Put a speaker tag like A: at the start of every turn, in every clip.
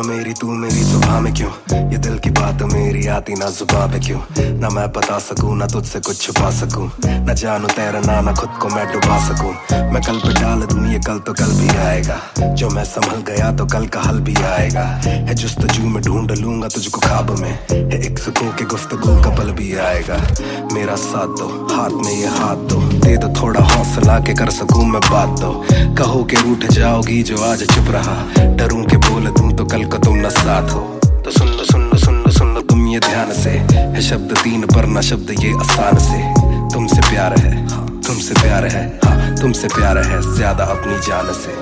A: मेरी तू मेरी सुबह में क्यों, ये दिल की बात मेरी आती ना जुबान पे क्यों। ना मैं बता सकूं ना तुझसे कुछ छुपा सकूं, ना जानू तैरना ना खुद को मैं डुबा सकूं। मैं कल पे डाल दूं ये कल तो कल भी आएगा, जो मैं संभल गया तो कल का हल भी आएगा। है जुस्तजू में ढूंढ लूंगा तुझको ख्वाब में, है एक सुकून के गुफ्तगू का पल भी आएगा। मेरा साथ दो, हाथ में ये हाथ दो, दे दो थोड़ा हौसला के कर सकूं मैं बात दो। कहो के रूठ जाओगी जो आज चुप रहा, डरूं के बोल दूं तो कल को तुम न साथ हो। तो सुन लो सुन लो सुन लो सुन लो तुम ये ध्यान से, है शब्द तीन पर ना शब्द ये आसान से। तुमसे प्यार है हाँ, तुमसे प्यार है हाँ, तुमसे प्यार है ज्यादा अपनी जान से।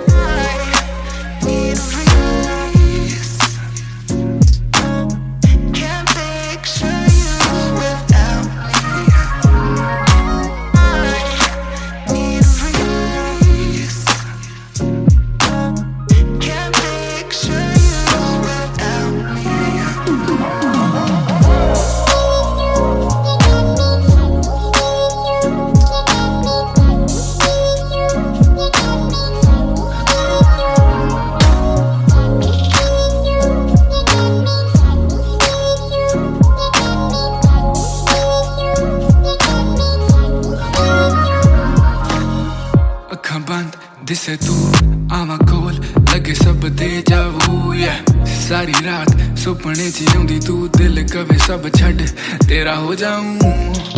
B: दिसे तू आवा कोल लगे सब दे जावू या सारी रात सुपने च आउंदी तू दिल कवे सब छड़ तेरा हो जाऊं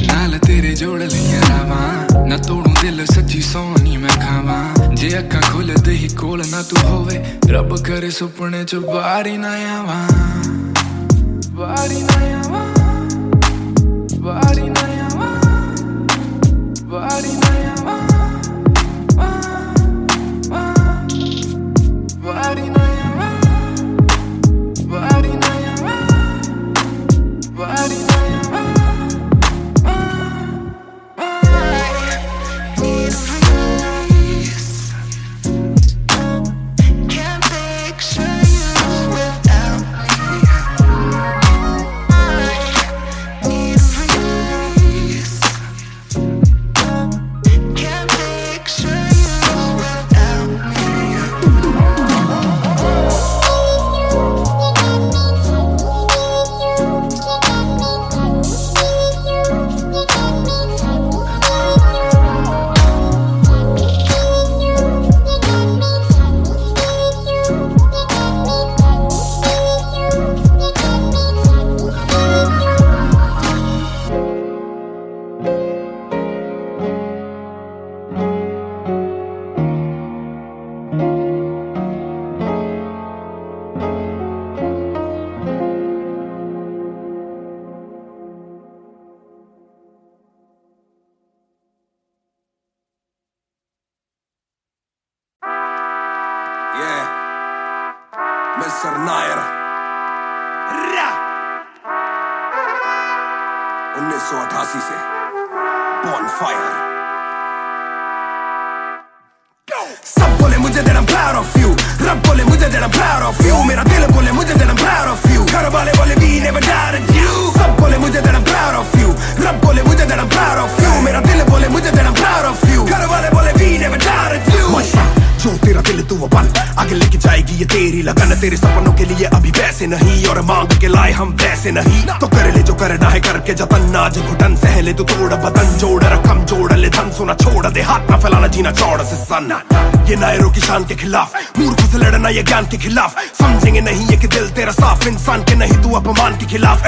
B: नाल तेरे जोड़ लिया रावां ना तोड़ू दिल सच्ची सोनी मैं खावां जे अक्खां खोल दे ही कोल ना तू होवे रब करे सुपने च बारी ना आवां बारी ना आवां बारी ना आवां बारी ना आवां बारी ना आवां बारी ना आवां बारी ना आवां can't picture you without me. I need a release. Can't picture you without me.
A: Mister Nair 1988 से बॉनफायर। सब बोले मुझे that I'm proud of you, रब बोले मुझे that I'm proud of you, मेरा दिल बोले मुझे that I'm proud of you, घर वाले बोले we never doubted you। सब बोले मुझे that I'm proud of you, रब बोले मुझे that I'm proud of you, मेरा दिल बोले मुझे that I'm proud of you, घर वाले बोले we never doubted you। जो तेरा दिल तू वो बन आगे लेके जाएगी ये तेरी लगन, तेरे सपनों के लिए अभी वैसे नहीं और मांग के लाए हम वैसे नहीं। तो कर ले जो करना है करके जतन, आज घुटन सहले तू तोड़ बदन, जोड़ रकम जोड़ ले धन सोना छोड़ दे, हाथ ना फैलाना जीना चौड़ से सन। ये नायरों की शान के खिलाफ मूर्खों से लड़ना ये ज्ञान के खिलाफ, समझेंगे नहीं ये कि दिल तेरा साफ इंसान के नहीं तू अपमान के खिलाफ।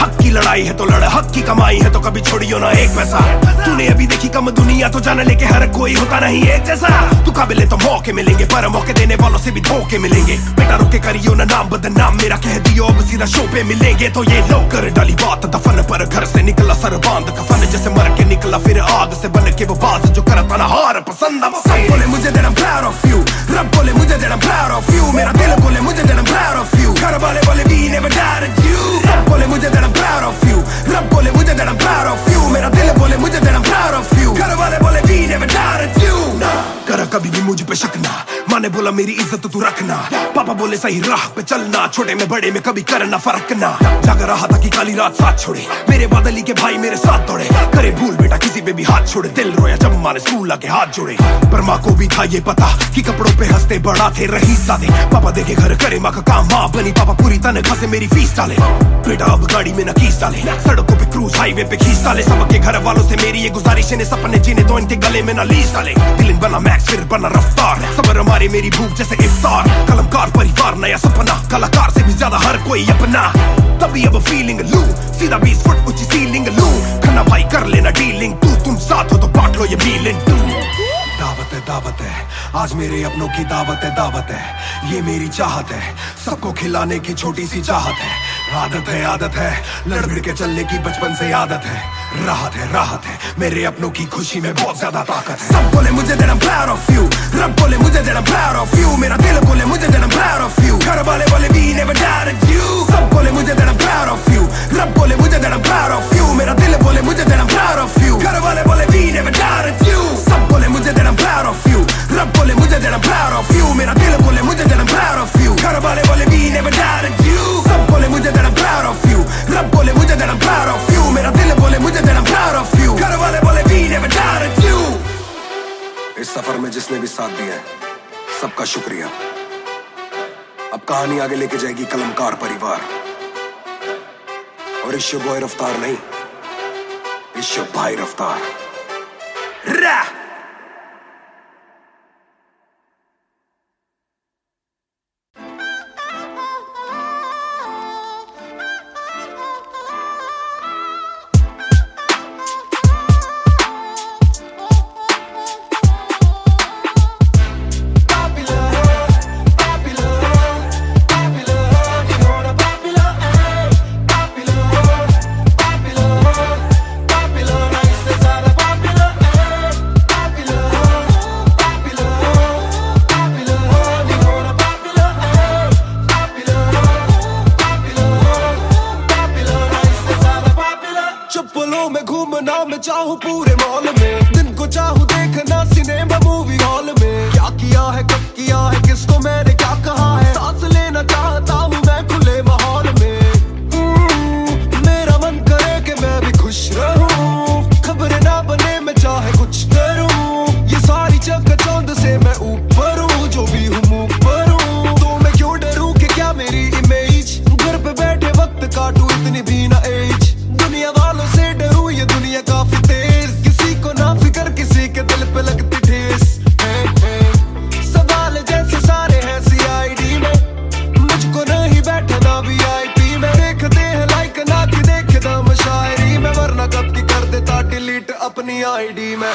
A: हक की लड़ाई है तो लड़, हक की कमाई है तो कभी छोड़ियो ना एक पैसा। तूने अभी देखी कम दुनिया तो जान ले के हर कोई होता नहीं एक जैसा। तू काबिल तो मौके मिलेंगे पर मौके देने वालों से भी धोखे मिलेंगे। बेटा रोके करियो ना नाम बदनाम मेरा कह दियो अब सीधा शो पे मिलेंगे। तो ये लो कर डाली बात दफन पर, घर से निकला सर बांध कफन, जैसे मर के निकला फिर आग से बन के वो बाज जो करता ना हार पसंद। सब बोले मुझे that I'm proud of you, रब बोले मुझे that I'm proud of you, मेरा दिल बोले मुझे that I'm proud of you, घर वाले बोले we never doubted you। सब बोले मुझे that I'm proud of you, रब बोले मुझे that I'm proud of you, मेरा दिल बोले मुझे that I'm proud of you, घर वाले बोले we never doubted you। ना कर कभी भी मुझ पे शक ना, मन ने बोला मेरी इज्जत तू रखना, पापा बोले सही राह पे चलना, छोटे में बड़े में कभी करना फर्क ना। जाग रहा था कि काली रात साथ छोड़े, मेरे बादली के भाई मेरे साथ दौड़े, करे भूल बेटा किसी पे भी हाथ छोड़े, दिल रोया जब माँ ने स्कूल आके हाथ जोड़े। पर माँ को भी था ये पता कि कपड़ों पे हंसते बड़ा थे रही सादे, पापा देखे घर करे माँ का काम, माँ बनी पापा पूरी तनख्वाह से मेरी फीस डाले। बेटा अब गाड़ी में न कीस डाले, सड़कों पे क्रूज हाईवे पे खींच डाले, सबके घर वालों से मेरी ये गुजारिश है सपने जीने दो इनके गले में न लीस डाले। दिल बना मैक्स फिर बना रफ्तार, सबर हमारे मेरी भूख जैसे इफ्तार, कलमकार परिवार नया सपना, कलाकार से भी ज्यादा हर कोई अपना। तभी अब फीलिंग लू, सीधा 20 फुट ऊंची सीलिंग लू, खन्ना भाई कर लेना डीलिंग, तुम साथ हो तो बांट लो ये फीलिंग। दावत है आज मेरे अपनों की दावत है, ये मेरी चाहत है, सबको खिलाने की छोटी सी चाहत है। आदत है लड़ भिड़ के चलने की बचपन से आदत है, राहत है मेरे अपनों की खुशी में बहुत ज्यादा ताकत है। सब बोले मुझे that I'm proud of you, रब बोले मुझे that I'm proud of you, मेरा दिल बोले मुझे that I'm proud of you, घर वाले बोले we never doubted you। सब बोले मुझे that I'm proud of you, रब बोले मुझे that I'm proud of you, मेरा दिल बोले मुझे that I'm proud of you, घर वाले बोले we never doubted you। सब बोले मुझे that I'm proud of you, रब बोले मुझे that I'm proud of you, मेरा दिल बोले मुझे that I'm proud of you, घर वाले बोले we never doubted you। सब बोले मुझे that I'm proud of you, रब बोले मुझे that I'm proud of you, मेरा दिल बोले मुझे that I'm proud of you, घर वाले बोले we never doubted you। इस सफर में जिसने भी साथ दिया है सबका शुक्रिया। अब कहानी आगे लेके जाएगी कलमकार परिवार, और इश्यो बॉय रफ्तार नहीं, इश्यो भाई रफ्तार। रा में घूमना मैं चाहूँ पूरे मॉल में, दिन को चाहूँ देखना सिनेमा मूवी हॉल में, क्या किया है कब किया है किसको मैंने क्या कहा है, सांस लेना चाहता हूँ मैं खुले माहौल में। मेरा मन करे कि मैं भी खुश रहूं, खबरें ना बने मैं चाहे कुछ करूं, ये सारी चकाचौंध से मैं ऊपर हूँ, जो भी हूँ मुँह पर हूँ, तो मैं क्यों डरूं कि क्या मेरी इमेज, घर पे बैठे वक्त काटूं इतनी भी ना एज, दुनिया वालों से डरूं ये दुनिया काफी तेज, किसी को ना फिकर किसी के दिल पे लगती ठेस। सवाल जैसे सारे हैं CID में, मुझको नहीं बैठना VIP में, देखते हैं लाइक ना कि देखता मैं शायरी में, वरना कब की कर देता डिलीट अपनी ID में।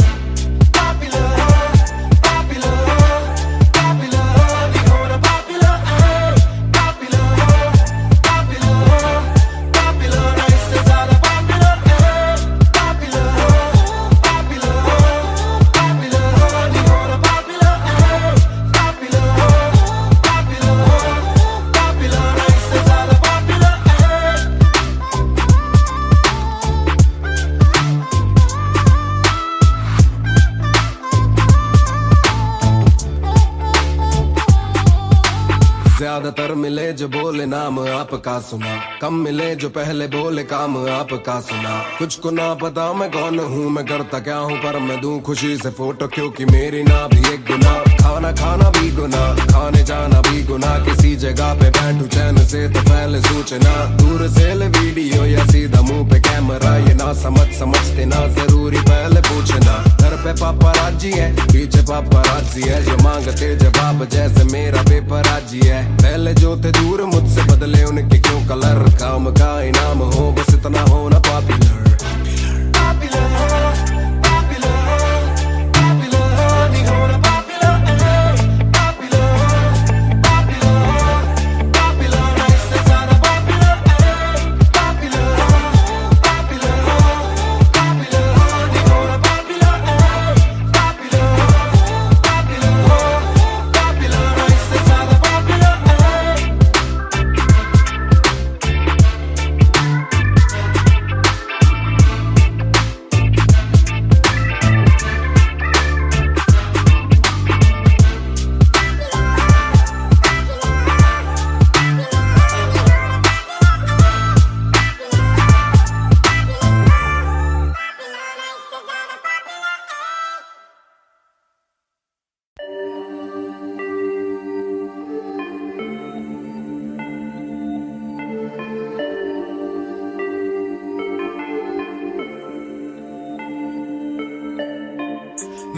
A: ज्यादातर मिले जो बोले नाम आपका सुना, कम मिले जो पहले बोले काम आपका सुना, कुछ को ना पता मैं कौन हूँ मैं करता क्या हूँ, पर मैं दूं खुशी से फोटो क्योंकि मेरी ना भी एक गुना, खाना भी गुना, खाने जाना भी गुना, किसी जगह पे बैठू चैन से तो पहले सूचना, दूर से ले वीडियो या सीधा मुंह पे कैमरा, ये ना समझते ना जरूरी पहले पूछना, घर पे पापराजी है पीछे पापराजी है, जो मांगते जवाब जैसे मेरा पेपराजी है, पहले जो थे दूर मुझसे बदले उनके क्यों कलर, काम का इनाम हो बस इतना होना पॉपुलर।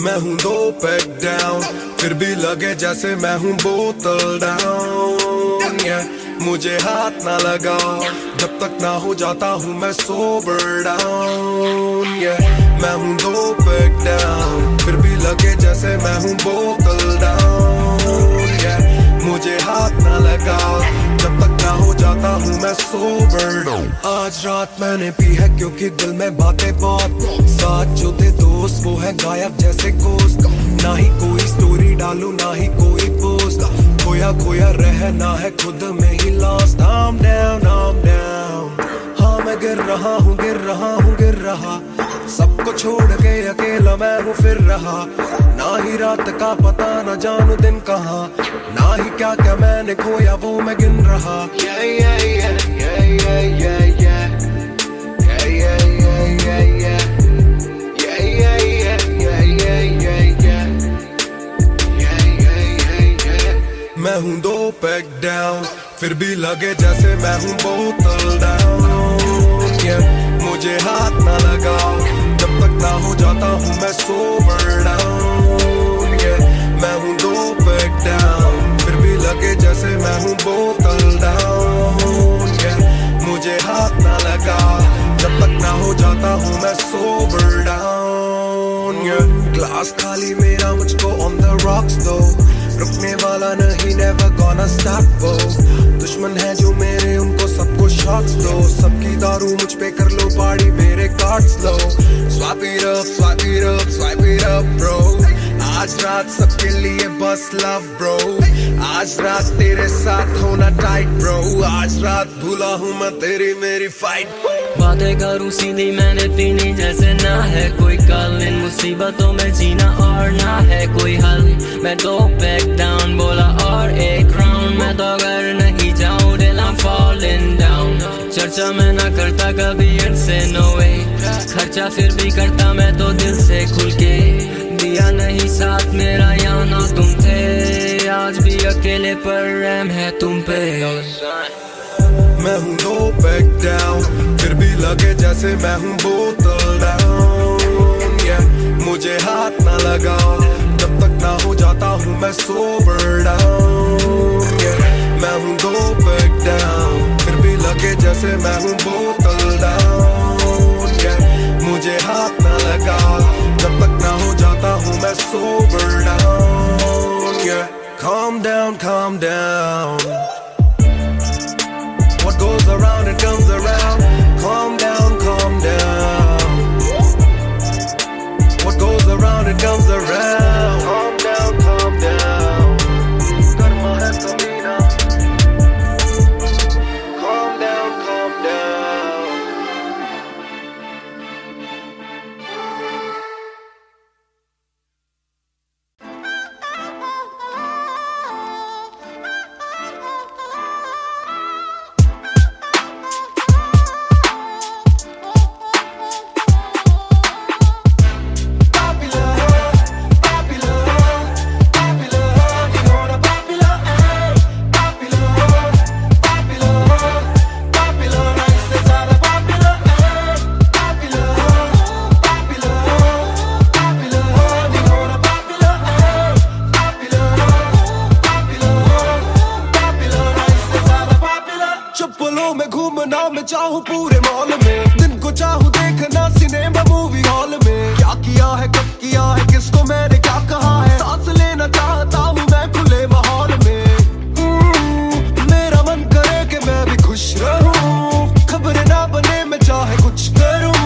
A: मैं हूँ 2 पैक डाउन, फिर भी लगे जैसे मैं हूँ बोतल डाउन। मुझे हाथ ना लगाओ जब तक ना हो जाता हूँ मैं सोबर डाउन। मैं हूँ 2 पैक डाउन, फिर भी लगे जैसे मैं हूँ बोतल डाउन। मुझे हाथ ना लगाओ जब तक ना हो जाता हूँ मैं सोबर डाउन। आज रात मैंने पी है क्योंकि दिल में बातें बहुत, साथ जो थे दोस्त वो है गायब जैसे गोश्त। ना ही कोई स्टोरी डालूं ना ही कोई पोस्ट, खोया खोया रहना है खुद में he lost. I'm down, I'm down, हाँ मैं गिर रहा हूँ गिर रहा हूँ गिर रहा, सबको छोड़ के अकेला मैं हूँ फिर रहा। ना ही रात का पता ना जानू दिन कहाँ, ना ही क्या क्या मैंने खोया वो मैं गिन रहा। Yeah, yeah, yeah, yeah, yeah, yeah, yeah. Yeah, yeah, yeah, yeah, yeah. Yeah, yeah, yeah, yeah, yeah, yeah, yeah. Yeah, yeah, yeah, yeah. मैं हूँ 2 पैक डाउन, फिर भी लगे जैसे मैं हूँ बोतल डाउन। मुझे हाथ ना लगाओ जब तक ना हो जाता हूँ मैं सोबर डाउन। मैं हूँ 2 पैक डाउन, फिर भी लगे जैसे मैं हूँ बोतल डाउन। मुझे हाथ ना लगाओ जब तक ना हो जाता हूँ मैं सोबर डाउन। ग्लास खाली मेरा मुझको ऑन द रॉक्स दो, रुकने वाला नहीं never gonna stop वो। दुश्मन है जो मेरे उनको सबको शॉट्स दो, सबकी दारू मुझ पे कर लो पार्टी मेरे cards low. Swipe it up, swipe it up, swipe it up bro, आज रात सबके लिए बस लव ब्रो। आज रात तेरे साथ होना टाइट ब्रो, आज रात भूला हूँ मैं तेरी मेरी फाइट।
C: बातें करूँ सीधी मैंने पीनी जैसे ना है कोई कल, इन मुसीबतों में जीना और ना है कोई हल। मैं 2 पैक डाउन बोला और एक राउंड, मैं तो अगर नहीं जाऊँ दिल I'm falling down। चर्चा मैं ना करता कभी इनसे नो वे, खर्चा फिर भी करता मैं तो दिल से खुल के। दिया नहीं साथ मेरा यहाँ ना तुम थे, आज भी अकेले पर रहम है तुम पे।
A: मैं हूँ 2 पैक डाउन, फिर भी लगे जैसे मैं हूँ बोतल डाउन। मुझे हाथ ना लगाओ जब तक ना हो जाता हूँ मैं सोबर डाउन। मैं हूँ 2 पैक डाउन, फिर भी लगे जैसे मैं हूँ बोतल डाउन। मुझे हाथ ना लगाओ जब तक ना हो जाता हूँ मैं sober down. Calm down, calm down, what goes around it comes around. Calm down, calm down, what goes around it comes around. Calm down, calm down, karma hai kamina. Calm down, calm down. चप्पलों में घूमना मैं चाहूँ पूरे mall में, दिन को चाहूँ देखना सिनेमा मूवी हॉल में। क्या किया है कब किया है किसको मैंने क्या कहा है, सांस लेना चाहता हूँ मैं खुले माहौल में। मेरा मन करे कि मैं भी खुश रहूं, खबरें ना बने मैं चाहे कुछ करूं।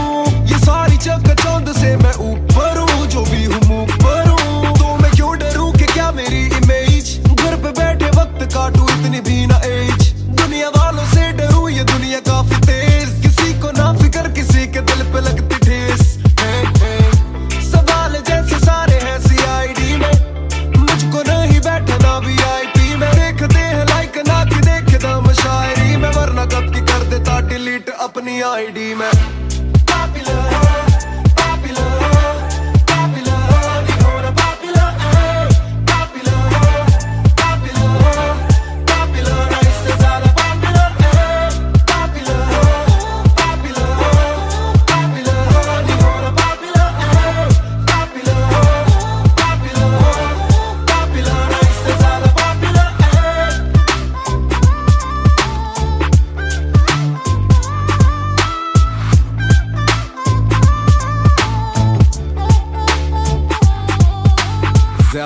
A: ये सारी चकाचौंध से मैं ऊपर हूँ, जो भी हूँ मुँह पर हूँ, तो मैं क्यों डरूं कि क्या मेरी इमेज। घर पे बैठे वक्त काटूं इतनी भी ना एज, दुनिया वालों से डरूं ये दुनिया काफी तेज। किसी को ना फिकर किसी के दिल पे लगती ठेस। सवाल जैसे सारे हैं CID में, मुझको नहीं बैठना VIP में। देखते हैं लाइक ना कि देखे दम शायरी में, वरना कब की कर देता डिलीट अपनी ID में।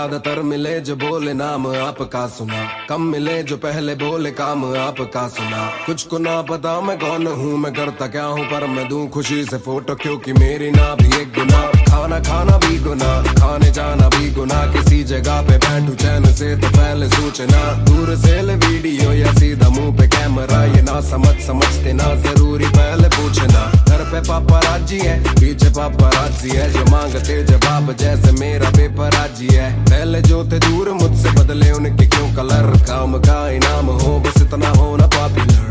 D: ज्यादातर मिले जो बोले नाम आपका सुना, कम मिले जो पहले बोले काम आपका सुना। कुछ को ना पता मैं कौन हूँ, मैं करता क्या हूँ, पर मैं दूं खुशी से फोटो क्योंकि मेरी ना भी एक गुना। खाना खाना भी गुना, खाने जाना भी गुना, किसी जगह पे बैठू चैन से तो पहले सूचना। दूर से ले वीडियो या सीधा मुंह पे कैमरा, ये ना समझते ना जरूरी पहले पूछना। घर पे पापराजी है, पीछे पापराजी है, जो मांगते जवाब जैसे मेरा पेपर आजी है। पहले जो थे दूर मुझसे बदले उनके क्यों कलर, काम का इनाम हो बस इतना होना पॉपुलर।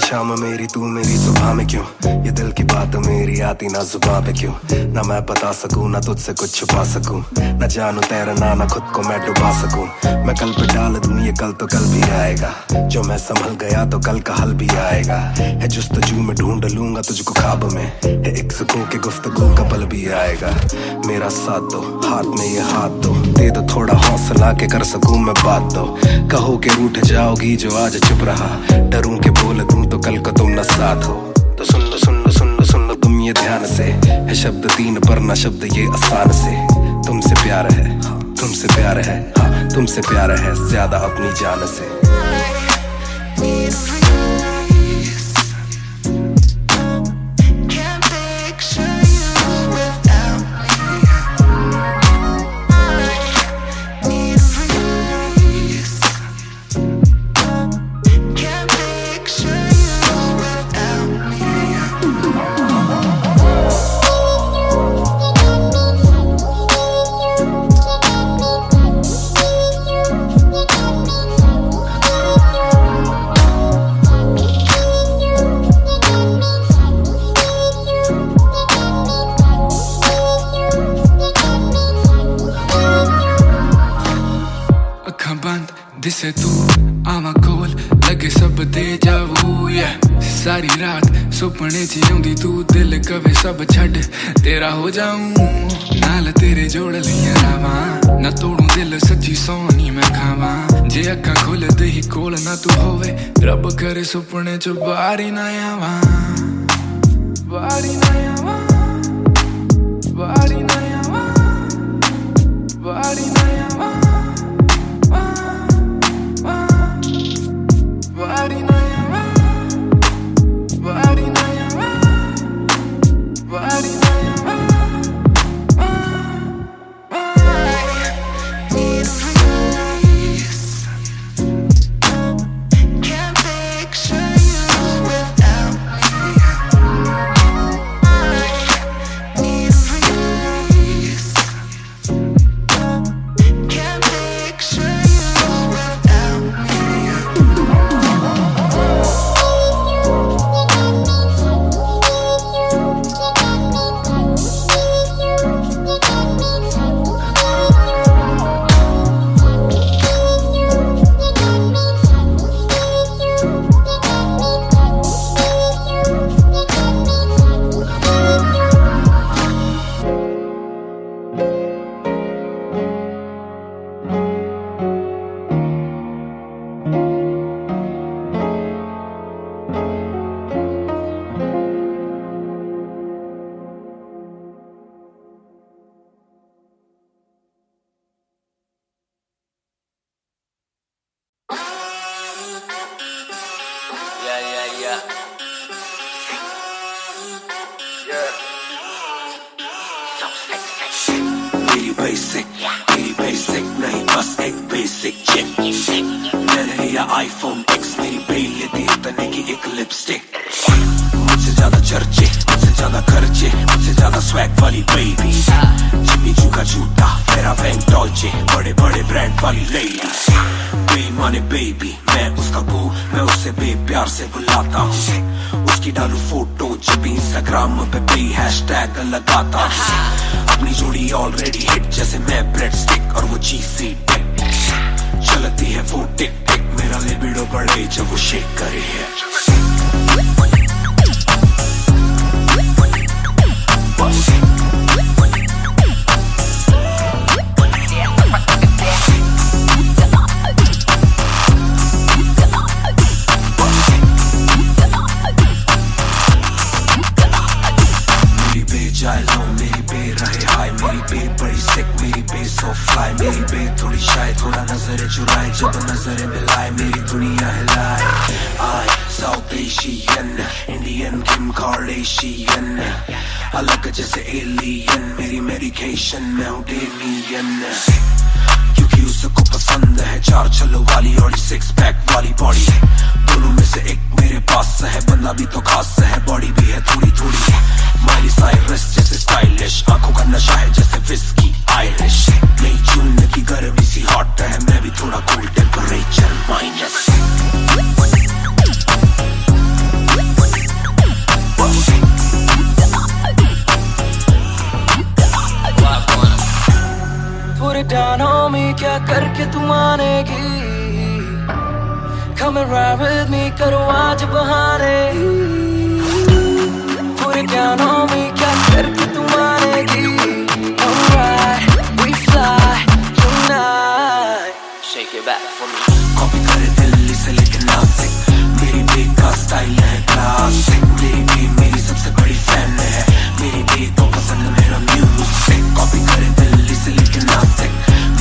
D: शाम मेरी तू मेरी सुबह में क्यों, ये दिल की बात मेरी आती ना जुबां पे क्यों। ना मैं बता सकूं ना तुझसे कुछ छुपा सकूं, ना जानू तैरना ना खुद को मैं डुबा सकूं। मैं कल पे डाल दूं ये कल तो कल भी आएगा, जो मैं संभल गया तो कल का हल भी आएगा। है जुस्तजू में ढूंढ लूंगा तुझको ख्वाब में, है एक सुकून के गुफ्तगू का पल भी आएगा। मेरा साथ दो, हाथ में ये हाथ दो, दे दो थोड़ा हौसला के कर सकूं मैं बात दो। कहो के रूठ जाओगी जो आज चुप रहा, डरूं के बोल दूं तो कल को तुम न साथ हो। तो सुन लो सुन लो सुन लो सुन लो तुम ये ध्यान से, है शब्द तीन पर ना शब्द ये आसान से। तुमसे प्यार है हाँ, तुमसे प्यार है हाँ, तुमसे प्यार है ज्यादा अपनी जान से।
B: दिसे तू आवा कोल लगे सब दे जावू या सारी रात सुपने च आउंदी तू दिल कवे सब छड़ तेरा हो जाऊं नाल तेरे जोड़ लिया रावां ना तोड़ू दिल सच्ची सोनी मैं खावां जे अखा खोल दे ही कोल ना तू होवे रब करे सुपने च बारी ना आवां बारी ना आवां बारी ना आवां बारी ना आवां
D: बेसिक, मेरी बेसिक नहीं बस एक बेसिक चिक। मैंने लिया आईफोन X, मेरी बेल लेती इतने की एक लिपस्टिक। मुझसे ज्यादा चर्चे, मुझसे ज्यादा खर्चे, मुझसे ज्यादा स्वैग वाली बेबी। जिम्मी चू का जूता, मेरा वैंग डॉल्चे, बड़े बड़े ब्रांड वाली लेडी। बेईमाने बेबी, मैं उसका बू, मैं उसे बेप्यार से बुलाता हूँ। उसकी डालू फोटो जब भी इंस्टाग्राम पे बे हैशटैग लगाता हूँ। अपनी जोड़ी ऑलरेडी हिट, जैसे मैं ब्रेड स्टिक और वो चीज़ी टिक। चलती है वो टिक टिक, मेरा लिबिडो बढ़े जब वो शेक करे है। मेरी बे रहे हाय, मेरी बे बड़ी सिक, मेरी बे सो फ्लाई, मेरी बे थोड़ी शाय, थोड़ा नजरें चुराए, जब नजरें मिलाए मेरी दुनिया हिलाए। आई साउथ एशियन, इंडियन किम कार्डेशियन, अलग जैसे एलियन, मेरी मेडिकेशन मैं हूँ डेलियन। क्योंकि उसको पसंद है चार छल्लों वाली और सिक्स पैक वाली बॉडी। दोनों में से एक मेरे पास है, बंदा भी तो खास है, बॉडी भी है थोड़ी थोड़ी। माइली साइरस जैसे स्टाइलिश, आंखों का नशा है जैसे विस्की आयरिश। नई जून की गर्मी सी हॉट है, मैं भी थोड़ा cool temperature minus.
C: Put it down on me, क्या करके तू मानेगी? Come and ride with me, करो आज बहाने। Put it down on me, क्या करके तू मानेगी? Alright, we fly tonight. Shake it back for me.
D: Copy करे दिल्ली से लेके नासिक, मेरी बे का स्टाइल है क्लासिक। मेरी बे मेरी सबसे बड़ी फैन है, मेरी बे को पसंद मेरा म्यूजिक। कॉपी करे दिल्ली से लेके नासिक,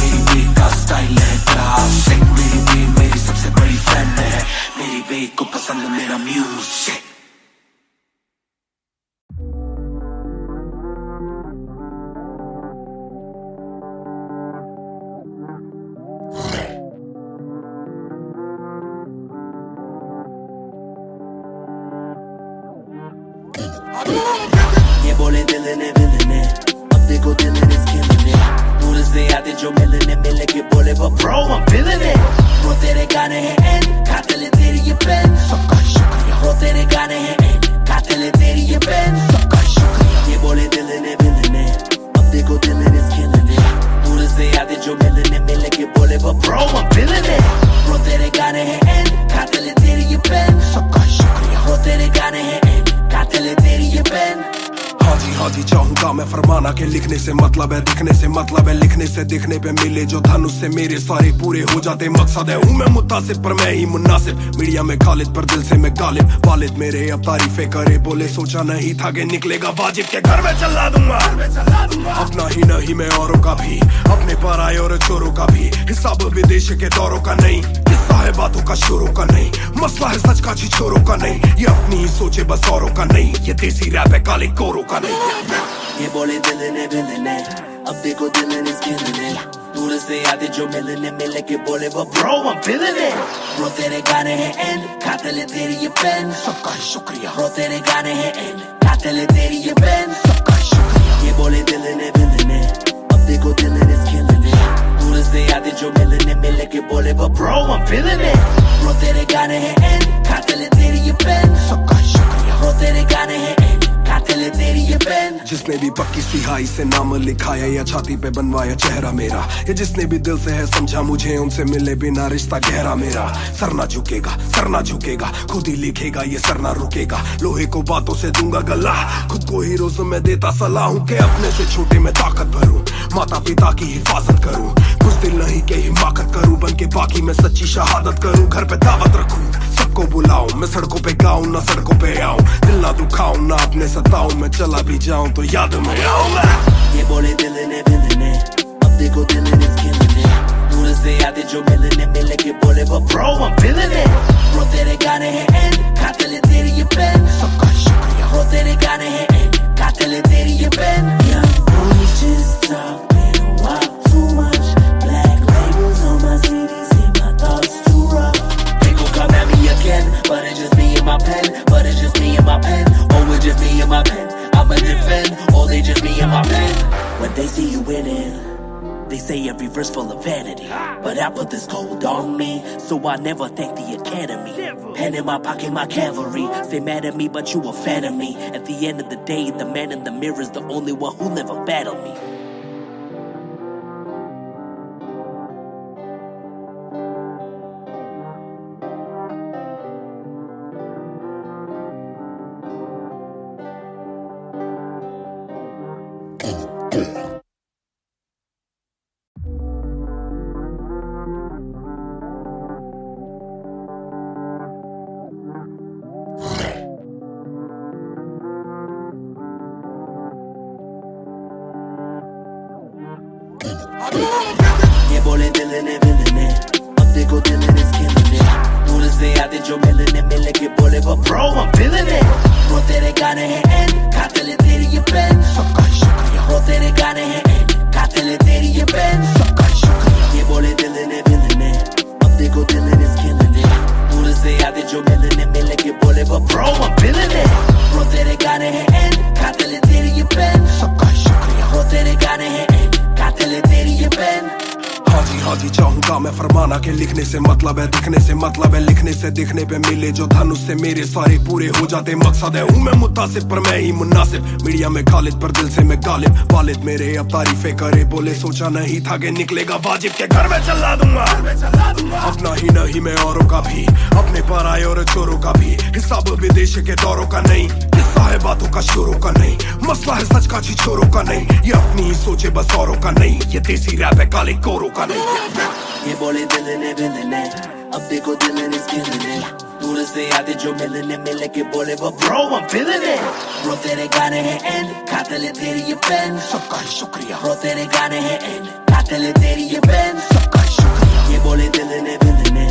D: मेरी बे का स्टाइल है क्लासिक। मेरी बे मेरी सबसे बड़ी फैन है, मेरी बे को पसंद मेरा म्यूजिक।
E: ये बोले दिल ने विल ने, अब देखो दिल ने स्किल ने। दूर से आते जो मिलने मिले के बोले वो ब्रो I'm feeling it। वो तेरे गाने हैं एंड खाते ले तेरी ये पेन, सबका शुक्रिया। वो तेरे गाने हैं एंड खाते ले तेरी ये पेन, सबका शुक्रिया। ये बोले दिल ने विल ने, अब देखो दिल ने स्किल ने। दूर से आते जो मिलने मिले के बोले वो ब्रो I'm feeling it। वो तेरे गाने हैं एंड खाते ले तेरी ये पेन, सबका शुक्रिया। वो तेरे गाने हैं एंड खाते ले तेरी ये पेन।
D: हाँ जी चाहूंगा मैं फरमाना के लिखने से मतलब है दिखने से मतलब है लिखने से दिखने पे मिले जो धनुष से मेरे सारे पूरे हो जाते मकसद है। हूँ मैं मुतासिब पर मैं ही मुनासिब, मीडिया में खालिद पर दिल से मैं गालिब। वालिद मेरे अब तारीफे करे, बोले सोचा नहीं था कि निकलेगा वाजिब के घर में चला दूंगा। अपना ही नहीं मैं औरों का भी, अपने पर आए और चोरों का भी। हिसाब विदेश के दौरों का नहीं, किस्सा है बातों का शोरों का नहीं। मसला है सच का छिछोरों का नहीं, ये अपनी ही सोचे बस औरों का नहीं। ये देसी रैप है काले कोरों का नहीं।
E: ये बोले दिल ने विल ने, अब देखो दिल ने स्किल ने। दूर से आते जो मिलने मिले के बोले वो bro I'm feeling it। Bro तेरे गाने हैं एंड खाते ले तेरी ये पेन, सबका शुक्रिया। ब्रो तेरे गाने हैं एंड खाते ले तेरी ये पेन, सबका शुक्रिया। ये बोले दिल ने विल ने, अब देखो दिल ने स्किल ने। दूर से आते जो मिलने मिले के बोले वो bro I'm feeling it। Bro तेरे गाने हैं एंड खाते ले तेरी ये पेन, सबका शुक्रिया। ब्रो तेरे गाने हैं एंड खाते ले तेरी ये पेन।
D: जिसने भी पक्की सिहाई से नाम लिखाया या छाती पे बनवाया चेहरा मेरा, ये जिसने भी दिल से है समझा मुझे, उनसे मिले बिना रिश्ता गहरा मेरा। सर ना झुकेगा, सर ना झुकेगा, खुद ही लिखेगा ये सर ना रुकेगा। लोहे को बातों से दूंगा गला, खुद को हीरोज में देता सलाह हूँ कि अपने से छोटे में ताकत भरूं, माता पिता की हिफाजत करूं। कुछ दिल नहीं के हिमाकत करूं, बन के बाकी मैं सच्ची शहादत करूं। घर पे दावत रखूं, सबको बुलाऊं, मैं सड़कों पे गाऊं ना सड़कों पे आऊं। दिल ना दुखाऊं ना अपने सताऊं, मैं चला भी जाऊं तो याद में आऊं।
E: ये बोले दिल ने विल ने, अब देखो दिल ने स्किल ने। दूर से आते जो मिलने मिले के बोले वो bro I'm feeling it। Bro तेरे गाने हैं एंड खाते ले तेरी ये पेन, सबका शुक्रिया। ब्रो तेरे गाने हैं एंड खाते ले तेरी ये pen. Young boy just talking wild, say every verse full of vanity, but I put this gold on me, so I never thank the academy. Pen in my pocket, my cavalry. Stay mad at me, but you a fan of me. At the end of the day, the man in the mirror is the only one who never battled me. ये बोले दिल ने अब देखो दिल is killing it. दूर से आते जो मिलने के बोले but bro I'm feeling it. Bro तेरे गाने हैं एंड खाते ले तेरी ये पेन. सबका शुक्रिया. Bro तेरे गाने हैं एंड खाते ले तेरी ये पेन. सबका शुक्रिया. ये बोले दिल ने अब देखो दिल is killing it. दूर से आते जो मिलने के बोले but bro I'm feeling it. Bro तेरे गाने हैं एंड खाते ले तेरी ये पेन. सबका शुक्रिया. Bro तेरे गाने हैं एंड खाते ले तेरी ये पेन.
D: हाँ जी चाहूंगा मैं फरमाना के लिखने से मतलब है दिखने से मतलब है लिखने से दिखने पे मिले जो धन उससे मेरे सारे पूरे हो जाते मकसद है हूँ मैं मुतासिब पर मैं ही मुनासिब मीडिया में खालिद पर दिल से मैं गालिब वालिद मेरे अब तारीफें करे बोले सोचा नहीं था कि निकलेगा वाजिब के घर में चला दूंगा अपना ही नहीं मैं औरों का भी अपने पर आए और चोरों का भी हिसाब विदेश के दौरों का नहीं किस्सा है बातों का शोरों का नहीं मसला है सच का छिछोरों का नहीं ये अपनी ही सोचे बस औरों का नहीं ये देसी रैप है काले कोरों का नहीं
E: ये बोले दिल ने अब देखो दिल is killing it. दूर से आते जो मिलने के बोले but bro I'm feeling it. Bro तेरे गाने हैं एंड खाते ले तेरी ये पेन. सबका शुक्रिया. Bro तेरे गाने हैं एंड खाते ले तेरी ये पेन. सबका शुक्रिया. ये बोले दिल ने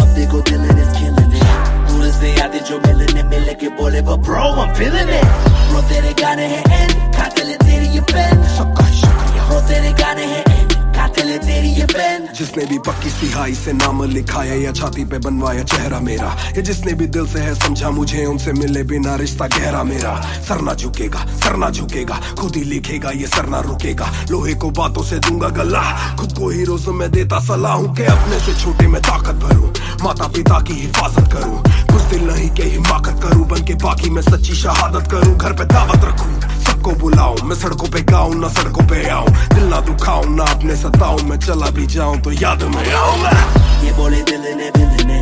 E: अब देखो दिल is killing it. दूर से आते जो मिलने के बोले but bro I'm feeling it. Bro तेरे गाने हैं एंड खाते ले तेरी ये पेन. सबका शुक्रिया. Bro तेरे गाने हैं एंड खाते ले तेरी ये पेन.
D: जिसने भी पक्की सिहाई से नाम लिखाया या छाती पे बनवाया चेहरा मेरा या जिसने भी दिल से है समझा मुझे उनसे मिले बिना रिश्ता गहरा मेरा सर ना झुकेगा खुद ही लिखेगा ये सर ना रुकेगा लोहे को बातों से दूंगा गला खुद को हीरोज़ में देता सलाह हूँ के अपने से छोटे में ताकत भरूं माता पिता की हिफाजत करूं कुछ दिल नहीं के हिमाकत करूं बन के बाकी मैं सच्ची शहादत करूं घर पे दावत रखूं सबको बुलाऊं मैं सड़कों पे गाऊं ना सड़कों पे आऊं दिल ना दुखाऊं ना अपने सताऊं मैं चला भी जाऊं तो याद में आऊंगा
E: ये बोले दिल ने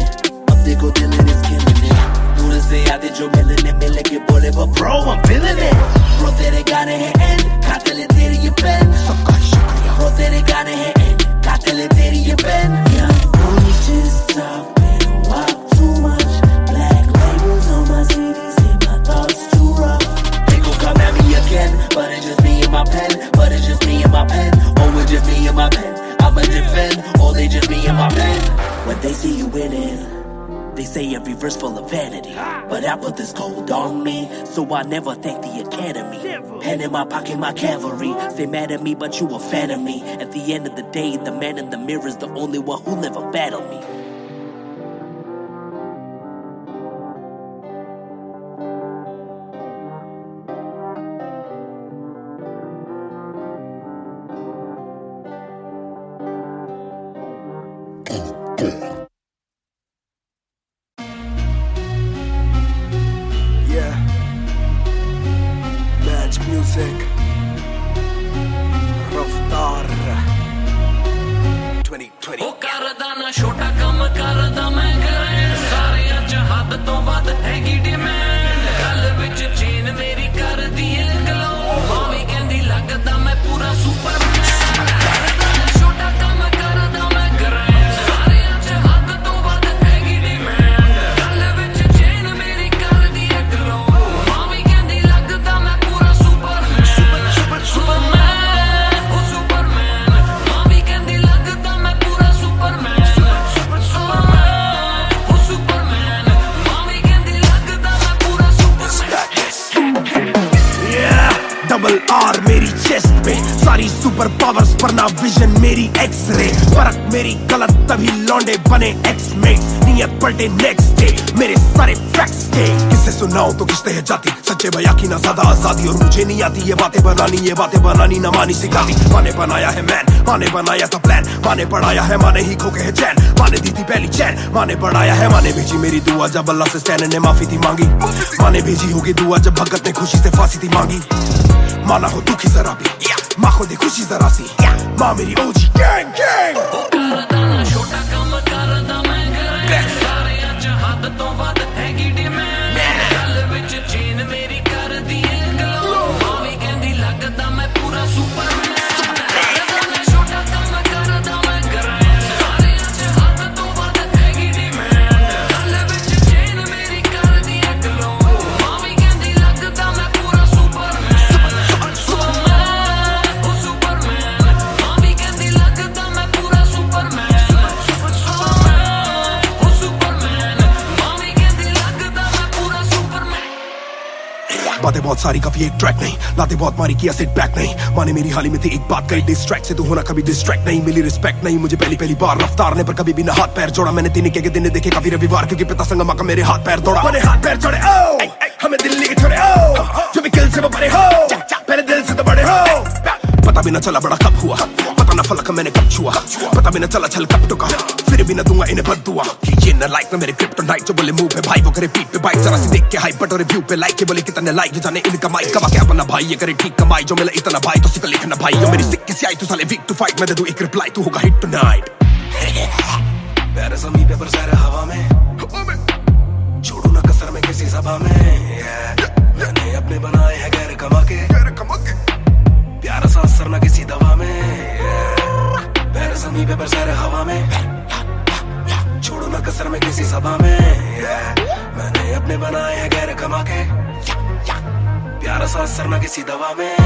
E: अब देखो दिल is killing it. दूर से आते जो मिलने के बोले but bro I'm feeling it. Bro तेरे गाने हैं एंड खाते ले तेरी ये पेन. सबका शुक्रिया. Bro तेरे गाने हैं एंड खाते ले तेरी ये pen. Young boys just talking walk too much. Black labels on my CD say my thoughts too rough. They gon' come at me again, but it's just me and my pen. But it's just me and my pen. Oh it's just me and my pen. I'ma defend, or they just be in my pen. When they see you winning, they say every verse full of vanity, but I put this gold on me, so I never thank the academy. Pen in my pocket, my cavalry. Stay mad at me, but you a fan of me. At the end of the day, the man in the mirror is the only one who never battled me.
D: Yeah, Match Music, Raftar 2020.
C: ਉਹ ਕਰਦਾ ਨਾ ਛੋਟਾ ਕੰਮ ਕਰਦਾ ਮੈਂ ਕਰਾਂ ਸਾਰਿਆਂ ਚ ਹੱਦ ਤੋਂ ਵੱਧ ਹੈਗੀ ਡਿਮਾਂਡ ਗੱਲ ਵਿੱਚ ਚੇਨ ਮੇਰੀ ਕਰਦੀ ਏ ਗਲੋ ਮਾਵੀ ਕਹਿੰਦੀ ਲੱਗਦਾ ਮੈਂ ਪੂਰਾ ਸੁਪਰਮੈਨ ਕਰਦਾ ਨਾ ਛੋਟਾ ਕੰਮ ਕਰਦਾ ਮੈਂ ਕਰਾਂ ਸਾਰਿਆਂ ਚ ਹੱਦ ਤੋਂ ਵੱਧ ਹੈਗੀ ਡਿਮਾਂਡ ਗੱਲ ਵਿੱਚ ਚੇਨ ਮੇਰੀ ਕਰਦੀ ਏ ਗਲੋ ਮਾਵੀ ਕਹਿੰਦੀ ਲੱਗਦਾ ਮੈਂ ਪੂਰਾ ਸੁਪਰਮੈਨ ਸੁਪਰਮੈਨ ਉਹ ਸੁਪਰਮੈਨ ਮਾਵੀ ਕਹਿੰਦੀ ਲੱਗਦਾ ਮੈਂ ਪੂਰਾ ਸੁਪਰਮੈਨ
A: डबल आर मेरी चेस्ट पे सारी सुपर पावर्स पर ना विजन मेरी एक्सरे, फर्क मेरी गलत तभी लौंडे बने एक्समेट्स, नियत पलटे नेक्स्ट डे मेरे सारे फैक्ट्स के। किसे सुनाओ तो किसते है जाती, सच्चे भैया की ना ज्यादा आजादी, और मुझे नहीं आती ये बातें बनानी ना मानी सिखाती। माने बनाया है मैन, माने बनाया था प्लान, माने पढ़ाया है, माने ही खो के है चैन, माने दी थी पहली चैन, माने बढ़ाया है, माने भेजी मेरी दुआ जब अल्लाह से स्टैन ने माफी थी मांगी, माने भेजी होगी दुआ जब भगत ने खुशी से फांसी थी मांगी। माना हो दुखी जरा भी, माँ को दी खुशी जरा सी, माँ मेरी ओजी गैंग गैंग।
C: छोटा काम करदा मैं घर सारे अच हद तो वध हैगी डिमांड, गल विच चेन मेरी कर दी ग्लो, मावी कहंदी लगदा मैं पूरा सुपरमैन। छोटा काम करदा मैं घर सारे अच हद तो वध हैगी डिमांड, गल विच चेन मेरी कर दी ग्लो, मावी कहंदी लगदा मैं पूरा सुपरमैन। सुपरमैन ओ सुपरमैन, मावी कहंदी लगदा मैं पूरा सुपरमैन।
A: बातें बहुत सारी कभी एक ट्रैक नहीं, लाते बहुत मारी किया सिट बैक नहीं, माने मेरी हाल ही में थी एक बात कही, डिस्ट्रैक्ट से तू होना कभी डिस्ट्रैक्ट नहीं, मिली रिस्पेक्ट नहीं मुझे पहली बार रफ्तार ने, पर कभी भी ना हाथ पैर जोड़ा मैंने, दिन के दिन देखे काफी रविवार, क्योंकि पिता संगम का मेरे हाथ पैर दौड़ा, मैंने हाथ पैर जोड़े ओ हमें दिल्ली के छोड़े ओ, जो भी किल से वो बड़े हो, पहले दिल से तो बड़े हो। पता भी ना चला बड़ा कब हुआ, पता ना फलक मैंने कब छुआ, पता भी ना चला छल कब टुका, फिर भी ना दूंगा इन्हें बददुआ। ये न लाइक ना मेरे क्रिप्टोनाइट, जो बोले मुंह पे भाई वो करे पीठ पे बाइक, जरा सी देख के हाइप बट और रिव्यू पे लाइक के बोले कितने लाइक, जाने इनका माइक कमा के अपना भाई ये करे ठीक कमाई, जो मिला इतना भाई तो सिक्का लिखना भाई, और मेरी सिक्के से आई तू साले वीक टू फाइट, मैं दे दूं एक रिप्लाई तू होगा हिट टुनाइट।
D: प्यारे समी पेपर सारे हवा में, छोड़ू ना कसर में किसी सभा में, मैंने अपने बनाए हैं गैर कमा के, प्यारा सा असर ना किसी दवा में, प्यारे समी पेपर सारे हवा में, छोड़ू ना कसर में किसी सभा में, मैंने अपने बनाए हैं गैर कमा के, प्यारा सा असर ना किसी दवा में।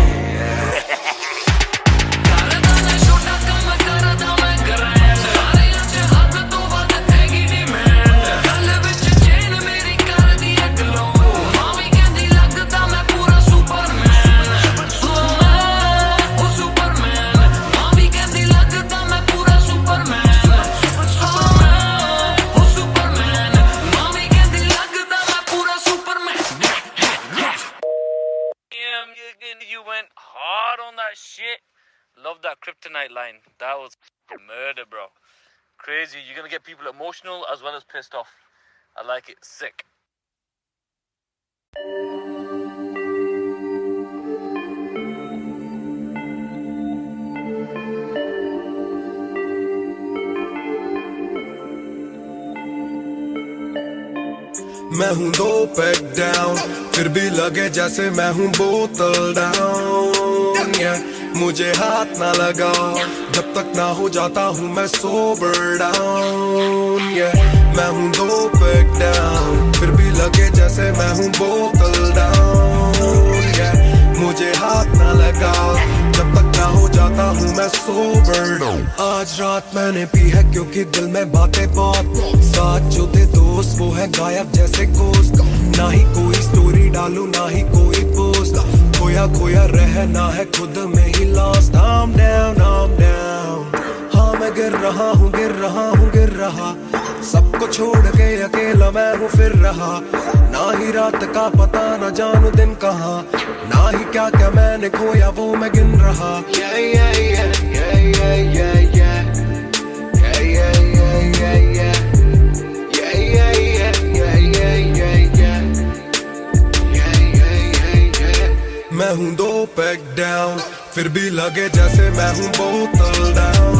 F: You went hard on that shit. Love that kryptonite line. That was murder, bro. Crazy. You're gonna get people emotional as well as pissed off. I like it. Sick.
D: मैं हूँ 2 पैक डाउन, फिर भी लगे जैसे मैं हूँ बोतल down, मुझे हाथ ना लगाओ जब तक ना हो जाता हूँ मैं सोबर डाउन, मैं हूँ 2 पैक डाउन, फिर भी लगे जैसे मैं हूँ बोतल डाउन, मुझे हाथ ना लगाओ जब तक ना हो जाता हूँ मैं सोबर डाउन। आज रात मैंने पी है क्योंकि दिल में बातें बहुत, साथ जो थे दोस्त वो है गायब जैसे कोस्ट, ना ही कोई स्टोरी डालूं ना ही कोई पोस्ट, खोया खोया रहना है खुद में ही लॉस्ट। I'm down, हाँ मैं गिर रहा हूँ गिर रहा, सबको छोड़ के अकेला मैं हूँ फिर रहा, ना ही रात का पता ना जानू दिन कहाँ, ना ही क्या क्या मैंने खोया वो मैं गिन रहा। मैं हूँ 2 पैक डाउन, फिर भी लगे जैसे मैं हूँ बोतल डाउन,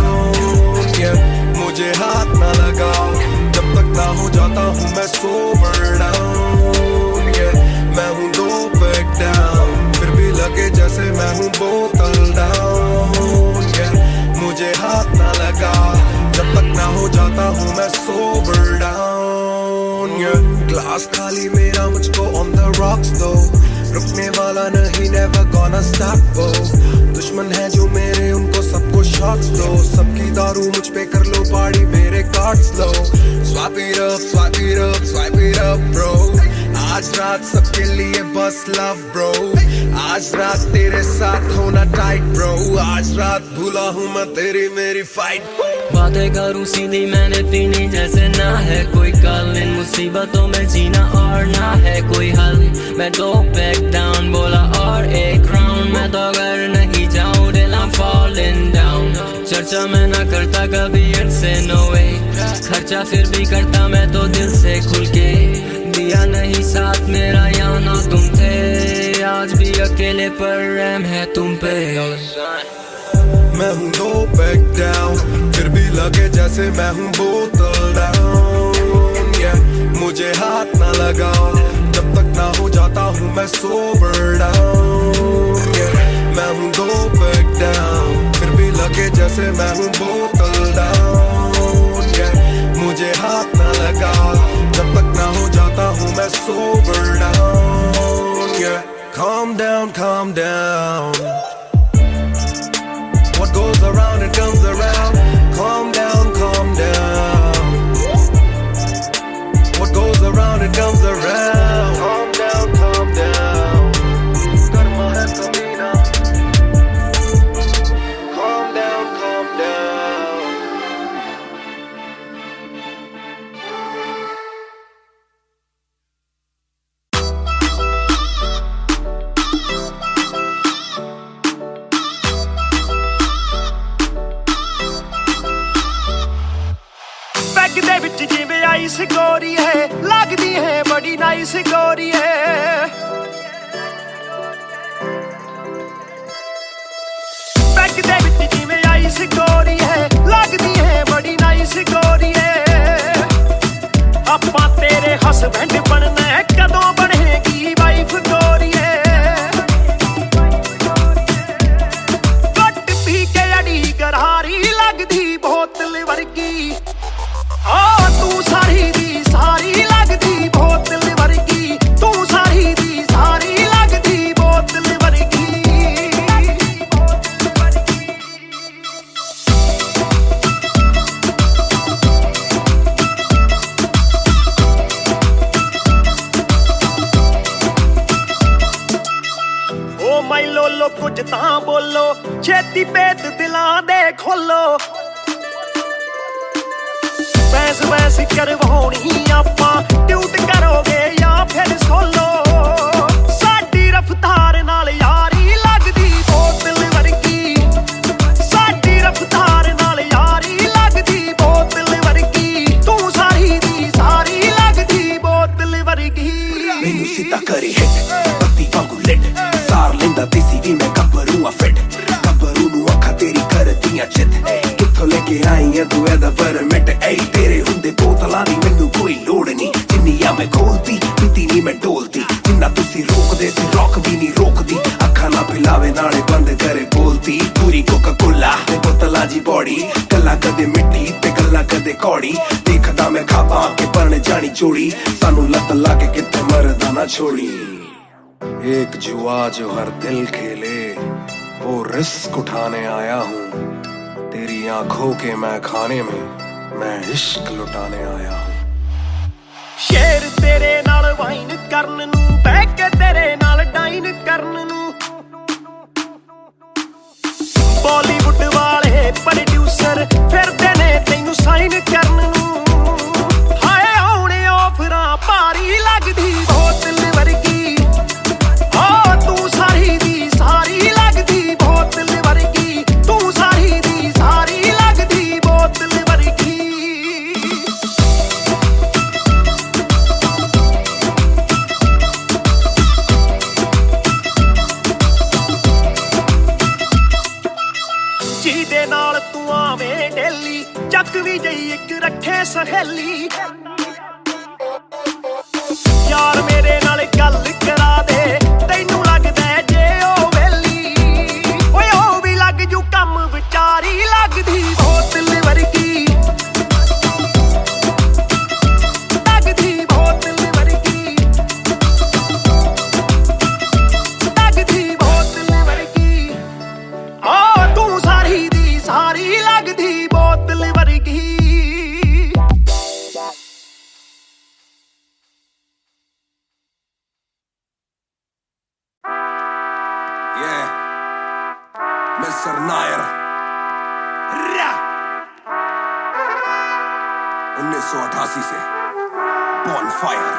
D: मुझे हाथ ना लगाओ जब तक ना हो जाता हूँ मैं सोबर डाउन, मैं हूँ 2 पैक डाउन, फिर भी लगे जैसे मैं हूँ बोतल डाउन, मुझे हाथ ना लगाओ जब तक ना हो जाता हूँ मैं सोबर डाउन, ग्लास खाली मेरा मुझको ऑन द रॉक्स दो, रुकने वाला नहीं never gonna stop वो, दुश्मन है जो मेरे उनको सबको शॉट्स दो, सबकी दारू मुझ पे कर लो पार्टी मेरे cards low, swap it up swipe it up swipe it up bro, आज रात सबके लिए बस love bro, आज रात तेरे साथ होना टाइट ब्रो, आज रात भूला हूँ मैं तेरी मेरी फाइट।
C: बातें करूँ सीधी मैंने पीनी जैसे ना है कोई कल, इन मुसीबतों में जीना और ना है कोई हल। मैं तो बैक डाउन बोला और एक राउंड, मैं तो अगर नहीं जाऊँ दिल I'm falling down। चर्चा मैं ना करता कभी इनसे नो वे, खर्चा फिर भी करता मैं तो दिल से खुल के। दिया नहीं साथ मेरा यहाँ ना तुम थे, आज भी अकेले पर रहम है तुम पे।
D: मैं हूँ नो बैक डाउन, फिर भी लगे जैसे मैं हूँ बोतल डाउन। मुझे हाथ ना लगाओ जब तक ना हो जाता हूँ मैं सोबर डाउन। मैं हूँ नो बैक डाउन, फिर भी लगे जैसे मैं हूँ बोतल डाउन। मुझे हाथ ना लगाओ जब तक ना हो जाता हूँ मैं sober down. Calm down, calm down. What goes around it comes around. Calm down, calm down. What goes around it comes around. Calm down, calm down. Karma hai kabhi na. Calm down, calm down.
A: Bag दे विच जिवें ice गोरी है, लगदी है बड़ी nice गोरी है। बैग दे विच जिवें आइस गोरी है, लगदी है बड़ी नाइस गोरी है। आपां तेरे हसबैंड बनना है, कदों बनेगी वाइफ गोरी है। घट पी के अड़ी गरारी लगदी बोतल वर्गी, तू सारी दी सारी लगदी बोतल वर्गी, तू सारी दी सारी लगदी बोतल वर्गी। ओ माई लोलो कुछ तां बोलो, छेती पेत दिलां दे खोलो। बहस बहस करवाउणी आपां, ट्यूट करोगे या फिर सोलो। साडी रफ्तार नाल यारी लगदी बोतल वर्गी, साडी रफ्तार नाल यारी लगदी बोतल वर्गी, तू सारी दी सारी लगदी बोतल वर्गी।
D: मैनू सीधा करी हिट पत्ती वांगू लिट, सार लेंदा देसी भी मैं गब्बरू आ फिट। गब्बरू नू अखा तेरी करदियां चित, कित्थों लेके आई है तू एदा परमिट। ऐ तेरे हुंदे बोतलां दी मैनू कोई लोड़ नी, जिन्नियां मैं खोलती पीती नी मैं डोलती। जिन्ना तुसी रोकदे सी रॉक भी नी रोकदी, अखा ना पिलावे नाले बंद करे बोलती। पूरी कोका कोला ते बोतलां जी बॉडी, गल्लां कदे मिट्टी ते गल्लां कदे कौड़ी। देखदा मैं खाबा के बन जानी चोड़ी, सानू लत लाके कित्थे मरदा ना छोड़ी। एक जुआ जो हर दिल खेले, वो रिस्क उठाने आया हूँ। तेरी आंखों के मैं खाने में मैं इश्क लुटाने आया हूँ।
A: शेर तेरे नाल वाइन करन नू, बह के तेरे नाल डाइन करन नू। बॉलीवुड वाले प्रोड्यूसर फिरदे ने तैनू साइन करन नू। हाय आउणे ऑफरां भारी लगदी बोतल वर्गी, तू सारी दी सारी लगदी बोतल वर्गी, तू सारी दी सारी लगदी बोतल वर्गी। ਜਿਹਦੇ ਨਾਲ ਤੂੰ ਆਵੇਂ ਡੇਲੀ, ਚੱਕ ਵੀ ਜਈ ਇੱਕ ਰੱਖੇ ਸਹੇਲੀ। ਯਾਰ ਮੇਰੇ ਨਾਲ ਗੱਲ ਕਰਾ ਦੇ, ਤੈਨੂੰ ਲੱਗਦਾ ਜੇ ਉਹ ਵੇਲੀ। ਓਏ ਉਹ ਵੀ ਲੱਗ ਜੂ ਕੰਮ ਵਿਚਾਰੀ ਲੱਗਦੀ ਬੋਤਲ ਵਰਗੀ, ਲੱਗਦੀ ਬੋਤਲ ਵਰਗੀ, ਲੱਗਦੀ ਬੋਤਲ ਵਰਗੀ। ਤੂੰ ਸਾਰੀ ਦੀ ਸਾਰੀ ਲੱਗਦੀ ਬੋਤਲ ਵਰਗੀ।
D: मिस्टर नायर 1988 से Bonfire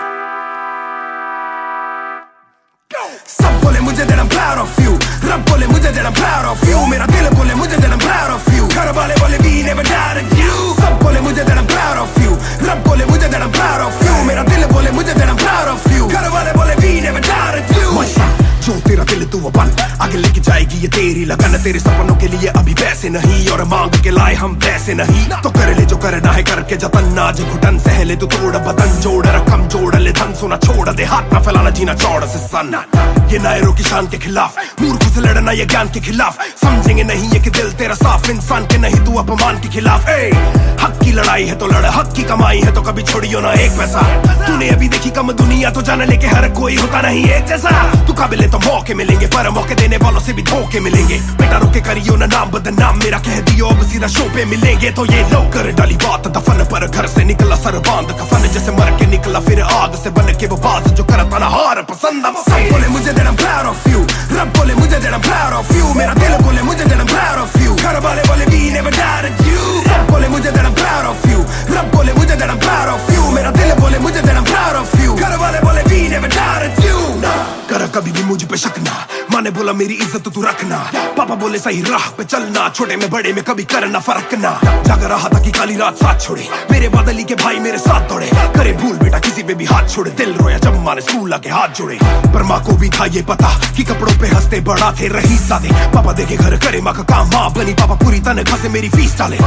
A: सब बोले मुझे that I'm proud of you, रब बोले मुझे that I'm proud of you, मेरा दिल बोले मुझे that I'm proud of you, घर वाले बोले we never doubted you. सब बोले मुझे that I'm proud of you, रब बोले मुझे that I'm proud of you, मेरा दिल बोले मुझे that I'm proud of you, घर वाले बोले we never doubted you.
D: जो तेरा दिल तू वो बन आगे लेके जाएगी ये तेरी लगन तेरे सपनों के लिए अभी पैसे नहीं और मांग के लाए हम पैसे नहीं तो कर ले जो करना है करके जतन नाज घुटन सहले तू तोड़ बदन जोड़ रकम जोड़ ले धन सोना छोड़ दे हाथ ना फैलाना जीना चौड़ से सन ये नायरों की शान के खिलाफ मूर्ख से लड़ना ये ज्ञान के खिलाफ समझेंगे नहीं ये कि दिल तेरा साफ इंसान के नहीं तू अपमान के खिलाफ हक की लड़ाई है तो लड़ हक की कमाई है तो कभी छोड़ियो ना एक पैसा तूने अभी देखी कम दुनिया तो जान ले के हर कोई होता नहीं एक जैसा तू काबिल तो मौके मिलेंगे पर मौके देने वालों से भी धोखे मिलेंगे बेटा रोके करियो ना नाम बदनाम मेरा कह दियो अब सीधा शो पे मिलेंगे तो ये लो कर डाली बात दफन पर घर से निकला सर बांध कफन जैसे मर के निकला फिर आग से बन के वो बाज जो करता ना हार पसंद
A: सब बोले मुझे that I'm proud of you, रब बोले मुझे that I'm proud of you, मेरा दिल बोले मुझे that I'm proud of you, घर वाले बोले we never doubted you. सब बोले मुझे that I'm proud of you, रब बोले मुझे that I'm proud of you, मेरा दिल बोले मुझे that I'm proud of you, घर वाले बोले we never doubted you.
D: कर कभी भी मुझ पे शक ना माँ ने बोला मेरी इज्जत तू रखना पापा बोले सही राह पे चलना छोटे में बड़े में कभी करना फर्क ना जाग रहा था कि काली रात साथ छोड़े मेरे बादली के भाई मेरे साथ दौड़े करे भूल बेटा किसी पे भी हाथ छोड़े दिल रोया जब माँ ने स्कूल आके हाथ जोड़े पर माँ को भी था ये पता कि कपड़ों पे हंसते बड़ा थे रही सादे पापा देखे घर करे माँ का काम माँ बनी पापा पूरी तनख्वाह से मेरी फीस डाले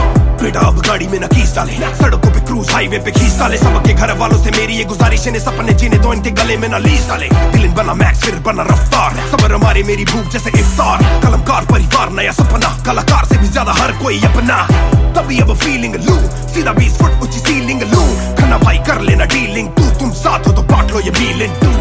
D: बेटा अब गाड़ी में नकीस डाले सड़कों पे क्रूज हाईवे पे खींच डाले सबके घर वालों से मेरी ये गुजारिश है सपने जीने तो इनके गले में ना लीस डाले दिल बना मैक्स फिर बना रफ्तार सबर हमारे मेरी भूख जैसे इफ्तार कलमकार परिवार नया सपना कलाकार से भी ज्यादा हर कोई अपना तभी अब फीलिंग लू सीधा 20 फुट ऊंची सीलिंग लू खन्ना भाई कर लेना डीलिंग तुम साथ हो तो बांट लो ये मीलिंग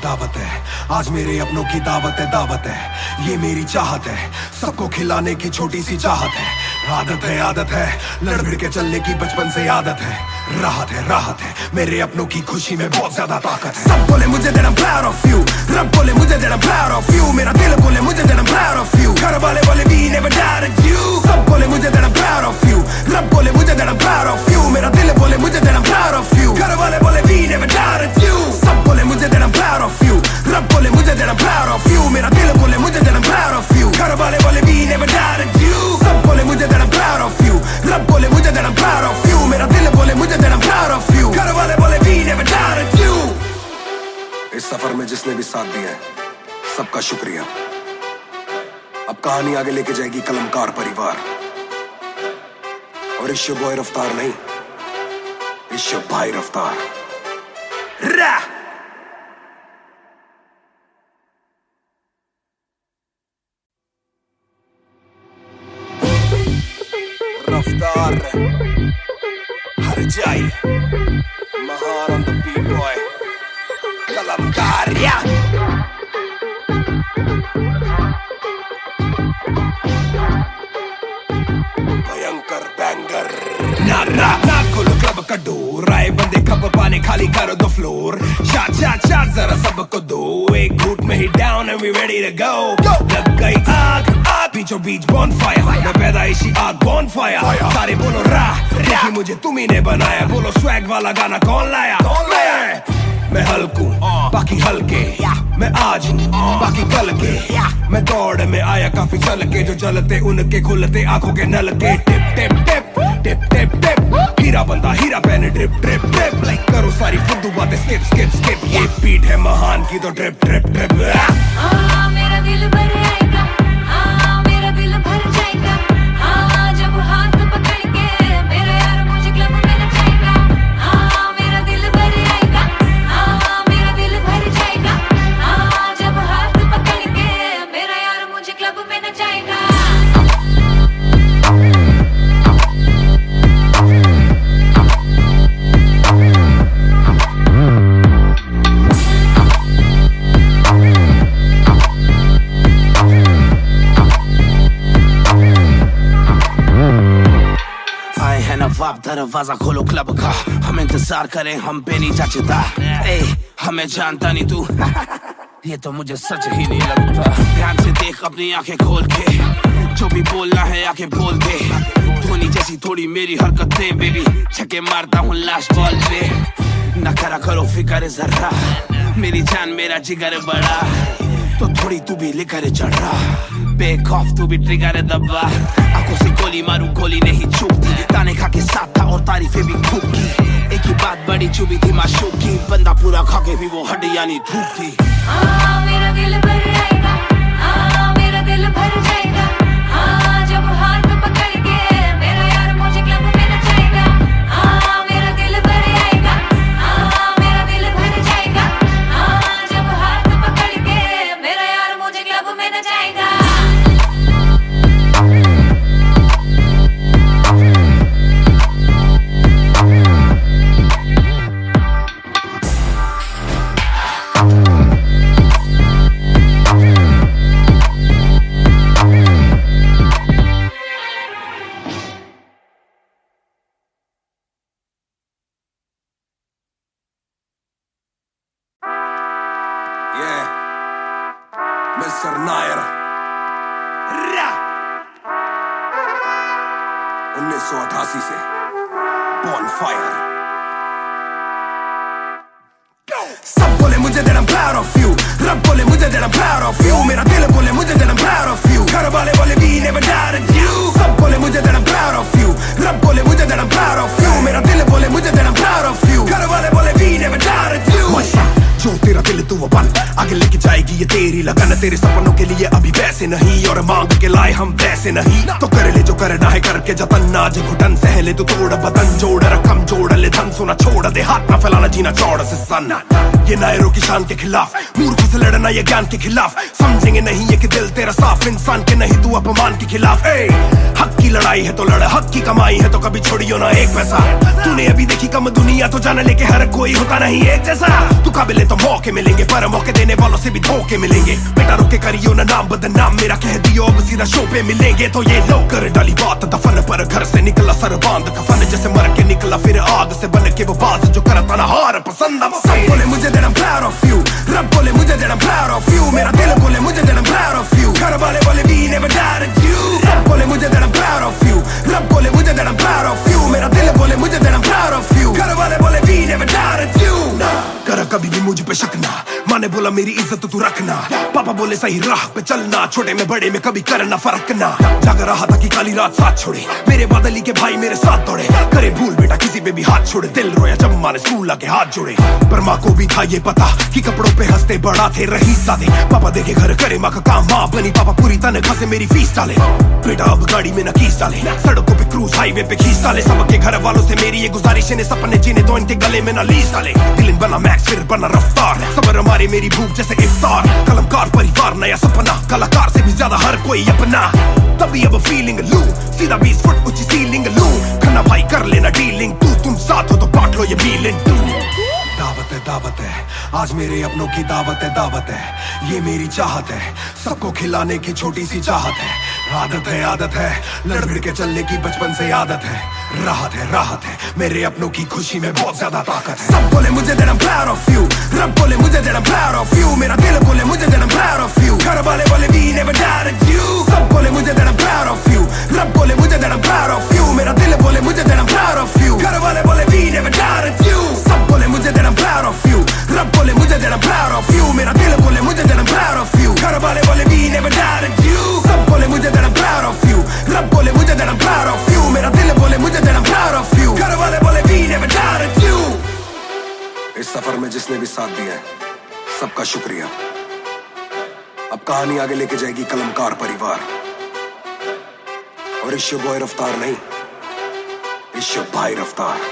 D: दावत है आज मेरे अपनों की दावत है ये मेरी चाहत है सबको खिलाने की छोटी सी चाहत है आदत है लड़ भिड़ के चलने की बचपन से आदत है राहत है मेरे अपनों की खुशी में बहुत ज्यादा ताकत है
A: सब बोले मुझे that I'm proud of you, रब बोले मुझे that I'm proud of you, मेरा दिल बोले मुझे that I'm proud of you, घर वाले बोले we never doubted you. सब बोले मुझे that I'm proud of you, रब बोले मुझे that I'm proud of you, मेरा दिल बोले मुझे that I'm proud of you, घर वाले बोले we never doubted you. सब बोले मुझे that I'm proud of you, रब बोले मुझे that I'm proud of you, मेरा दिल बोले मुझे that I'm proud of you, घर वाले बोले we never doubted you. सब बोले मुझे that I'm proud of you, रब बोले मुझे that I'm proud of you, मेरा दिल बोले मुझे that I'm proud of you, घर वाले बोले we never doubted you.
D: इस सफर में जिसने भी साथ दिया है सबका शुक्रिया अब कहानी आगे लेके जाएगी कलमकार परिवार और इश्यो बॉय रफ्तार नहीं इश्यो भाई रफ्तार रफ्तार हर जाई महान ऑन द बीट बॉय कलमकार भयंकर बैंगर ना खोलो क्लब का डोर आए बंदे खप पाने खाली करो दो फ्लोर शाट जरा सबको दो एक घूट में ही down and we ready to go लग गई आग बीचों बीच बॉनफायर मैं पैदाइशी आग बॉनफायर सारे बोलो राह मुझे तुम ही ने बनाया बोलो स्वैग वाला गाना कौन लाया मैं हल्कू बाकी हल्के मैं आज हूँ बाकी कल के मैं दौड़ में आया काफी चल के जो चलते उनके खुलते आंखों के नल के टिप टिप टिप टिप टिप टिप हीरा बंदा हीरा पहने ड्रिप ड्रिप ड्रिप करो सारी फुद्दू बातें स्किप स्किप स्किप ये बीट है महान की तो ड्रिप ड्रिप ड्रिप
G: मेरा दिल भर आएगा मेरा दिल भर जाएगा जब हाथ पकड़ के मेरा यार मुझे क्लब में नचाएगा मेरा दिल भर आएगा मेरा दिल भर जाएगा जब हाथ पकड़ के मेरा यार मुझे क्लब में नचाएगा
H: आप दरवाजा खोलो क्लब का हम इंतजार करें हम पे नहीं जचता हमें जानता नहीं तू ये तो मुझे सच ही नहीं लगता। ध्यान से देख अपनी आंखें खोल के, जो भी बोलना है आके बोल दे। धोनी जैसी थोड़ी मेरी हरकतें बेबी, छक्के मारता हूँ लास्ट बॉल पे। न करा करो फिक्र जरा, मेरी जान मेरा जिगर बड़ा, तो थोड़ी तू भी लेकर चढ़ रहा। बेक ऑफ तू भी ट्रिगर दबा, आंखों से गोली मारू गोली नहीं चूकती। ताने खा के साथ था और तारीफें भी खूब की, एक ही बात बड़ी चुभी थी माशूक की। बंदा पूरा खा के भी वो हड्डियां नहीं थूकती।
G: मेरा दिल भर आएगा, मेरा दिल भर जाएगा। जब हाथ पकड़ के मेरा यार मुझे क्लब में नचाएगा। मेरा दिल भर आएगा, मेरा दिल भर जाएगा। जब हाथ पकड़ के मेरा यार मुझे क्लब में नचाएगा।
D: मिस्टर नायर 1988 से बॉनफायर।
A: सब बोले मुझे that I'm proud of you, रब बोले मुझे that I'm proud of you, मेरा दिल बोले मुझे that I'm proud of you, घर वाले बोले we never doubted you। सब बोले मुझे that I'm proud of you, रब बोले मुझे that I'm proud of you, मेरा दिल बोले मुझे that I'm proud of you, घर वाले बोले we never doubted you।
D: जो तेरा दिल तू वो बन, आगे लेके जाएगी ये तेरी लगन। तेरे सपनों के लिए अभी पैसे नहीं और मांग के लाए हम वैसे नहीं, तो कर ले जो करना है करके जतन। ना जे घुटन सहले तू तोड़ बदन, जोड़ रकम जोड़ ले धन, सोना छोड़ दे हाथ ना फैलाना जीना चौड़ से सन। ये नायरों की शान के खिलाफ, मूर्खों से लड़ना ये ज्ञान के खिलाफ। समझेंगे नहीं ये कि दिल तेरा साफ, इंसान के नहीं तू अपमान के खिलाफ। हक की लड़ाई है तो लड़, हक की कमाई है तो कभी छोड़ियो ना एक पैसा। तूने अभी देखी कम दुनिया, तो जान ले के हर कोई होता नहीं एक जैसा। तू काबिल तो मौके मिलेंगे, पर मौके देने वालों से भी धोखे मिलेंगे। बेटा रोके करियो ना नाम बदनाम, मेरा कह दियो अब सीधा शो पे मिलेंगे। तो ये लो कर डाली बात दफन पर, घर से निकला सर बांध कफन, जैसे मर के निकला फिर आग से बन के वो बाज जो करता ना हार पसंद।
A: सब बोले मुझे that I'm proud of you, रब बोले मुझे that I'm proud of you, मेरा दिल बोले मुझे that I'm proud of you, घर वाले बोले we never doubted you। सब बोले मुझे that I'm proud of you, रब बोले मुझे that I'm proud of you, मेरा दिल बोले मुझे that I'm proud of you, घर वाले बोले we never doubted you।
D: कर कभी भी मुझ पे शक ना, माँ ने बोला मेरी इज्जत तू रखना, पापा बोले सही राह पे चलना, छोटे में बड़े में कभी करना फर्क ना। जाग रहा था कि काली रात साथ छोड़े, मेरे बादली के भाई मेरे साथ दौड़े। करे भूल बेटा किसी पे भी हाथ छोड़े, दिल रोया जब माँ ने स्कूल आके हाथ जोड़े। पर माँ को भी था ये पता कि कपड़ों पे हंसते बड़ा थे रही सादे। पापा देखे घर करे माँ का काम, माँ बनी पापा पूरी तनख्वाह से मेरी फीस डाले। बेटा अब गाड़ी में न कीस डाले, सड़कों पे क्रूज हाईवे पे खींच डाले। सबके घर वालों से मेरी ये गुजारिश है, सपने जीने दो इनके गले में न लीस डाले। दिल बना मैक्स फिर बना रफ्तार, सबर हमारी मेरी भूख जैसे इफ्तार। कलमकार परिवार नया सपना, कलाकार से भी ज्यादा हर कोई अपना। तभी अब फीलिंग लू, सीधा 20 फुट ऊंची सीलिंग लू। खन्ना भाई कर लेना डीलिंग, तुम साथ हो तो बांट लो ये फीलिंग। दावत है आज मेरे अपनों की दावत है, ये मेरी चाहत है, सबको खिलाने की छोटी सी चाहत है। आदत है लड़ भिड़ के चलने की बचपन से आदत है। राहत है मेरे अपनों की खुशी में बहुत ज्यादा ताकत है।
A: सब बोले मुझे that I'm proud of you, रब बोले मुझे that I'm proud of you, मेरा दिल बोले मुझे that I'm proud of you, घर वाले बोले we never doubted you। सब बोले मुझे that I'm proud of you, रब बोले मुझे that I'm proud of you, मेरा दिल बोले मुझे that I'm proud of you, घर वाले बोले we never doubted you। सब बोले मुझे that I'm proud of you, रब बोले मुझे that I'm proud of you, मेरा दिल बोले मुझे that I'm proud of you, घर वाले बोले we never doubted you। सब बोले मुझे that I'm proud of you, रब बोले मुझे that I'm proud of you, मेरा दिल बोले मुझे that I'm proud of you, घर वाले बोले we never doubted you।
D: इस सफर में जिसने भी साथ दिया है सबका शुक्रिया। अब कहानी आगे लेके जाएगी कलमकार परिवार, और इश्यो बॉय रफ्तार नहीं, इश्यो भाई रफ्तार।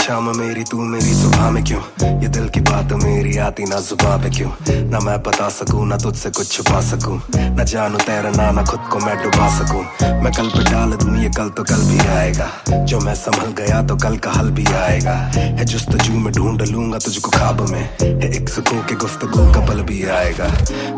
D: शाम मेरी तू मेरी सुबह में क्यों, ये दिल की बात मेरी आती ना जुबान पे क्यों, ना मैं बता सकूं ना तुझसे कुछ छुपा सकूं, ना जानू तैरना ना खुद को मैं डुबा सकूं। मैं कल पे डाल दूं ये कल तो कल भी आएगा, जो मैं संभल गया तो कल का हल भी आएगा। है जुस्तजू में ढूंढ लूंगा तुझको ख्वाब में, है एक सुकून के गुफ्तगू का पल भी आएगा।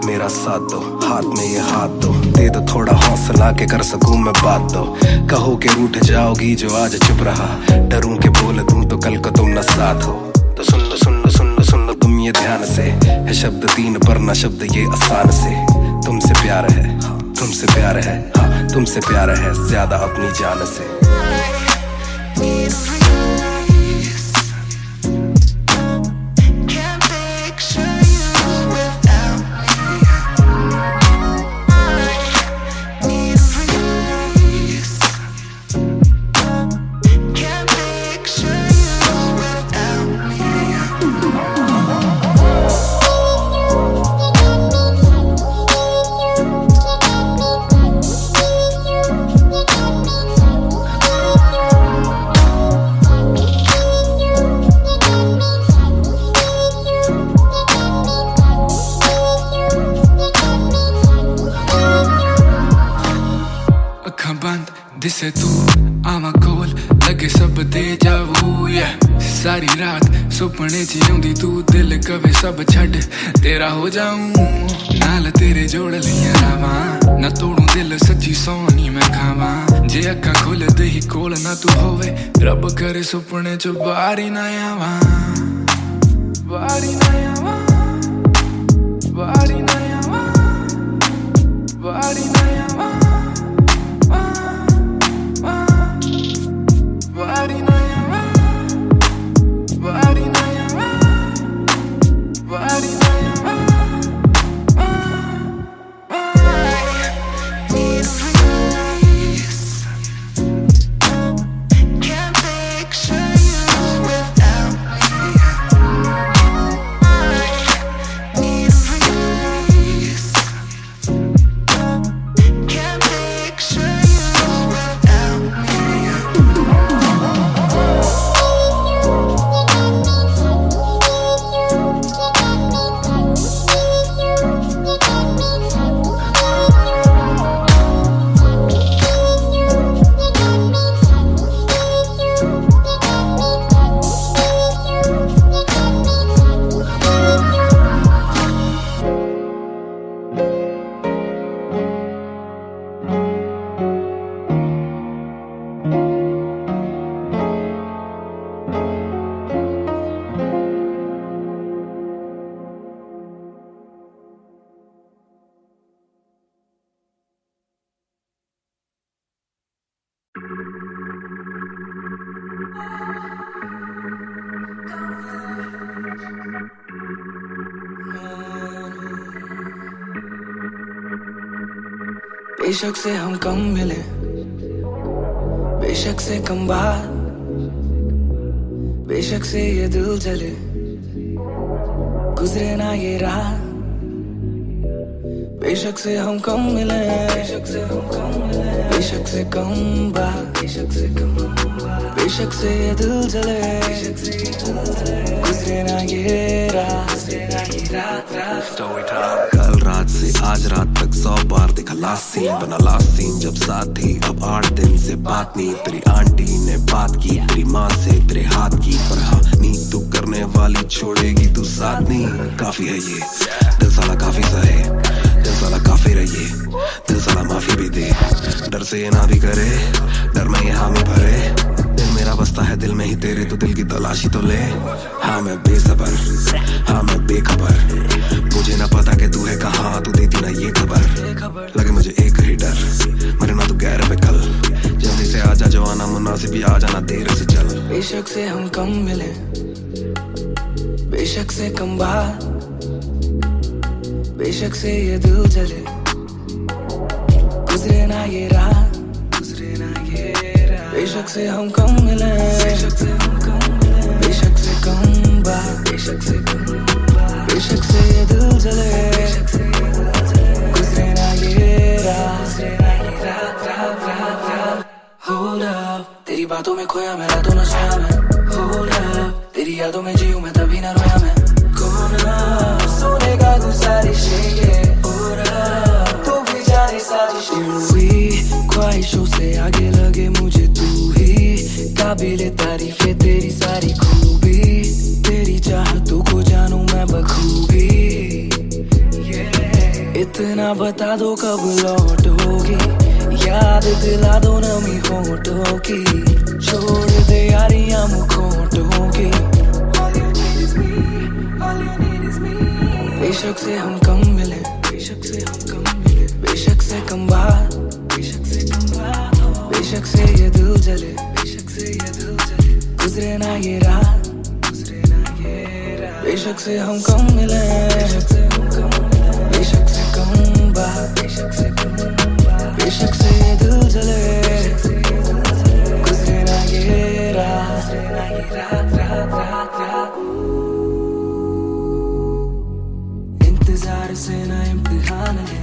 D: मेरा साथ दो, हाथ में ये हाथ दो, दे दो थोड़ा हौसला के कर सकूं मैं बात दो। कहो के रूठ जाओगी जो आज चुप रहा, डरूं के बोल दूं तो कल को तुम न साथ हो। तो सुन लो सुन लो सुन लो सुन लो तुम ये ध्यान से, है शब्द तीन पर ना शब्द ये आसान से। तुमसे प्यार है, तुमसे प्यार है, हाँ तुमसे प्यार है ज्यादा अपनी जान से।
B: दिसे तू आवा कोल लगे सब दे जावू या सारी रात सुपने च आउंदी तू दिल कवे सब छड़ तेरा हो जाऊं नाल तेरे जोड़ लिया रावा ना तोड़ू दिल सच्ची सोनी मैं खावा जे अक्खां खोल दे ही कोल ना तू होवे रब करे सुपने च बारी ना आवा बारी ना आवा बारी ना आवा बारी ना आवा Body na yawa, body na yawa, body na yawa. Need release. Can't picture you without me. Need release. Can't picture you without me.
I: बेशक से हम कम मिले, बेशक से कम बात, बेशक से ये दिल जले, गुजरे ना ये रात। बेशक से हम कम मिले, बेशक से हम कम मिले, बेशक से कम बात, बेशक से कम बात, बेशक से ये दिल जले, गुजरे ना ये रात,
D: स्टोरी टाइम। कल रात से आज रात तक 100 बार देखा लास्ट सीन, बना लास्ट सीन जब साथ थी। अब 8 दिन से बात नहीं, तेरी आंटी ने बात की, तेरी माँ से तेरे हाथ की, पर हाँ नींद तू करने वाली छोड़ेगी तू साथ नहीं। काफी है ये दिल साला काफी सहे, दिल साला काफी रहिए, दिल साला माफी भी दे, डर से ये ना भी करे, डर में ये हामी भरे। दिल मेरा बसता है दिल में ही तेरे, तो दिल की तलाशी तो ले। हाँ मैं बेसबर, हाँ मैं बेखबर, मुझे ना पता कि तू है कहाँ, तू देती ना ये खबर। लगे मुझे एक ही डर, मरे ना तू गैर पे कल, जल्दी से आजा जो आना मुनासिब, आ जाना देर से चल।
I: बेशक से हम कम मिले, बेशक से कम बात, बेशक से ये दिल जले, गुजरे ना ये रात, गुजरे ना ये रात। बेशक से हम कम मिले, बेशक से हम कम मिले, बेशक से कम बात, बेशक से कम बात, बेशक से ये दिल जले, गुजरे ना ये रात, गुजरे ना ये रात, रात, रात, रात। Hold up, तेरी बातों में खोया मेरा तो नशा में। Hold up, यादों में जीऊं मैं तभी ना रोया मैं कौन सोने का गुजारिश है तो भी जाने साजिश हुई ख्वाहिशों से आगे लगे मुझे तू ही काबिले तारीफ है तेरी सारी खूबी तेरी चाहतों को जानूं मैं बखूबी इतना बता दो कब लौटोगी याद दिला दो नमी होठों की छोड़ दे यारियां मुखोटों की बेशक से हम कम मिले बेशक से हम कम मिले बेशक से कम बात बेशक से कम बात बेशक से ये दिल जले बेशक से ये दिल जले गुजरे ना ये रात गुजरे ना ये रात बेशक से हम कम मिले बेशक से हम कम मिले बेशक से कम बात बेशक से कम बात बेशक से ये दिल जले गुजरे ना ये रात रात रात रात रात इंतजार से ना इम्तिहान ले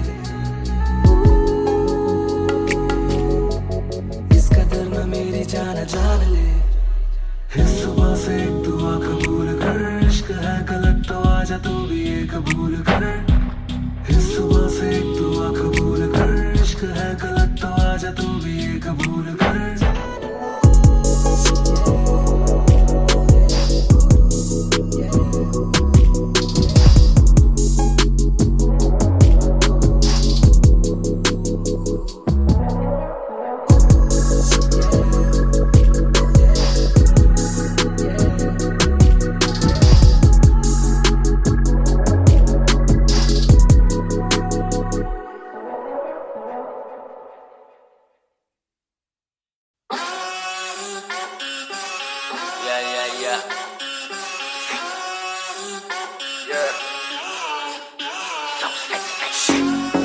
I: इस कदर ना मेरी जान जान ले इस सुबह से एक दुआ कबूल कर इश्क है गलत तो आजा तू भी ये कबूल कर इस सुबह से एक दुआ कबूल कर इश्क है गलत तो आजा तू भी ये कबूल कर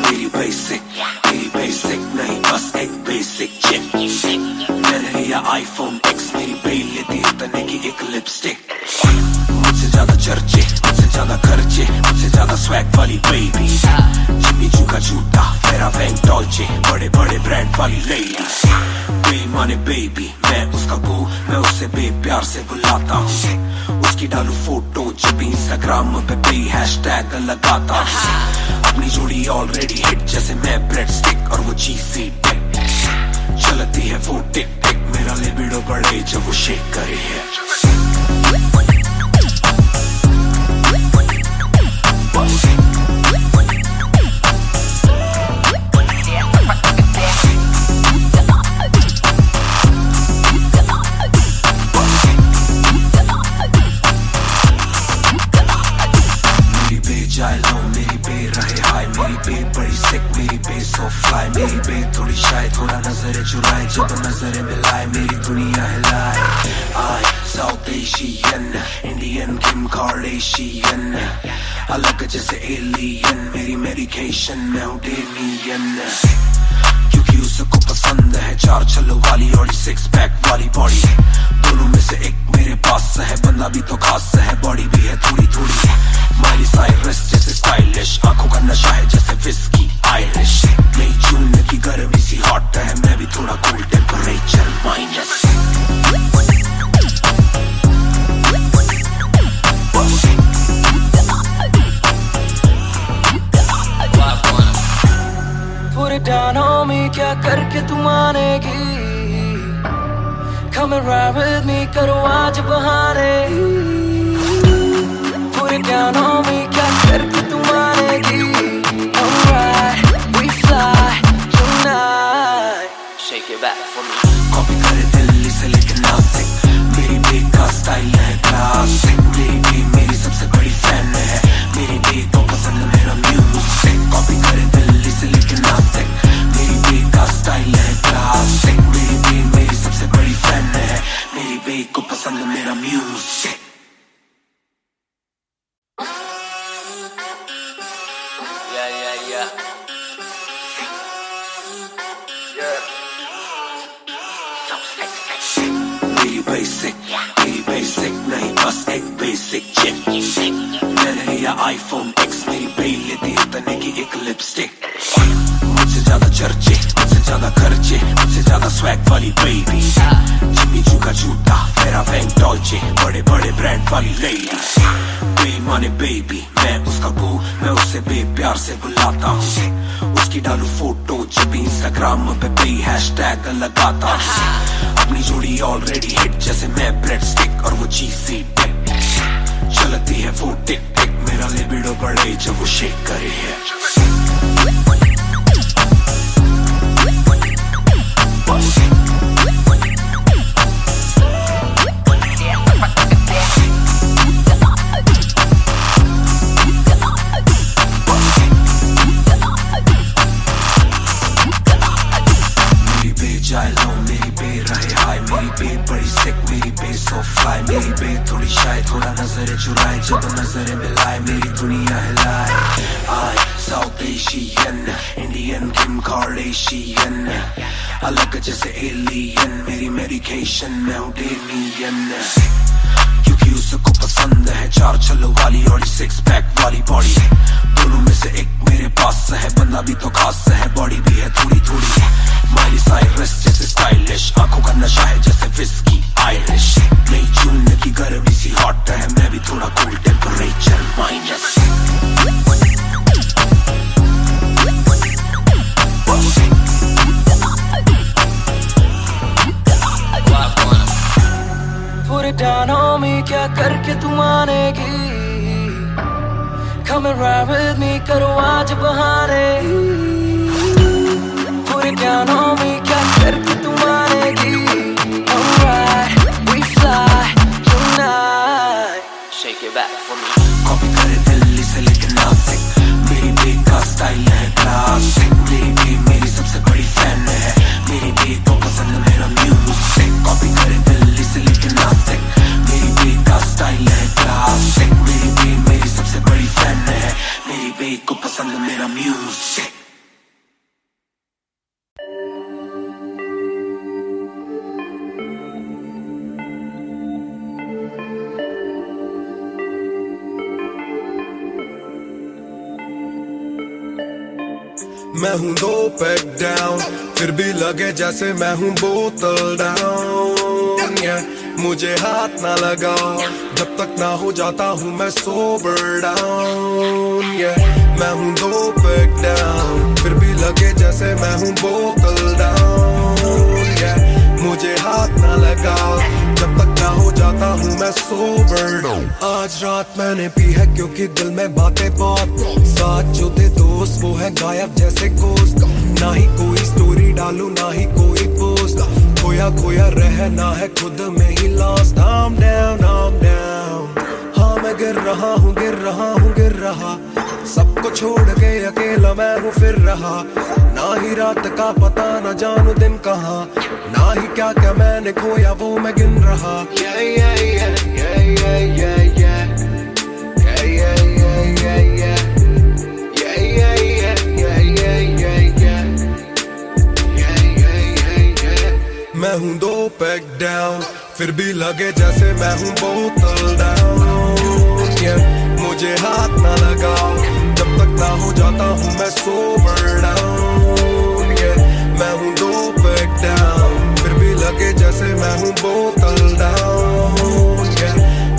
D: मेरी बेसिक नहीं बस एक बेसिक चिप मैंने लिया आईफोन X मेरी बेल लेती है तने की एक लिपस्टिक मुझसे ज्यादा चर्चे मुझसे ज्यादा खर्चे मुझसे ज्यादा स्वैग वाली बेबी जिम्मी चू का जूता फेरा वैंग डॉल्चे बड़े बड़े ब्रांड वाली लेडी बेईमाने बेबी मैं उसका बू मैं उसे बेप्यार से बुलाता हूँ उसकी डालू फोटो जब इंस्टाग्राम पे बे हैशटैग लगाता हूँ अपनी जोड़ी ऑलरेडी हिट जैसे मैं ब्रेड स्टिक और वो चीज़ी टिक चलती है वो टिक टिक मेरा लिबिडो बढ़े जब वो शेक करे है मेरी बे थोड़ी शाय थोड़ा नजर चुराए जब नजर मिलाए मेरी दुनिया हिलाए आई साउथ एशियन इंडियन किम कार्डेशियन अलग जैसे एलियन मेरी मेडिकेशन मैं हूँ डेनियन क्योंकि उसको पसंद है चार छल्लों वाली और 6 पैक वाली बॉडी दोनों में से एक मेरे पास है बंदा भी तो खास है बॉडी भी है थोड़ी थोड़ी माइली साइरस जैसे स्टाइलिश आंखों का नशा है जैसे विस्की आयरिश नई जून की गर्मी सी हॉट है मैं भी थोड़ा cool temperature minus
I: Put it down on me क्या करके तू मानेगी Come and ride with me करो आज बहाने Put it down on me क्या करके तू मानेगी Alright we fly tonight
C: Shake it back for me
D: copy करे दिल्ली से लेकर नासिक मेरी बे का स्टाइल है क्लासिक मेरी बे मेरी सबसे बड़ी फैन है मेरी बे को पसंद मेरा म्यूजिक कॉपी करे दिल्ली से लेकर नासिक मेरी बे का स्टाइल है क्लासिक मेरी बे मेरी सबसे बड़ी फैन है मेरी बे को पसंद मेरा म्यूजिक मेरी बेसिक नहीं बस एक बेसिक चिप मैंने लिया आईफोन X मेरी बेल लेती है तने की एक लिपस्टिक मुझसे ज्यादा चर्चे मुझसे ज्यादा खर्चे मुझसे ज्यादा स्वैग वाली बेबी, जिम्मी चू का जूता मेरा वैंग डॉल्चे, बड़े बड़े ब्रांड वाली लेडी, बेईमाने बेबी मैं उसका बू, मैं उसे बेप्यार से बुलाता हूँ, उसकी डालू फोटो जब इंस्टाग्राम पे पे हैशटैग लगाता हूँ, अपनी जोड़ी ऑलरेडी हिट जैसे मैं ब्रेड स्टिक और वो चीज़ी टिक, चलती है वो टिक टिक, मेरा लिबिडो बढ़े जब वो शेक करे है। मेरी बे थोड़ी शायद थोड़ा नजरें चुराए, जब नजरें मिलाए मेरी दुनिया हिलाए, आई साउथ एशियन इंडियन किम कार्डेशियन, अलग जैसे एलियन, मेरी मेडिकेशन मैं हूँ डेमियन, क्योंकि उसको पसंद है चार छल्लो वाली और सिक्स पैक वाली बॉडी, दोनों में से एक मेरे पास है, बंदा भी तो खास है, बॉडी भी है थोड़ी थोड़ी, माइली साइरस जैसे स्टाइलिश, आंखों का नशा है जैसे विस्की आयरिश, नई जून की गर्मी सी हॉट है, मैं भी थोड़ा कूल टेम्परेचर माइनस,
I: पूरे down on me क्या करके तू मानेगी, come and ride with me करो आज बहाने, पूरे down on me क्या करके तू मानेगी, alright we fly tonight, shake it back for me,
D: copy करे दिल्ली से लेके नासिक, मेरी बेग का स्टाइल है क्लासिक, मेरी बेग मेरी सबसे बड़ी फैन है, मेरी बेग को पसंद मेरा म्यूजिक, कॉपी करे दिल्ली से लेके नासिक, मेरी बेग का स्टाइल है क्लासिक, मेरी बेग मेरी सबसे बड़ी फैन है, मेरी बेग को पसंद मेरा म्यूजिक।
J: मैं हूँ 2 पैक डाउन, फिर भी लगे जैसे मैं हूँ बोतल डाउन, मुझे हाथ ना लगाओ जब तक ना हो जाता हूँ मैं सोबर डाउन, मैं हूँ 2 पैक डाउन, फिर भी लगे जैसे मैं हूँ बोतल डाउन, मुझे हाथ ना लगाओ जब तक ना हो जाता हूँ मैं सोबर डाउन, आज रात मैंने पी है क्योंकि दिल में बातें बहुत, साथ जो थे दोस्त वो है गायब जैसे कोस्ट, ना ही कोई स्टोरी डालू ना ही कोई पोस्ट, खोया खोया रहना है खुद में ही लॉस्ट, I'm down हाँ मैं गिर रहा हूँ गिर रहा हूँ गिर रहा, सबको छोड़ के अकेला मैं हूँ फिर रहा, ना ही रात का पता ना जानू दिन कहाँ, ना ही क्या क्या मैंने खोया वो मैं गिन रहा, मैं हूँ 2 पैक डाउन, फिर भी लगे जैसे मैं हूँ बोतल डाउन, मुझे हाथ ना लगाओ जब तक ना हो जाता हूँ मैं सोबर डाउन, मैं हूँ 2 पैक डाउन, फिर भी लगे जैसे मैं हूँ बोतल डाउन,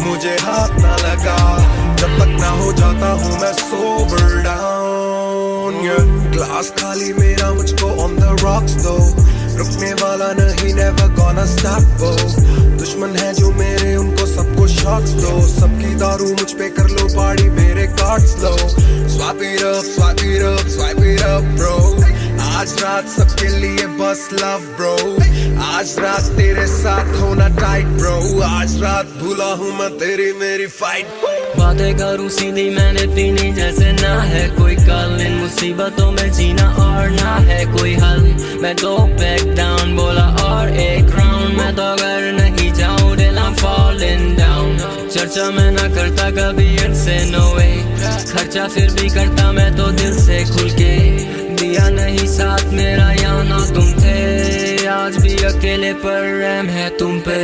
J: मुझे हाथ ना लगाओ जब तक ना हो जाता हूँ मैं सोबर डाउन, ग्लास खाली मेरा मुझको ऑन द रॉक्स दो, रुकने वाला नहीं never gonna stop वो, दुश्मन है जो मेरे उनको सबको शॉट्स दो, सबकी दारू मुझ पे कर लो पार्टी मेरे cards low, swipe it up swipe it up swipe it up bro, आज रात सबके लिए बस लव ब्रो, आज रात तेरे साथ होना टाइट ब्रो, आज रात भूला हूँ मैं तेरी मेरी फाइट,
C: बातें करूँ सीधी मैंने पीनी जैसे ना है कोई कल, इन मुसीबतों में जीना और ना है कोई हल, मैं 2 पैक डाउन बोला और एक राउंड, मैं तो अगर नहीं जाऊँ दिल I'm falling down, चर्चा मैं ना करता कभी इनसे no way, खर्चा फिर भी करता मैं तो दिल से खुल के, दिया नहीं साथ मेरा यहाँ ना तुम थे, आज भी अकेले पर रहम है तुम पे,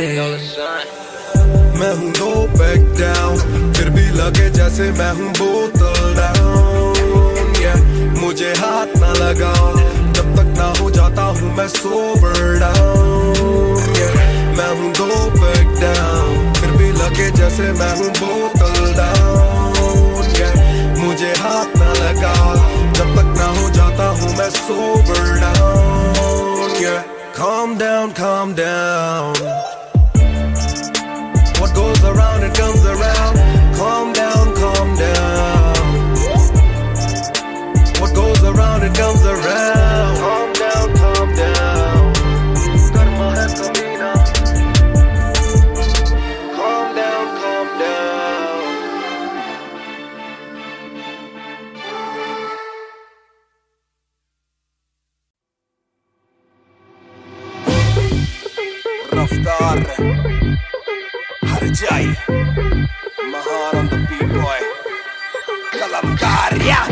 J: मैं हूँ 2 पैक डाउन, फिर भी लगे जैसे मैं हूँ बोतल डाउन, मुझे हाथ ना लगाओ जब तक ना हो जाता जाता हूँ मैं sober down, yeah. मैं हूँ 2 पैक down, फिर भी लगे जैसे मैं हूँ बोतल down, yeah. मुझे हाथ ना लगा जब तक ना हो जाता हूँ मैं sober down, yeah. Calm down, calm down. What goes around it comes around. Calm down, calm down. What goes around it comes around. Calm down, calm down. Karma hai kabhi na. Calm down, calm down. Raftar har jai. Mahan on the beat boy. Kalamkar, yeah.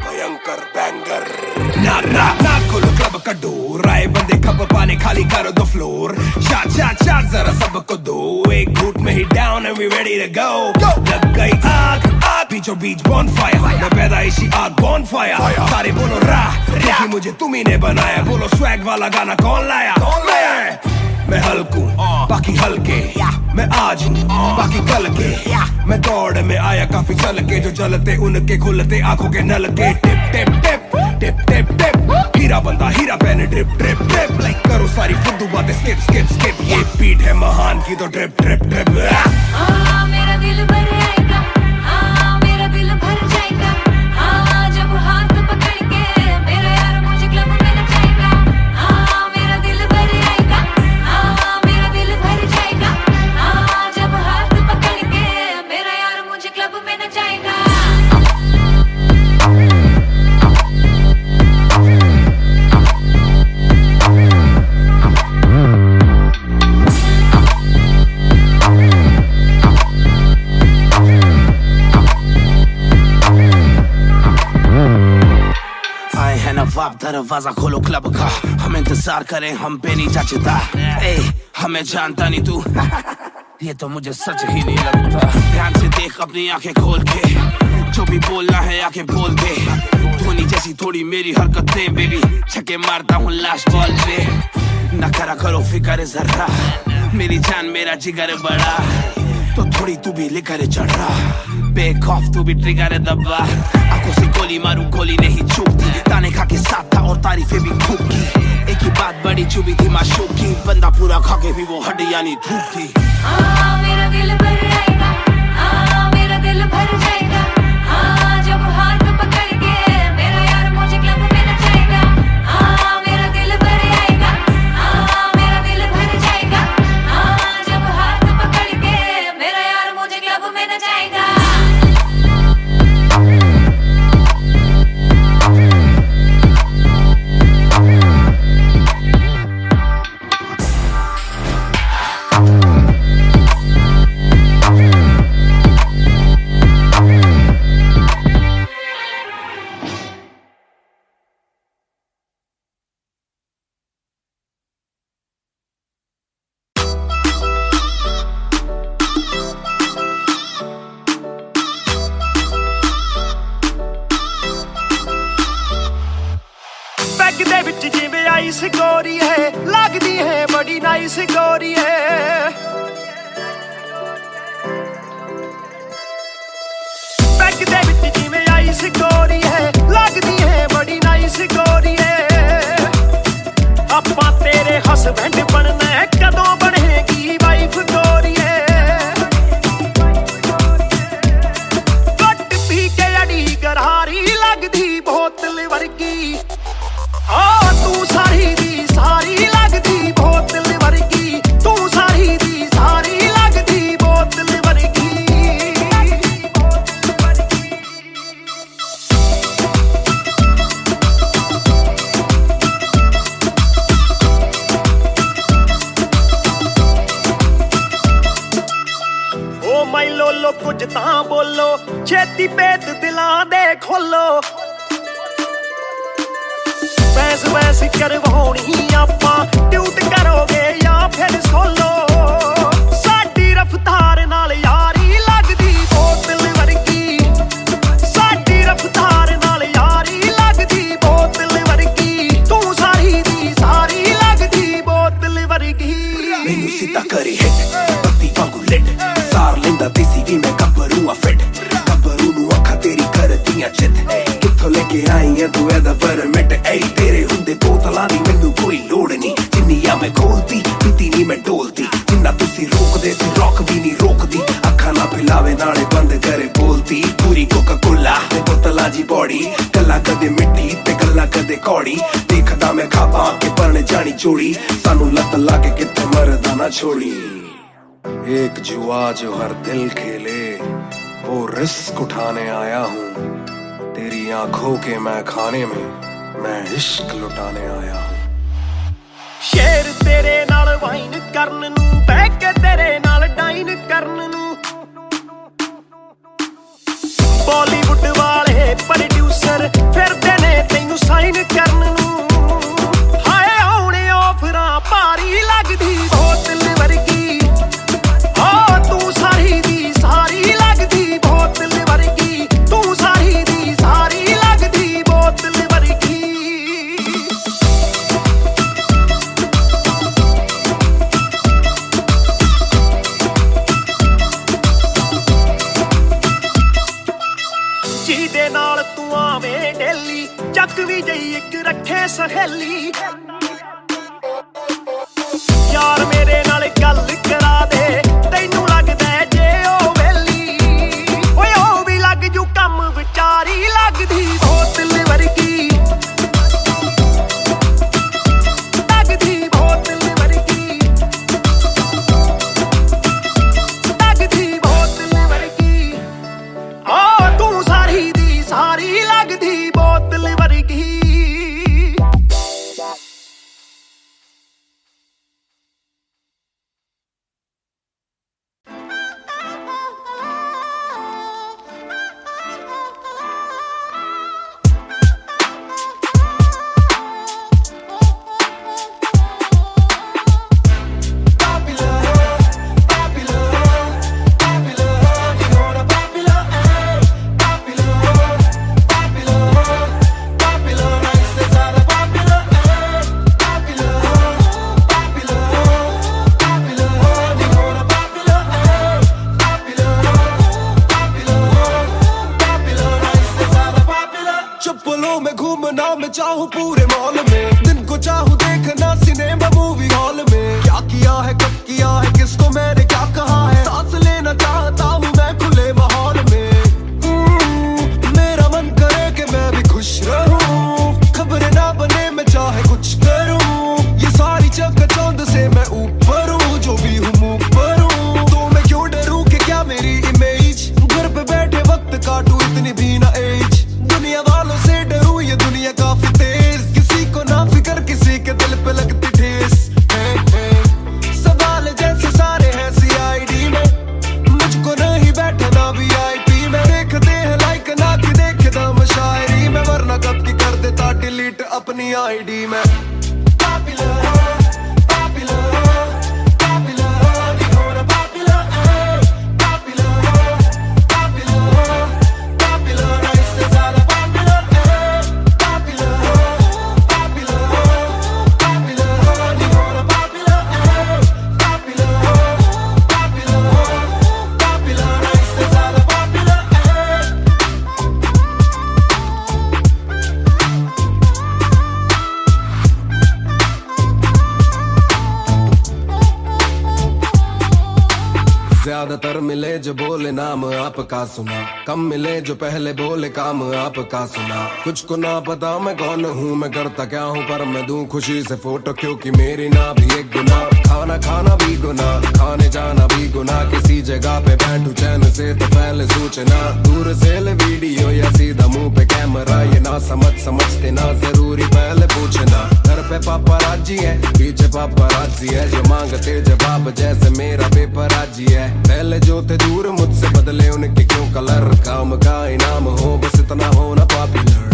J: भयंकर banger ना ना ना खोलो club का door आए बंदे खबर पाने खाली करो दो फ्लोर शाट शाट शाट जरा सबको दो एक घूट में ही down and we ready to go लग गई आग आग बीचों बीच बॉनफायर मैं पैदाइशी आग बॉनफायर सारे बोलो रा क्योंकि मुझे तुम ही ने बनाया बोलो स्वैग वाला गाना कौन लाया मैं हल्कू बाकी हल्के मैं आज हूँ बाकी कल के मैं दौड़ में आया काफी चल के जो चलते उनके खुलते आंखों के नल के टिप टिप टिप टिप टिप टिप हीरा बंदा हीरा पहने ड्रिप ड्रिप ड्रिप लाइक करो सारी फुद्दू बातें स्किप स्किप स्किप ये बीट है महान की तो ड्रिप ड्रिप ड्रिप
G: मेरा दिल भर आएगा मेरा दिल भर जाएगा जब हाथ पकड़ के मेरा यार मुझे क्लब में नचाएगा मेरा दिल भर आएगा मेरा दिल भर जाएगा जब हाथ पकड़ के मेरा यार मुझे क्लब में नचाएगा
H: नवाब दरवाजा खोलो क्लब का हम इंतजार करें हम पे नहीं जचता हमें जानता नहीं तू ये तो मुझे सच ही नहीं लगता ध्यान से देख अपनी आंखें खोल के जो भी बोलना है आके बोल दे धोनी जैसी थोड़ी मेरी हरकतें बेबी छक्के मारता हूँ लास्ट बॉल पे न करा करो फिक्र जरा मेरी जान मेरा जिगर बड़ा तो थोड़ी तू भी लेकर चढ़ रहा बेक ऑफ तू भी ट्रिगर दबा आंखों से गोली मारू गोली नहीं चूकती ताने खा के साथ था और तारीफें भी खूब की एक ही बात बड़ी चुभी थी माशूक की बंदा पूरा खा के भी वो हड्डियां नहीं धूप थी
G: मेरा दिल भर आएगा मेरा दिल भर जाएगा जब हाथ पकड़ के मेरा यार मुझे क्लब में नचाएगा मेरा दिल भर आएगा मेरा दिल भर जाएगा जब हाथ पकड़ के मेरा यार मुझे क्लब में नचाएगा
K: गोरी है लगदी है बड़ी नाइस गोरी है बैग दे विच जिवें आइस गोरी है लगदी है बड़ी नाइस गोरी है आपां तेरे हसबैंड बनना है कदों बनेगी वाइफ गोरी है कट पी के अड़ी गरारी लगदी बोतल वर्गी तू सारी दी सारी लगदी बोतल वर्गी तू सारी दी सारी लगदी बोतल वर्गी ओ माई लोलो कुछ तां बोलो छेती पेत दिलां दे खोलो बहस बहस करवाउणी आपां ट्यूट करोगे या फिर सोलो साडी रफ्तार नाल यारी लगदी बोतल वर्गी
A: मैनू सीधा करे हिट बत्ती वांगू लिट सार लेंदा देसी भी मैं गब्बरू आ फिट गब्बरू नू अखा तेरी करदियां चित कित्थों लेके आई है तू एदा परमिट ऐ तेरे हुंदे बोतलां दी मैनू कोई लोड़ नहीं जिन्नियां मैं खोलती पीती नहीं मैं डोलती जिन्ना तुसी रोकदे सी रॉक भी नहीं रोकदी अखा ना पिलावे नाले बंद करे बोलती पूरी कोका कोला ते बोतलां जी बॉडी गल्ला कदे मिट्टी ते गल्ला कदे कौड़ी देखदा मैं खाबा के परने जानी चोड़ी सानू लत लाके कित्थे मरदा ना छोड़ी
D: एक जुआ जो हर दिल खेले वो रिस्क उठाने आया हूँ तेरी आंखों के मैं खाने में मैं इश्क लुटाने आया हूँ
K: शेर तेरे नाल वाइन करन नू बह के तेरे नाल डाइन करन नू बॉलीवुड वाले प्रोड्यूसर फिरदे ने तैनू साइन करन नू हाय आउणे ऑफरां भारी लगदी बोतल वर्गी तू सारी दी सारी लगदी बोतल वर्गी तू सारी दी सारी लगदी बोतल वर्गी ਜਿਹਦੇ ਨਾਲ ਤੂੰ ਆਵੇਂ ਡੇਲੀ ਚੱਕ ਵੀ ਜਈ ਇੱਕ ਰੱਖੇ ਸਹੇਲੀ ਯਾਰ ਮੇਰੇ ਨਾਲ ਗੱਲ ਕਰਾ ਦੇ ਤੈਨੂੰ ਲੱਗਦਾ ਜੇ ਉਹ ਵੇਲੀ ਓਏ ਉਹ ਵੀ ਲੱਗ ਜੂ ਕੰਮ ਵਿਚਾਰੀ ਲੱਗਦੀ ਬੋਤਲ ਵਰਗੀ ਲੱਗਦੀ ਬੋਤਲ ਵਰਗੀ ਲੱਗਦੀ ਬੋਤਲ ਵਰਗੀ ਤੂੰ ਸਾਰੀ ਦੀ ਸਾਰੀ ਲੱਗਦੀ ਬੋਤਲ ਵਰਗੀ
J: चप्पलों में घूमना मैं चाहूँ पूरे मॉल में दिन को चाहूँ देखना सिनेमा मूवी हॉल में क्या किया है कब किया है किसको मैंने क्या कहा है सांस लेना चाहता हूँ मैं खुले माहौल में मेरा मन करे कि मैं भी खुश रहूं खबरें ना बने मैं चाहे कुछ करूं ये सारी चकाचौंध से मैं ऊपर हूँ जो भी हूँ मुँह पर हूँ तो मैं क्यों डरूं कि क्या मेरी इमेज घर पे बैठे वक्त काटूं इतनी भी ना एज दुनिया वालों से डरूं ये दुनिया काफी तेज किसी को ना फिक्र किसी के दिल पे लगती ठेस सवाल जैसे सारे हैं सीआईडी में मुझको नहीं बैठना वीआईपी में देखते हैं लाइक ना कि देखदा शायरी में वरना कब की कर देता डिलीट अपनी आईडी में ज्यादातर मिले जो बोले नाम आपका सुना कम मिले जो पहले बोले काम आपका सुना कुछ को ना पता मैं कौन हूँ मैं करता क्या हूँ पर मैं दूं खुशी से फोटो क्योंकि मेरी ना भी एक गुना खाना खाना भी गुना खाने जाना भी गुना किसी जगह पे बैठू चैन से तो पहले सूचना दूर से ले वीडियो या सीधा मुंह पे कैमरा ये ना समझते ना जरूरी पहले पूछना घर पे पापराजी है पीछे पापराजी है जो मांगते जवाब जैसे मेरा पेपराजी है पहले जो थे दूर मुझसे बदले उनके क्यों कलर काम का इनाम हो बस इतना होना पॉपुलर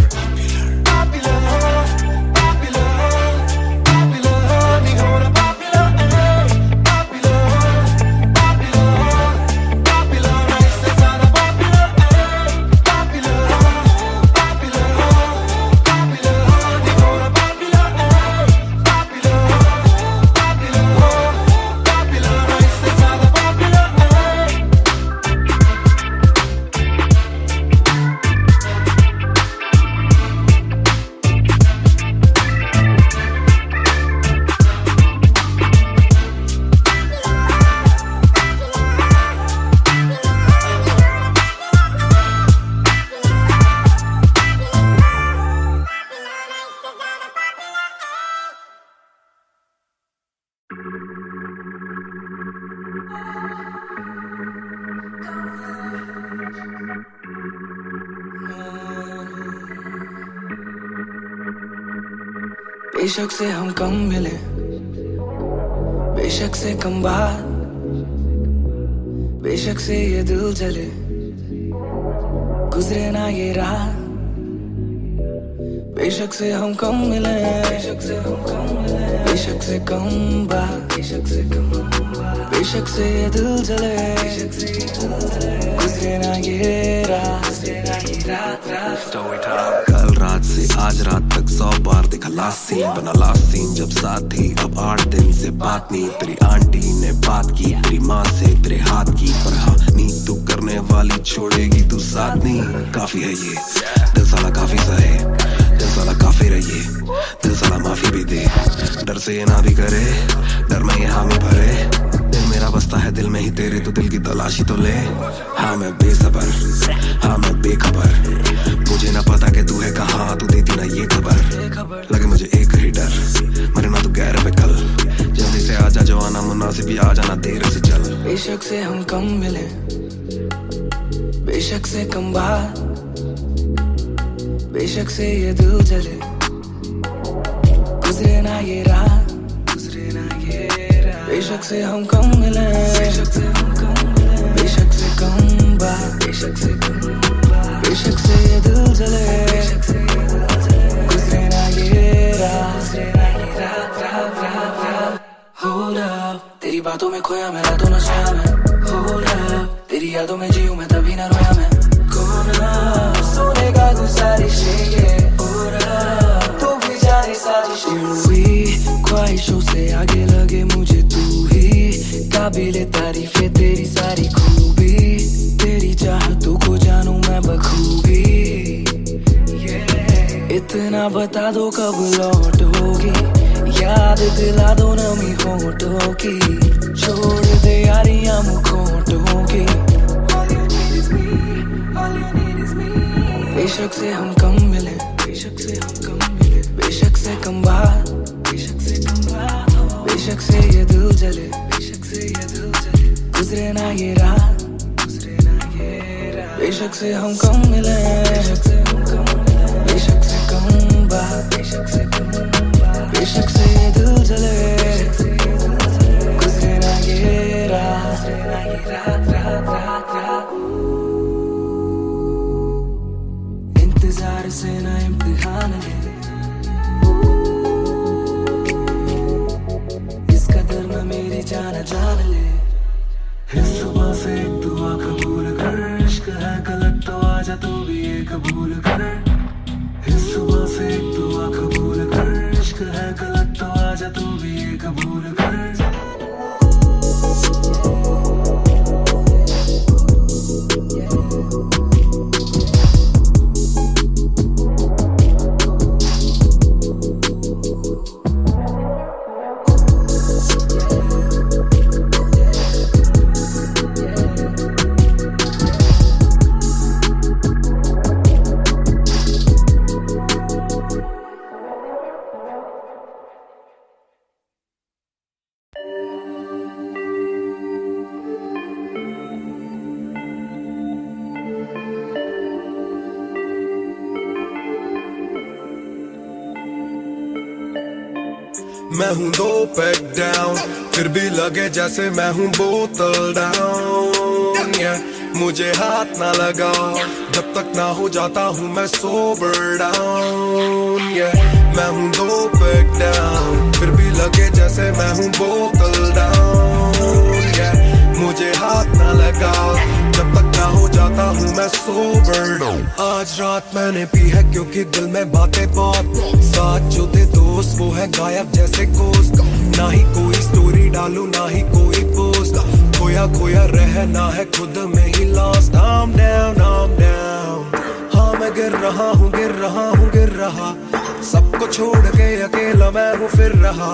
I: बेशक से हम कम मिले, बेशक से कम बात, बेशक से ये दिल जले, गुजरे ना ये रात। बेशक से हम कम मिले, बेशक से हम कम मिले, बेशक से कम बात, बेशक से कम बात, बेशक से ये दिल जले, बेशक से ये दिल जले, गुजरे ना ये रात, गुजरे ना ये रात रात।
D: कल रात से आज रात तक 100 बार देखा लास्ट सीन, बना लास्ट सीन जब साथ थी। अब 8 दिन से बात नहीं, तेरी आंटी ने बात की, तेरी माँ से तेरे हाथ की, पर हाँ नहीं तू करने वाली छोड़ेगी तू साथ नहीं। काफी है ये दिल साला काफी सहे, दिल साला काफी रहिए, दिल साला माफी भी दे, डर से ये ना भी करे, डर में ये हामी भरे। दिल मेरा बसता है दिल में ही तेरे, तो दिल की तलाशी तो ले। हाँ मैं बेसबर, हाँ मैं बेखबर, मुझे ना पता कि तू है कहाँ, तू देती ना ये खबर। लगे मुझे एक ही डर, मरे ना तू गैर पे कल, जल्दी से आजा जो आना मुनासिब, आ जाना देर से चल।
I: बेशक से हम कम मिले, बेशक से कम बात, बेशक से ये दिल जले, गुजरे ना ये रात, गुजरे ना ये रात। बेशक से हम कम मिले, बेशक से हम कम मिले, बेशक से कम बात, बेशक से कम बात, बेशक से ये दिल जले, बेशक से ये दिल जले, गुजरे ना ये रात, गुजरे ना ये रात रात रात रात। Hold up, तेरी बातों में खोया मैं, रातों न सोया मैं। Hold up, तेरी यादों में जीऊं मैं, तभी न रोया मैं। कोना सोने का गुजारिश है ये, तू भी जाने साजिश हुई, ख्वाहिशों से आगे लगे मुझे तू ही, काबिले तारीफ है तेरी सारी खूबी, तेरी चाहतों को जानूं मैं बखूबी। इतना बता दो कब लौटोगी, याद दिला दो नमी होठों की, छोड़ दे यारियां मुखोटों की। बेशक से हम कम मिले, बेशक से हम कम मिले, बेशक से कम बात, बेशक से कम बात, बेशक से ये दिल जले, बेशक से ये दिल जले, गुजरे ना ये रात, गुजरे ना ये रात। बेशक से हम कम मिले, बेशक से हम कम मिले, बेशक से कम बात, बेशक से कम बात, बेशक से ये दिल जले, बेशक से ये दिल जले, गुजरे ना ये रात, गुजरे ना ये रात रात रात रात। इंतजार से ना इम्तिहान ले, इस कदर न मेरी जान जान ले। इस सुबह से एक दुआ कबूल कर, इश्क है गलत तो आजा तू भी ये कबूल कर। इस सुबह से एक दुआ कबूल कर, इश्क है गलत तो आजा तू भी ये कबूल कर।
J: मैं हूँ 2 पैक डाउन, फिर भी लगे जैसे मैं हूँ बोतल डाउन। मुझे हाथ ना लगाओ जब तक ना हो जाता हूँ मैं सोबर डाउन। मैं हूँ 2 पैक डाउन, फिर भी लगे जैसे मैं हूँ बोतल डाउन। मुझे हाथ ना लगाओ जब तक ना हो जाता हूँ मैं सोबर डाउन। आज रात मैंने पी है क्योंकि दिल में बातें बहुत, साथ जो थे दोस्त वो है गायब जैसे कोस्ट। ना ही कोई स्टोरी डालूं ना ही कोई पोस्ट, खोया खोया रहना है खुद में he lost. I'm down, I'm down, हाँ मैं गिर रहा हूँ गिर रहा हूँ गिर रहा, सबको छोड़ के अकेला मैं हूँ फिर रहा।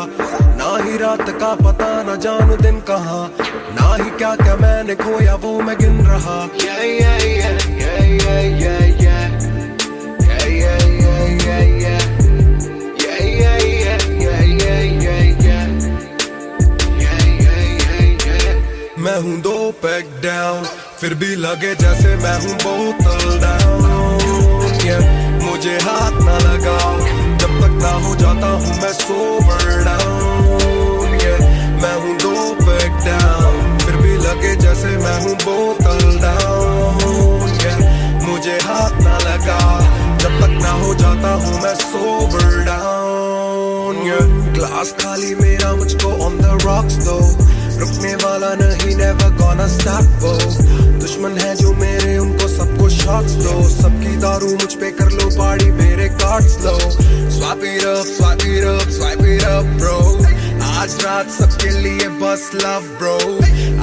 J: ना ही रात का पता ना जानू दिन कहाँ, ना ही क्या क्या मैंने खोया वो मैं गिन रहा। Yeah, yeah, yeah, yeah, yeah, yeah, yeah. Yeah, yeah, yeah, yeah, yeah. Yeah, yeah, yeah, yeah, yeah, yeah, yeah. Yeah, yeah, yeah, yeah. मैं हूँ 2 पैक डाउन, फिर भी लगे जैसे मैं हूँ बोतल डाउन। मुझे हाथ ना लगाओ जब तक ना हो जाता हूँ मैं सोबर डाउन। मैं हूँ 2 पैक डाउन, फिर भी लगे जैसे मैं हूँ बोतल डाउन। मुझे हाथ ना लगाओ जब तक ना हो जाता हूँ मैं सोबर डाउन। ग्लास खाली मेरा मुझको ऑन द रॉक्स दो, रुकने वाला नहीं, never gonna stop वो। दुश्मन है जो मेरे उनको सबको शॉट्स दो, सबकी दारू मुझ पे कर लो पार्टी मेरे cards low. Swipe it up, swipe it up, swipe it up bro। आज रात सबके लिए बस लव ब्रो,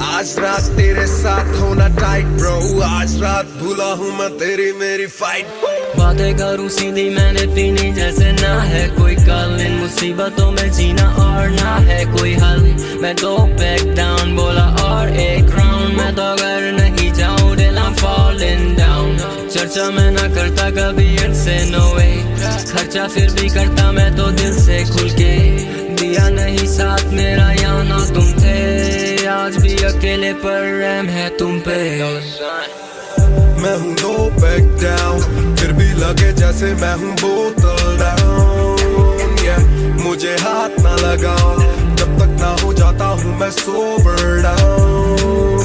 J: आज रात तेरे साथ होना टाइट ब्रो, आज रात भूला हूँ मैं तेरी मेरी फाइट।
C: बातें करूँ सीधी मैंने पीनी जैसे ना है कोई कल, इन मुसीबतों में जीना और ना है कोई हल। मैं 2 पैक डाउन बोला और 1 राउंड, मैं तो अगर नहीं जाऊँ दिल I'm falling down। चर्चा मैं ना करता कभी इनसे no way, खर्चा फिर भी करता मैं तो दिल से खुल के। दिया नहीं साथ मेरा यहाँ ना तुम थे, आज भी अकेले पर रहम है तुम पे।
J: मैं हूँ 2 पैक डाउन, फिर भी लगे जैसे मैं हूँ बोतल डाउन। मुझे हाथ ना लगाओ जब तक ना हो जाता हूँ मैं सोबर डाउन।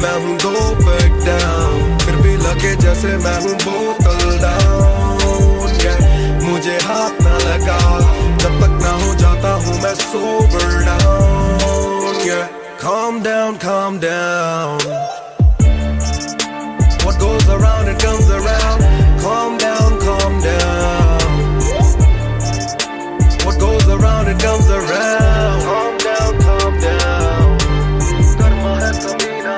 J: मैं हूँ 2 पैक डाउन, फिर भी लगे जैसे मैं हूँ बोतल डाउन। मुझे हाथ ना लगाओ जब तक ना हो जाता हूँ मैं sober down. Calm down, calm down। What goes around it comes around। Calm down, calm down। What goes around it comes around। Calm down, calm down। Karma hai kamina।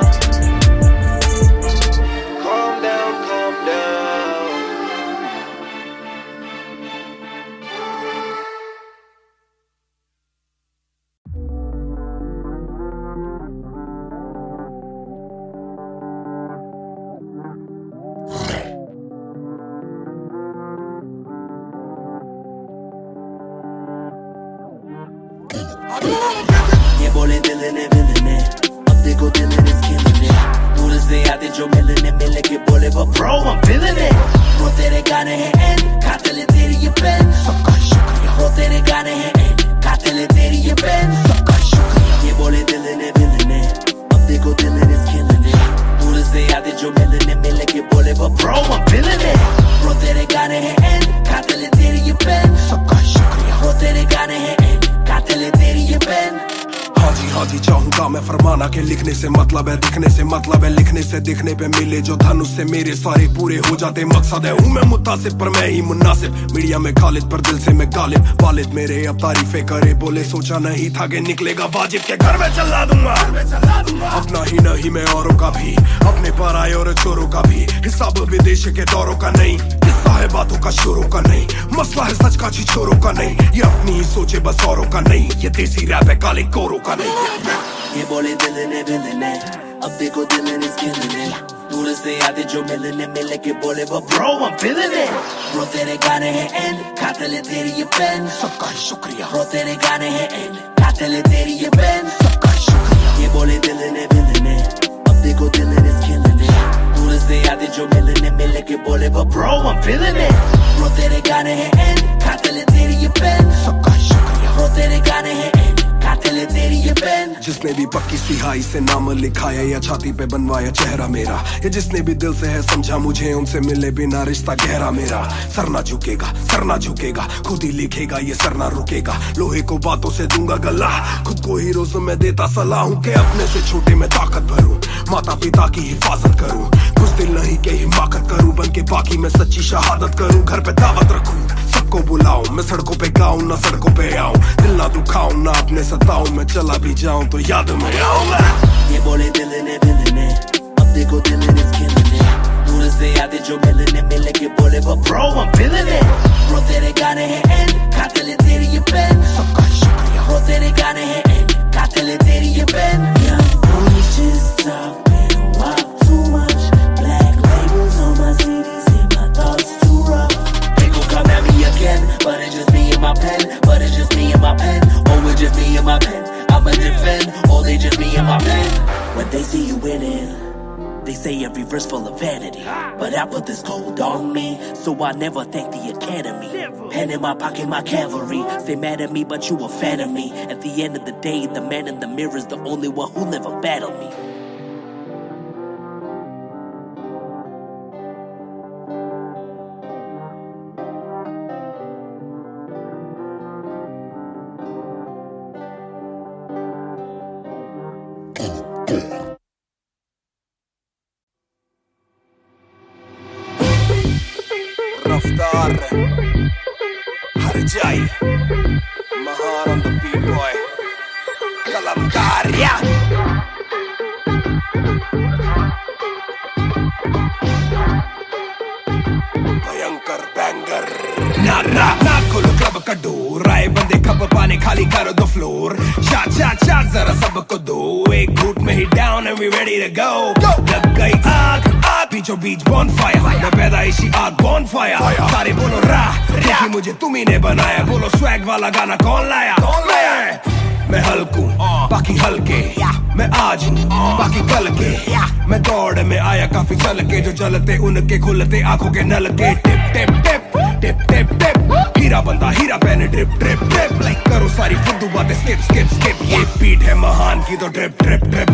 J: Calm down, calm down।
E: ये बोले दिल ने अब देखो दिल is killing it। दूर से आते जो मिलने के बोले वो bro I'm feeling it। वो तेरे गाने हैं एंड कातिल है तेरी ये पेन, सबका शुक्रिया। वो तेरे गाने हैं एंड कातिल है तेरी ये पेन, सबका शुक्रिया। ये बोले दिल ने अब देखो दिल is killing it। दूर से आते जो मिलने के बोले वो bro I'm feeling it। वो तेरे गाने हैं एंड कातिल है तेरी ये पेन, सबका शुक्रिया। वो तेरे गाने हैं एंड कातिल है तेरी ये पेन।
J: हाँ जी चाहूंगा मैं फरमाना के लिखने से मतलब है दिखने से मतलब है लिखने से दिखने पे मिले जो धन उससे मेरे सारे पूरे हो जाते मकसद है। हूँ मैं मुतासिब पर मैं ही मुनासिब, मीडिया में खालिद पर दिल से मैं गालिब। वालिद मेरे अब तारीफें करे बोले सोचा नहीं था कि निकलेगा वाजिब के घर में चला दूंगा। अपना ही नहीं मैं औरों का भी, अपने पर आए और चोरों का भी, हिसाब विदेश के दौरों का नहीं, किस्सा है बातों का शोरों का नहीं, मसला है सच का छिछोरों का नहीं, ये अपनी ही सोचे बस औरों का नहीं, ये देसी रैप है काले कोरों का नहीं।
E: ये बोले दिल ने अब देखो दिल is killing it। दूर से आते जो मिलने के बोले वो bro I'm feeling it। Bro तेरे गाने हैं एंड कातिल है तेरी ये पेन, सबका शुक्रिया। Bro तेरे गाने हैं एंड कातिल है तेरी ये पेन, सबका शुक्रिया। ये बोले दिल ने अब देखो दिल is killing it। दूर से आते जो मिलने के बोले वो bro I'm feeling it। Bro तेरे गाने हैं एंड कातिल है तेरी ये पेन, सबका शुक्रिया। Bro तेरे गाने हैं एंड कातिल है तेरी ये पेन।
J: जिसने भी पक्की सिहाई से नाम लिखाया या छाती पे बनवाया चेहरा मेरा, या जिसने भी दिल से है समझा मुझे उनसे मिले बिना रिश्ता गहरा मेरा। सर ना झुकेगा खुद ही लिखेगा ये सर ना रुकेगा, लोहे को बातों से दूंगा गला, खुद को हीरोज़ में देता सलाह हूँ कि अपने से छोटे में ताकत भरूं, माता पिता की हिफाजत करूं, कुछ दिल नहीं के हिमाकत करूं, बन के बाकी मैं सच्ची शहादत करूं, घर पे दावत रखूं, सबको बुलाऊं, मैं सड़कों पे गाऊं ना सड़कों पे आऊं, दिल ना दुखाऊं ना अपने सताऊं, मैं चला भी जाऊं तो याद में आऊंगा।
E: ये बोले दिल ने अब देखो दिल is killing it। दूर से आते जो मिलने के बोले वो bro I'm feeling it। Bro तेरे गाने हैं एंड कातिल है तेरी ये पेन, सबका शुक्रिया। Bro तेरे गाने हैं एंड कातिल है तेरी ये pen. Young boys just talking, walk too much, black labels on my CDs, see my thoughts too rough। They gon' come at me again, but it's just me and my pen, but it's just me and my pen, oh it's just me and my pen, I'ma defend, oh they just me and my pen। When they see you winning, they say every verse full of vanity. But I put this code on me, so I never thank the academy. Pen in my pocket, my cavalry. Stay mad at me, but you a fan of me. At the end of the day, the man in the mirror is the only one who never battled me.
J: रफ्तार हर जाए महान on the beat boy कलमकार भयंकर banger ना खोलो club का door आए बंदे कब पाने खाली करो दो फ्लोर शाट जरा सबको दो एक घूट में ही down and we ready to go लग गई आग बीचों बीच bonfire मैं पैदाइशी आग bonfire सारे बोलो क्योंकि मुझे तुम्ही ने बनाया बोलो स्वैग वाला गाना कौन लाया मैं हल्कू बाकी हल्के मैं आज हूँ बाकी कल के मैं दौड़ में आया काफी चल के जो चलते उनके खुलते आंखों के नल के टिप टिप टिप टिप टिप टिप हीरा बंदा हीरा पहने ड्रिप ड्रिप ड्रिप लाइक करो सारी फुद्दू बातें स्किप स्किप स्किप ये बीट है महान की तो ड्रिप ड्रिप ड्रिप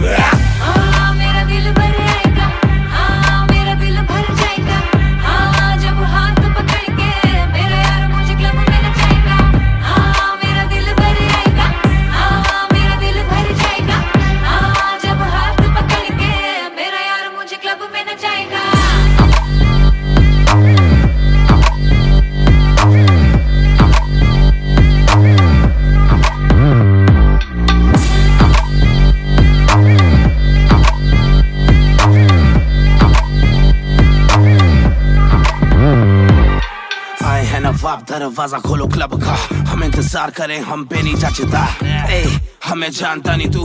G: मेरा दिल भर आएगा मेरा दिल भर जाएगा जब हाथ पकड़ के मेरा यार मुझे क्लब में नचाएगा मेरा दिल भर आएगा मेरा दिल भर जाएगा जब हाथ पकड़ के मेरा यार मुझे क्लब में नचाएगा
H: नवाब दरवाजा खोलो क्लब का हम इंतजार करें हम पे नहीं जचता हमें जानता नहीं तू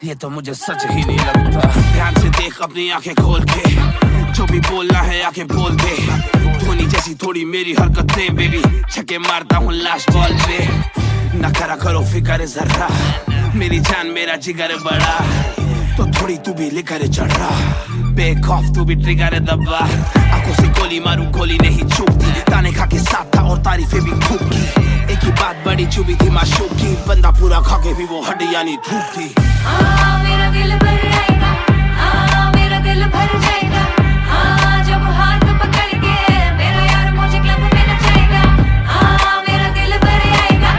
H: ये तो मुझे सच ही नहीं लगता ध्यान से देख अपनी आंखें खोल के जो भी बोलना है आके बोल दे धोनी जैसी थोड़ी मेरी हरकतें बेबी छक्के मारता हूँ लास्ट बॉल पे न करा करो फिक्र जरा मेरी जान मेरा जिगर बड़ा तो थोड़ी तू भी लेकर चढ़ रहा बेक ऑफ तू भी ट्रिगर दबा आंखों से गोली मारूं गोली नहीं चुभती ताने खा के साथ था और तारीफें भी खूब की एक ही बात बड़ी चुभी थी माशूक की बंदा पूरा खा के भी वो हड्डियां नहीं धूप थी
G: मेरा दिल भर आएगा मेरा दिल भर जाएगा जब हाथ पकड़ के मेरा यार मुझे क्लब में नचाएगा मेरा दिल भर आएगा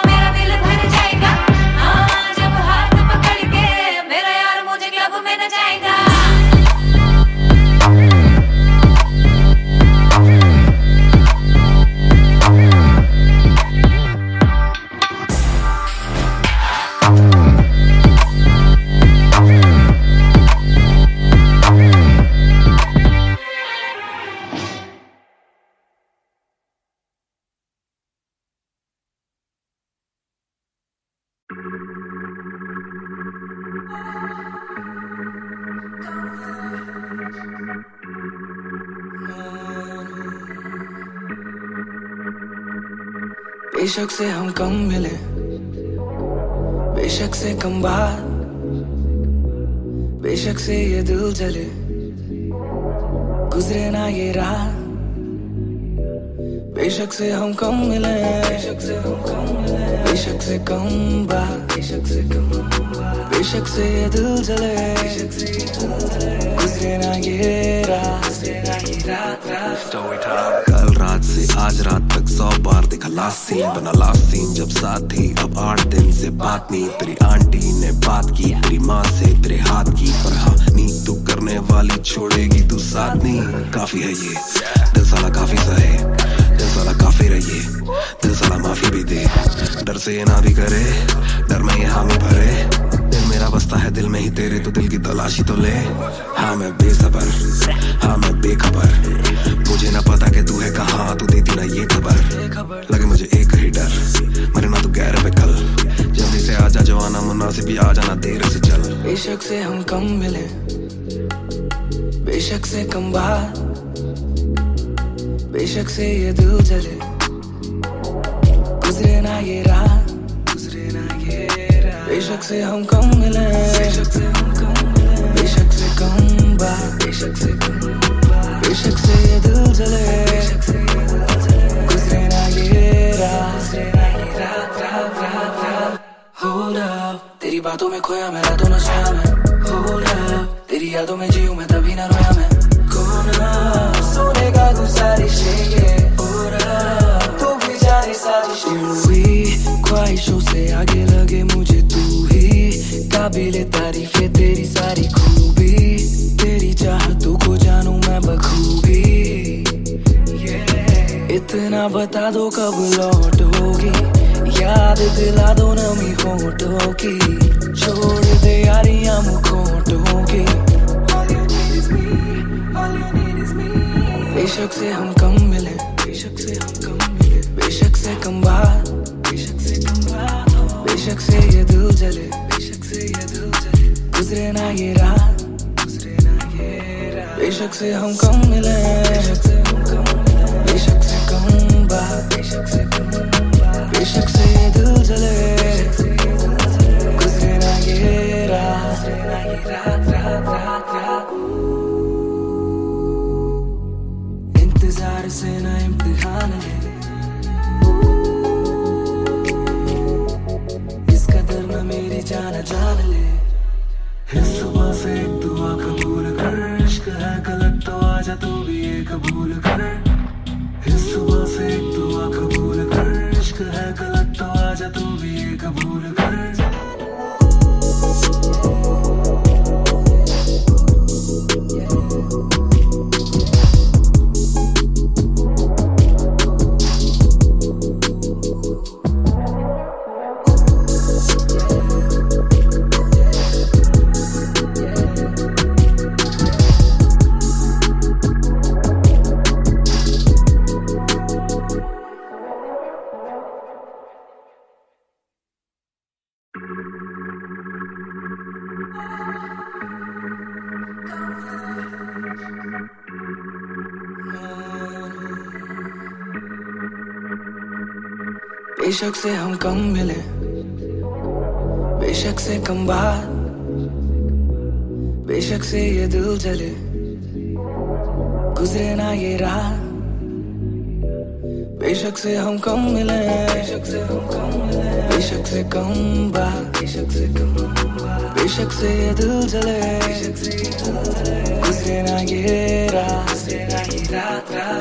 G: मेरा दिल भर जाएगा जब हाथ पकड़ के मेरा यार मुझे क्लब में नचाएगा
I: बेशक से हम कम मिले बेशक से कम बात बेशक से ये दिल जले गुजरे ना ये रात बेशक से हम कम मिले बेशक से हम कम मिले बेशक से कम बात बेशक से कम बात बेशक से ये दिल जले गुजरे ना ये रात
D: कल रात से आज रात तक 100 बार देखा लास्ट सीन बना लास्ट सीन जब साथ थी अब 8 दिन से बात नहीं तेरी आंटी ने बात की तेरी माँ से तेरे हाथ की पर हाँ नी तू करने वाली छोड़ेगी तू साथ नहीं काफी है ये दिल साला काफी सहे दिल साला काफी रहिए दिल साला माफी भी दे डर से ये ना भी करे डर में ये हामी भरे दिल मेरा बसता है दिल में ही तेरे तो दिल की तलाशी तो ले हाँ मैं बेसबर हाँ मैं बेखबर मुझे ना पता कि तू है कहाँ तू देती ना ये खबर लगे मुझे एक ही डर मरे ना तू गैर पे कल जल्दी से आजा जो आना मुनासिब भी आ जाना देर से चल
I: बेशक से हम कम मिले बेशक से कम बात बेशक से ये दिल जले गुजरे ना ये रात बेशक से हम कम मिले बेशक से बातों में खोया मैं, रातों न सोया मैं। Hold up, तेरी यादों में जीऊं मैं, तभी ना रोया मैं। कौन सुनेगा तू सारी शेर, तू भी जाने सारी शेर। ख्वाहिशों से आगे लगे मुझे तू ही, काबिले तारीफ है तेरी सारी खूबी, तेरी चाहतों को जानूं मैं बखूबी। इतना बता दो कब लौटोगी, याद दिला दो नमी होठों की, छोड़ दे यारियां मुखोटों की। बेशक से हम कम मिले, बेशक से हम कम मिले, बेशक से कम बात, बेशक से कम बात हो, बेशक से ये दिल जले, बेशक से ये दिल जले, गुजरे ना ये रात, गुजरे ना ये रात। बेशक से हम कम मिले, बेशक से हम कम मिले, बेशक से कम बात, बेशक से कम बात, बेशक से ये दिल जले, गुजरे ना ये रात, गुजरे ना ये रात, रात रात रात। इंतजार से ना इम्तिहान ले, इस कदर न मेरी जान जान ले। इस सुबह से एक दुआ कबूल कर, इश्क है गलत तो आजा तू भी ये कबूल कर। इस सुबह से एक दुआ कबूल कर, इश्क है गलत तो आजा तू भी ये कबूल कर। बेशक से हम कम मिले, बेशक से कम बात, बेशक से ये दिल जले, गुजरे ना ये रात। बेशक से हम कम मिले, बेशक से हम कम मिले, बेशक से कम बात, बेशक से कम बात, बेशक से ये दिल जले, बेशक से ये दिल जले, गुजरे ना ये रात, गुजरे ना ये रात रात।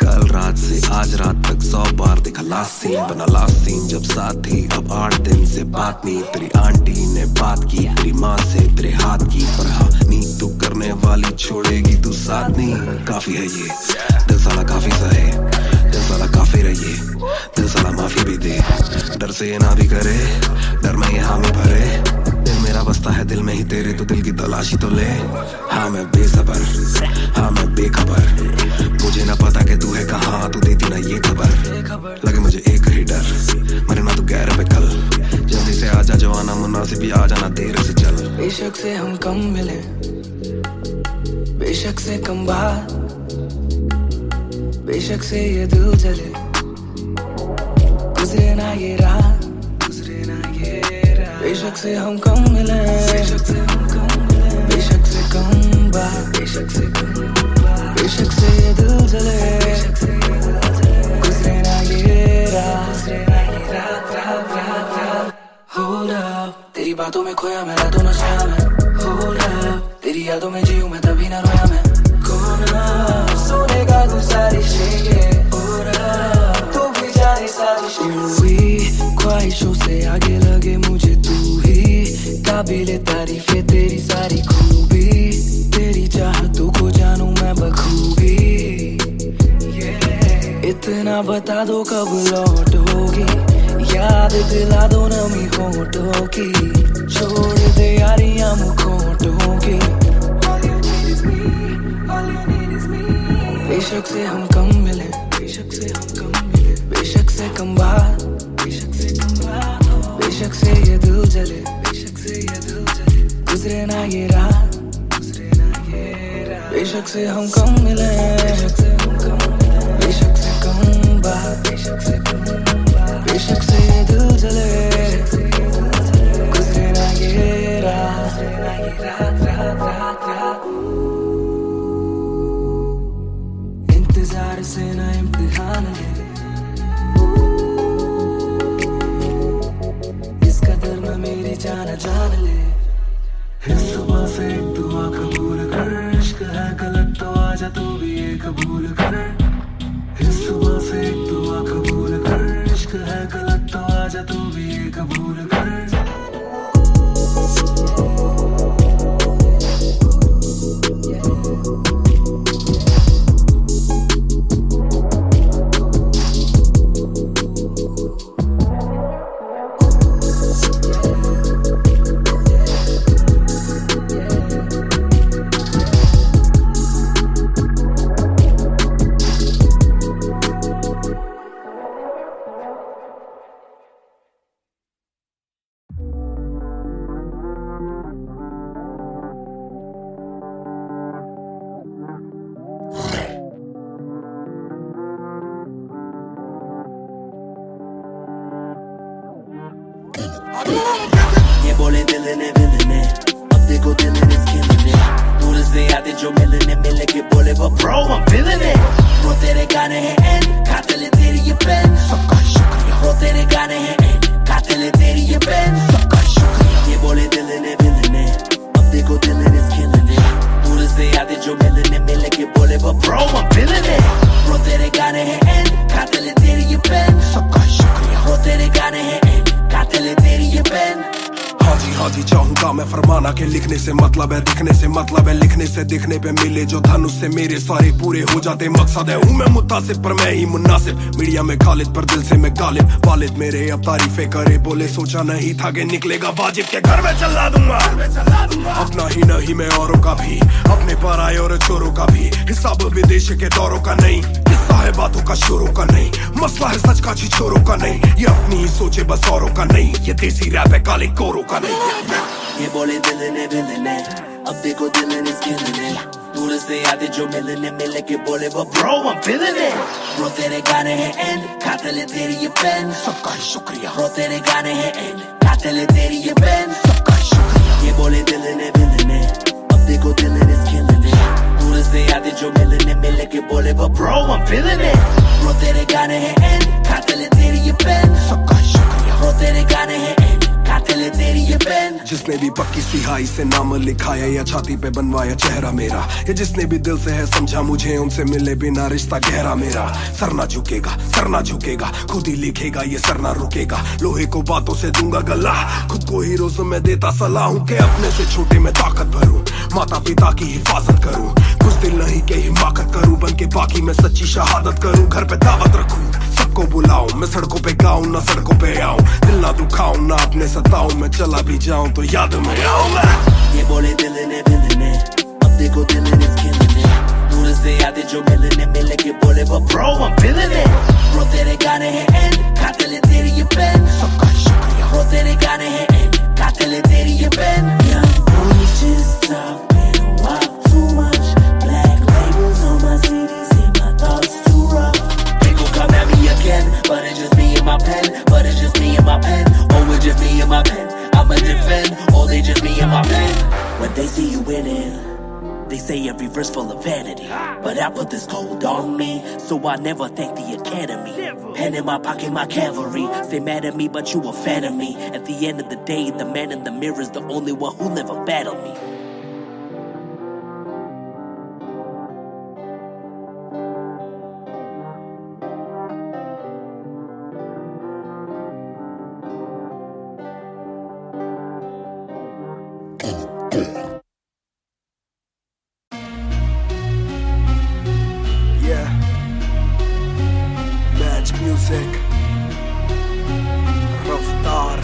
D: कल रात से आज रात तक 100 बार देखा लास्ट सीन, बना लास्ट सीन जब साथ थी, अब 8 दिन से बात नहीं। तेरी आंटी ने बात की, तेरी माँ से तेरे हाथ की, पर हाँ नींद तू करने वाली छोड़ेगी तू साथ नहीं। काफी है ये दिल साला, काफी सहे दिल साला, काफी रहिए दिल साला, माफी भी दे, डर से ये ना भी करे, डर में ये हामी भरे। दिल मेरा बसता है दिल में ही तेरे, तो दिल की तलाशी तो ले। हाँ मैं बेसबर, हाँ मैं बेखबर, मुझे ना पता कि तू है कहाँ, तू देती ना ये खबर। लगे मुझे एक ही डर, मरे ना तू गैर पे कल, जल्दी से आजा जो आना मुनासिब, आ जाना देर से चल।
I: बेशक से हम कम मिले, बेशक से कम बात, बेशक से ये दिल जले, गुजरे ना ये रात, गुजरे ना ये रात। बेशक से हम कम मिले, बेशक से हम कम मिले, बेशक से कम बात, बेशक से कम बात, बेशक से ये दिल जले, बेशक से ये दिल जले, गुजरे ना ये रात, गुजरे ना ये रात, रात रात रात। Hold up, तेरी बातों में खोया मैं, रातों न सोया मैं। Hold up, तेरी यादों में जीऊं मैं, तभी ना रोया मैं। कौन सुनेगा तू सारी शेर, तू भी जाने सारी शेर। ख्वाहिशों से आगे लगे मुझे तू ही, काबिले तारीफ है तेरी सारी खूबी, तेरी चाहतों को जानूं मैं बखूबी। इतना बता दो कब लौटोगी, याद दिला दो नमी होठों की, छोड़ दे यारियां मुखोटों की। बेशक से हम कम मिले, बेशक से हम कम मिले, बेशक से कम बात, बेशक से कम बात हो, बेशक से ये दिल जले, बेशक से ये दिल जले, गुजरे ना ये रात, गुजरे ना ये रात। बेशक से हम कम मिले, बेशक से हम कम मिले, बेशक से कम बात, बेशक से कम बात, बेशक से ये दिल जले, बेशक से ये दिल जले, गुजरे ना ये रात, गुजरे ना ये रात, रात रात रात। इंतजार से ना इम्तिहान ले, इस कदर न मेरी जान जा से एक दुआ कबूल कर, इश्क है गलत तो आजा तू भी ये कबूल कर। इस सुबह से एक दुआ कबूल कर, इश्क है गलत तो आजा तू भी ये कबूल कर।
E: ये बोले दिल ने अब देखो दिल is killing it। दूर से आते जो मिलने के बोले वो bro I'm feeling it। वो तेरे गाने हैं एंड खाते ले तेरी ये पेन, सबका शुक्रिया। वो तेरे गाने हैं एंड खाते ले तेरी ये पेन, सबका शुक्रिया। ये बोले दिल ने अब देखो दिल is killing it। दूर से आते जो मिलने के बोले वो bro I'm feeling it। वो तेरे गाने हैं एंड खाते ले तेरी ये पेन, सबका शुक्रिया। वो तेरे गाने हैं एंड खाते ले तेरी ये पेन।
J: हाँ जी चाहूंगा मैं फरमाना के लिखने से मतलब है दिखने से मतलब है लिखने से दिखने पे मिले जो धनुष से मेरे सारे पूरे हो जाते मकसद है। हूँ मैं मुतासिब पर मैं ही मुनासिब, मीडिया में खालिद पर दिल से मैं गालिब। वालिद मेरे अब तारीफे करे बोले सोचा नहीं था कि निकलेगा वाजिब के घर में चला दूंगा। अपना ही नहीं मैं औरों का भी, अपने पर आए और चोरों का भी। हिसाब विदेश के दौरों का नहीं, किस्सा है बातों का शोरों का नहीं। मसला है सच का छिछोरों का नहीं, ये अपनी ही सोचे बस औरों का नहीं। ये देसी रैप है काले कोरों का नहीं।
E: ये बोले दिल ने अब देखो दिल is killing it। दूर से आते जो मिलने के बोले वो bro I'm feeling it। Bro तेरे गाने हैं एंड खाते ले तेरी ये पेन, सबका शुक्रिया। ब्रो तेरे गाने हैं एंड खाते ले तेरी ये पेन, सबका शुक्रिया। ये बोले दिल ने अब देखो दिल is killing it। दूर से आते जो मिलने के बोले वो bro I'm feeling it। Bro तेरे गाने हैं एंड खाते ले तेरी ये पेन, सबका शुक्रिया। ब्रो तेरे गाने हैं एंड खाते ले तेरी ये पेन।
J: जिसने भी पक्की सिहाई से नाम लिखाया या छाती पे बनवाया चेहरा मेरा, ये जिसने भी दिल से है समझा मुझे उनसे मिले बिना रिश्ता गहरा मेरा। सर ना झुकेगा खुद ही लिखेगा ये सर ना रुकेगा। लोहे को बातों से दूंगा गला, खुद को हीरोज में देता सलाह हूँ के अपने से छोटे में ताकत भरूं। माता पिता की हिफाजत करूं, कुछ दिल नहीं के हिमाकत करूं। बन के बाकी मैं सच्ची शहादत करूं, घर पे दावत रखूं। सबको बुलाऊं मैं सड़कों पे गाऊं ना सड़कों पे आऊं। दिल ना दुखाऊं ना अपने सताऊं, मैं चला भी जाऊं तो याद में आऊं मैं।
E: ये बोले दिल ने अब देखो दिल is killing it। दूर से आते जो मिलने के बोले वो bro I'm feeling it। Bro तेरे गाने हैं एंड खाते ले तेरी ये पेन, सबका शुक्रिया। ब्रो तेरे गाने हैं एंड खाते ले तेरी ये pen. Young boys just talking walk too much, black labels on my CDs and my thoughts too rough। They gon' come at me again, but it's just me and my pen, but it's just me and my pen, oh it's just me and my pen, I'ma defend, oh they just me and my pen. When they see you winning, they say every verse full of vanity, but I put this gold on me, so I never thank the academy. Pen in my pocket, my cavalry, stay mad at me but you a fan of me. At the end of the day, the man in the mirror is the only one who never battled me.
J: Music Raftar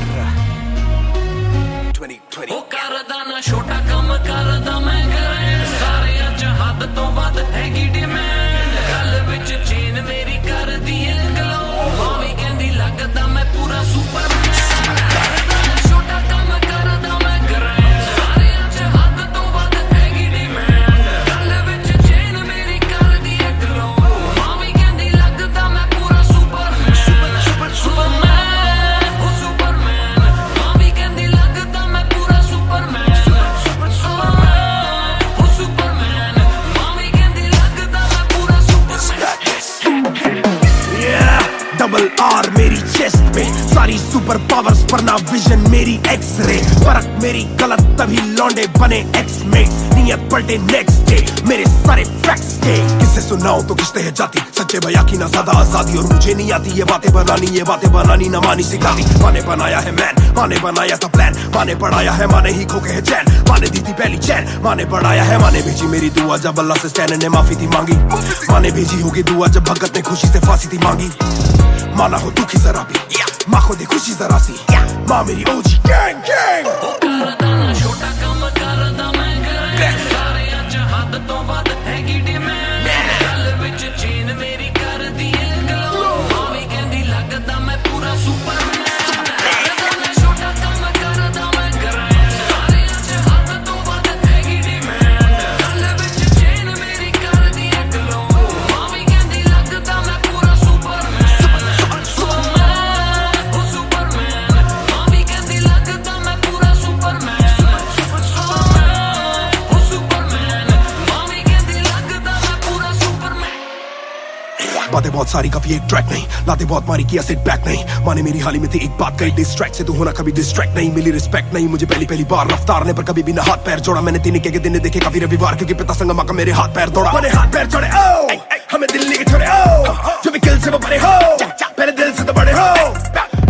J: 2020।
C: ਉਹ ਕਰਦਾ ਨਾ ਛੋਟਾ ਕੰਮ ਕਰਦਾ ਮੈਂ ਕਰਾਂ ਸਾਰਿਆਂ ਚ ਹੱਦ ਤੋਂ ਵੱਧ ਹੈਗੀ ਡਿਮਾਂਡ। ਗੱਲ ਵਿੱਚ ਚੇਨ ਮੇਰੀ ਕਰਦੀ ਏ ਗਲੋ, ਮਾਵੀ ਕਹਿੰਦੀ ਲੱਗਦਾ ਮੈਂ ਪੂਰਾ ਸੁਪਰਮੈਨ। ਕਰਦਾ ਨਾ ਛੋਟਾ ਕੰਮ ਕਰਦਾ ਮੈਂ ਕਰਾਂ ਸਾਰਿਆਂ ਚ ਹੱਦ ਤੋਂ ਵੱਧ ਹੈਗੀ ਡਿਮਾਂਡ। ਗੱਲ ਵਿੱਚ ਚੇਨ ਮੇਰੀ ਕਰਦੀ ਏ ਗਲੋ, ਮਾਵੀ ਕਹਿੰਦੀ ਲੱਗਦਾ ਮੈਂ ਪੂਰਾ ਸੁਪਰਮੈਨ। ਸੁਪਰਮੈਨ ਉਹ ਸੁਪਰਮੈਨ, ਮਾਵੀ ਕਹਿੰਦੀ ਲੱਗਦਾ ਮੈਂ ਪੂਰਾ ਸੁਪਰਮੈਨ। ਸੁਪਰਮੈਨ ਉਹ ਸੁਪਰਮੈਨ, ਮਾਵੀ ਕਹਿੰਦੀ ਲੱਗਦਾ ਮੈਂ ਪੂਰਾ ਸੁਪਰਮੈਨ।
J: डबल आर मेरी चेस्ट पे, सारी सुपर पावर्स पर ना विजन मेरी एक्सरे। फर्क मेरी गलत तभी लौट
A: लौंडे बने एक्स-मेट्स, नियत पलटे नेक्स्ट डे, मेरे सारे फैक्ट्स के किससे सुनाऊं तो किस्ते है जाती, सच्चे भैया की ना ज्यादा आजादी, और मुझे नहीं आती ये बातें बनानी ना मानी सिखाती। माने बनाया है मैन, माने बनाया था प्लान, माने पढ़ाया है, माने ही खोके है चैन, माने दी थी पहली चैन, माने बढ़ाया है, माने भेजी मेरी दुआ जब अल्लाह से स्टैन ने माफी थी मांगी, माने भेजी होगी दुआ जब भगत ने खुशी से फांसी थी मांगी। माना हो दुखी जरा भी, माँ को दे खुशी जरा सी, माँ मेरी ओजी गैंग गैंग।
C: छोटा काम करदा मैं करां, सारे अज हद तो वध हैगी डिमांड, गल विच चेन मेरी कर दी है गलो, मां भी कहंदी लगदा मैं पूरा सुपरमैन। छोटा काम करदा मैं करां, सारे अज हद तो वध हैगी डिमांड, गल विच चेन मेरी कर दी है गलो, मां भी कहंदी लगदा मैं पूरा सुपरमैन। मां भी कहंदी लगदा मैं पूरा सुपरमैन।
A: बातें बहुत सारी कभी एक ट्रैक नहीं, लाते बहुत मारी किया सिट बैक नहीं, माने मेरी हाल ही में थी एक बात कही, डिस्ट्रैक्ट से तू होना कभी डिस्ट्रैक्ट नहीं, मिली रिस्पेक्ट नहीं मुझे पहली बार, रफ्तार ने पर कभी भी ना हाथ पैर जोड़ा, मैंने तीन के दिन देखे काफी रविवार, क्योंकि पिता संगमा का मेरे हाथ पैर दौड़ा, मैंने हाथ पैर जोड़े ओ हमें दिल्ली के छोड़े ओ, जो भी किल से वो बड़े हो, मेरे दिल से तो बड़े हो।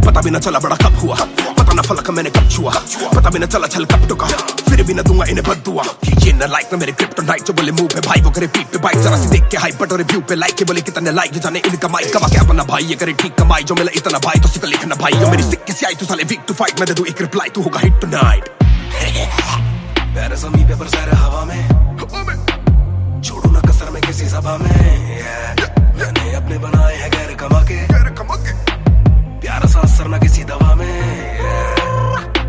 A: पता भी ना चला बड़ा कब हुआ, पता ना फलक मैंने कब छुआ, पता भी ना चला छल कब टुका, फिर भी ना दूंगा इन्हें बददुआ। ये ना लाइक ना मेरे क्रिप्टोनाइट, जो बोले मुंह पे भाई वो करे पीठ पे बाइक, जरा सी देख के हाइप बट और रिव्यू पे लाइक के बोले कितने लाइक, जाने इनका माइक कमा क्या बना भाई, ये करे ठीक कमाई, जो मिला इतना भाई तो सिक्का लिखना भाई, और मेरी सिक्की से आई तू साले वीक टू फाइट, मैं दे दूं एक रिप्लाई तू होगा हिट टुनाइट।
D: पैर ज़मीन पे पर सैर हवा में, छोड़ू ना कसर में किसी सभा में, मैंने अपने बनाए हैं गैर कमा के, प्यारा सा असर ना किसी दवा में,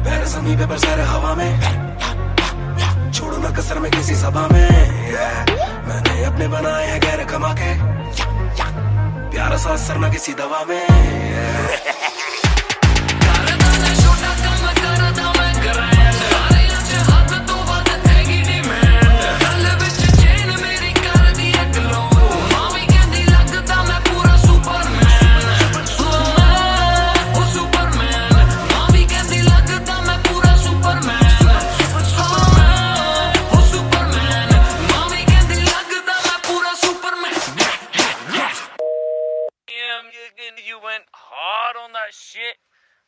D: पैर ज़मीन पे पर सैर हवा में, छोड़ू ना कसर में किसी सभा में, मैंने अपने बनाए हैं गैर कमा के, प्यारा सा असर ना किसी दवा में।
C: छोटा काम करदा मैं करां, सारे अज हद तो वध हैगी डिमांड, गल विच चेन मेरी कर दी है गलो, मां भी कहंदी लगदा मैं पूरा सुपरमैन। ओ सुपरमैन, मां भी कहंदी लगदा मैं पूरा सुपरमैन। ओ सुपरमैन, मां भी कहंदी लगदा मैं पूरा Superman.
F: You went hard on that shit.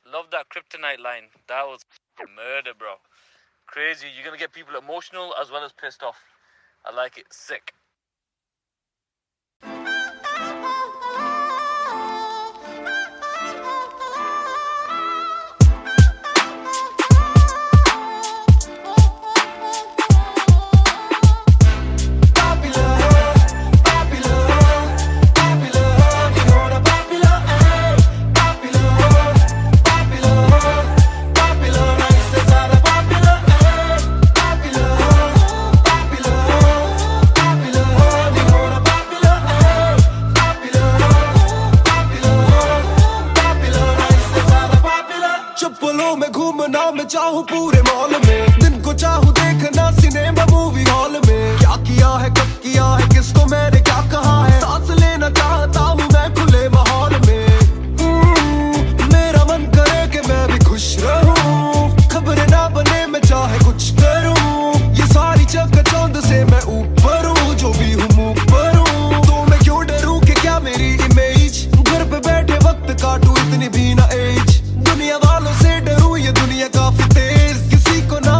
F: Love that Kryptonite line. That was murder, bro. Crazy. You're gonna get people emotional as well as pissed off. I like it. Sick.
J: चप्पलों में घूमना मैं चाहूँ पूरे मॉल में, दिन को चाहूँ देखना सिनेमा मूवी हॉल में, क्या किया है कब किया है किसको मैंने क्या कहा है, सांस लेना चाहता हूँ मैं खुले माहौल में, मेरा मन करे कि मैं भी खुश रहूं, खबरें ना बने मैं चाहे कुछ करूं, ये सारी चकाचौंध से मैं ऊपर हूँ, जो भी हूँ मुँह पर हूँ, तो मैं क्यों डरूं कि क्या मेरी इमेज, घर पे बैठे वक्त काटूं इतनी भी ना एज, दुनिया वालों से डरूं ये दुनिया काफी तेज, किसी को ना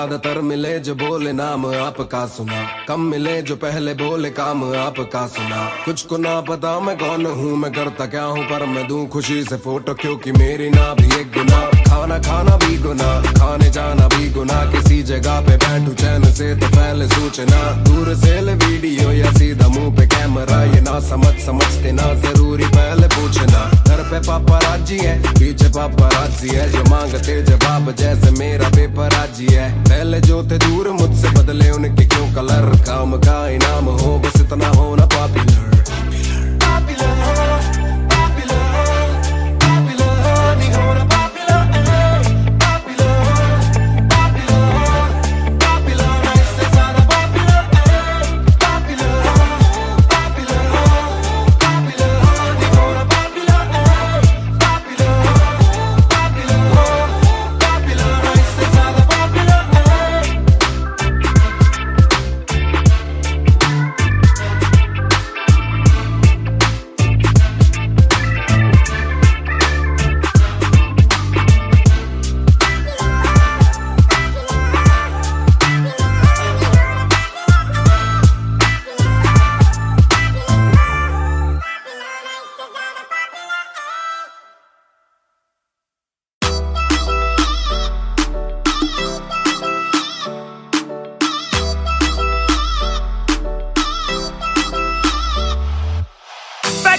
J: ज्यादातर मिले जो बोले नाम आपका सुना, कम मिले जो पहले बोले काम आपका सुना। कुछ को ना पता मैं कौन हूँ, मैं करता क्या हूँ, पर मैं दूं खुशी से फोटो क्योंकि मेरी ना भी एक गुना। खाना खाना भी गुना, खाने जाना भी गुना, किसी जगह पे बैठू चैन से तो पहले सूचना। दूर से ले वीडियो या सीधा मुंह पे कैमरा, ये ना समझते ना जरूरी पहले पूछना। घर पे पापा राजी है, पीछे पापा राजी है, जो मांगते जवाब जैसे मेरा पेपर राजी है। पहले जो थे दूर मुझसे बदले उनके क्यों कलर, काम का इनाम हो बस इतना होना पॉपुलर।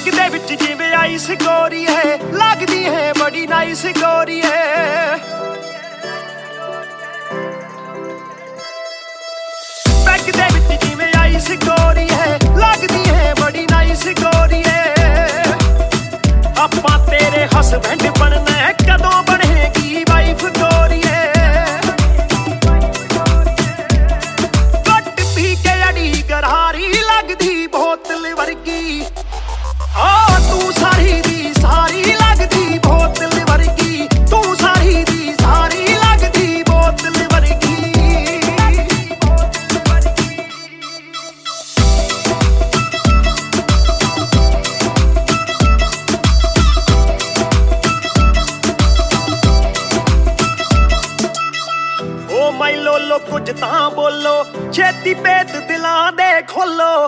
K: ਦੇ ਵਿੱਚ ਜਿਵੇਂ ਆਈਸ ਗੋਰੀ ਹੈ, ਲੱਗਦੀ ਹੈ ਬੜੀ ਨਾਈਸ ਗੋਰੀ ਹੈ। ਬੈਗ ਦੇ ਵਿੱਚ ਜਿਵੇਂ ਆਈਸ ਗੋਰੀ ਹੈ, ਲੱਗਦੀ ਹੈ ਬੜੀ ਨਾਈਸ ਗੋਰੀ ਹੈ। ਆਪਾਂ ਤੇਰੇ ਹਸਬੈਂਡ ਬਣਨਾ ਹੈ, ਕਦੋਂ ਬਣੇਗੀ ਵਾਈਫ ਗੋਰੀ ਹੈ। ਘੁੱਟ ਪੀ ਕੇ ਅੜੀ ਗਰਾਰੀ ਲੱਗਦੀ ਬੋਤਲ ਵਰਗੀ, ਤੂੰ ਸਾਰੀ ਦੀ ਸਾਰੀ ਲੱਗਦੀ ਬੋਤਲ ਵਰਗੀ, ਤੂੰ ਸਾਰੀ ਦੀ ਸਾਰੀ ਲੱਗਦੀ ਬੋਤਲ ਵਰਗੀ। ਓ ਮਾਈ ਲੋਲੋ ਕੁਝ ਤਾਂ ਬੋਲੋ, ਛੇਤੀ ਭੇਤ ਦਿਲਾਂ ਦੇ ਖੋਲੋ।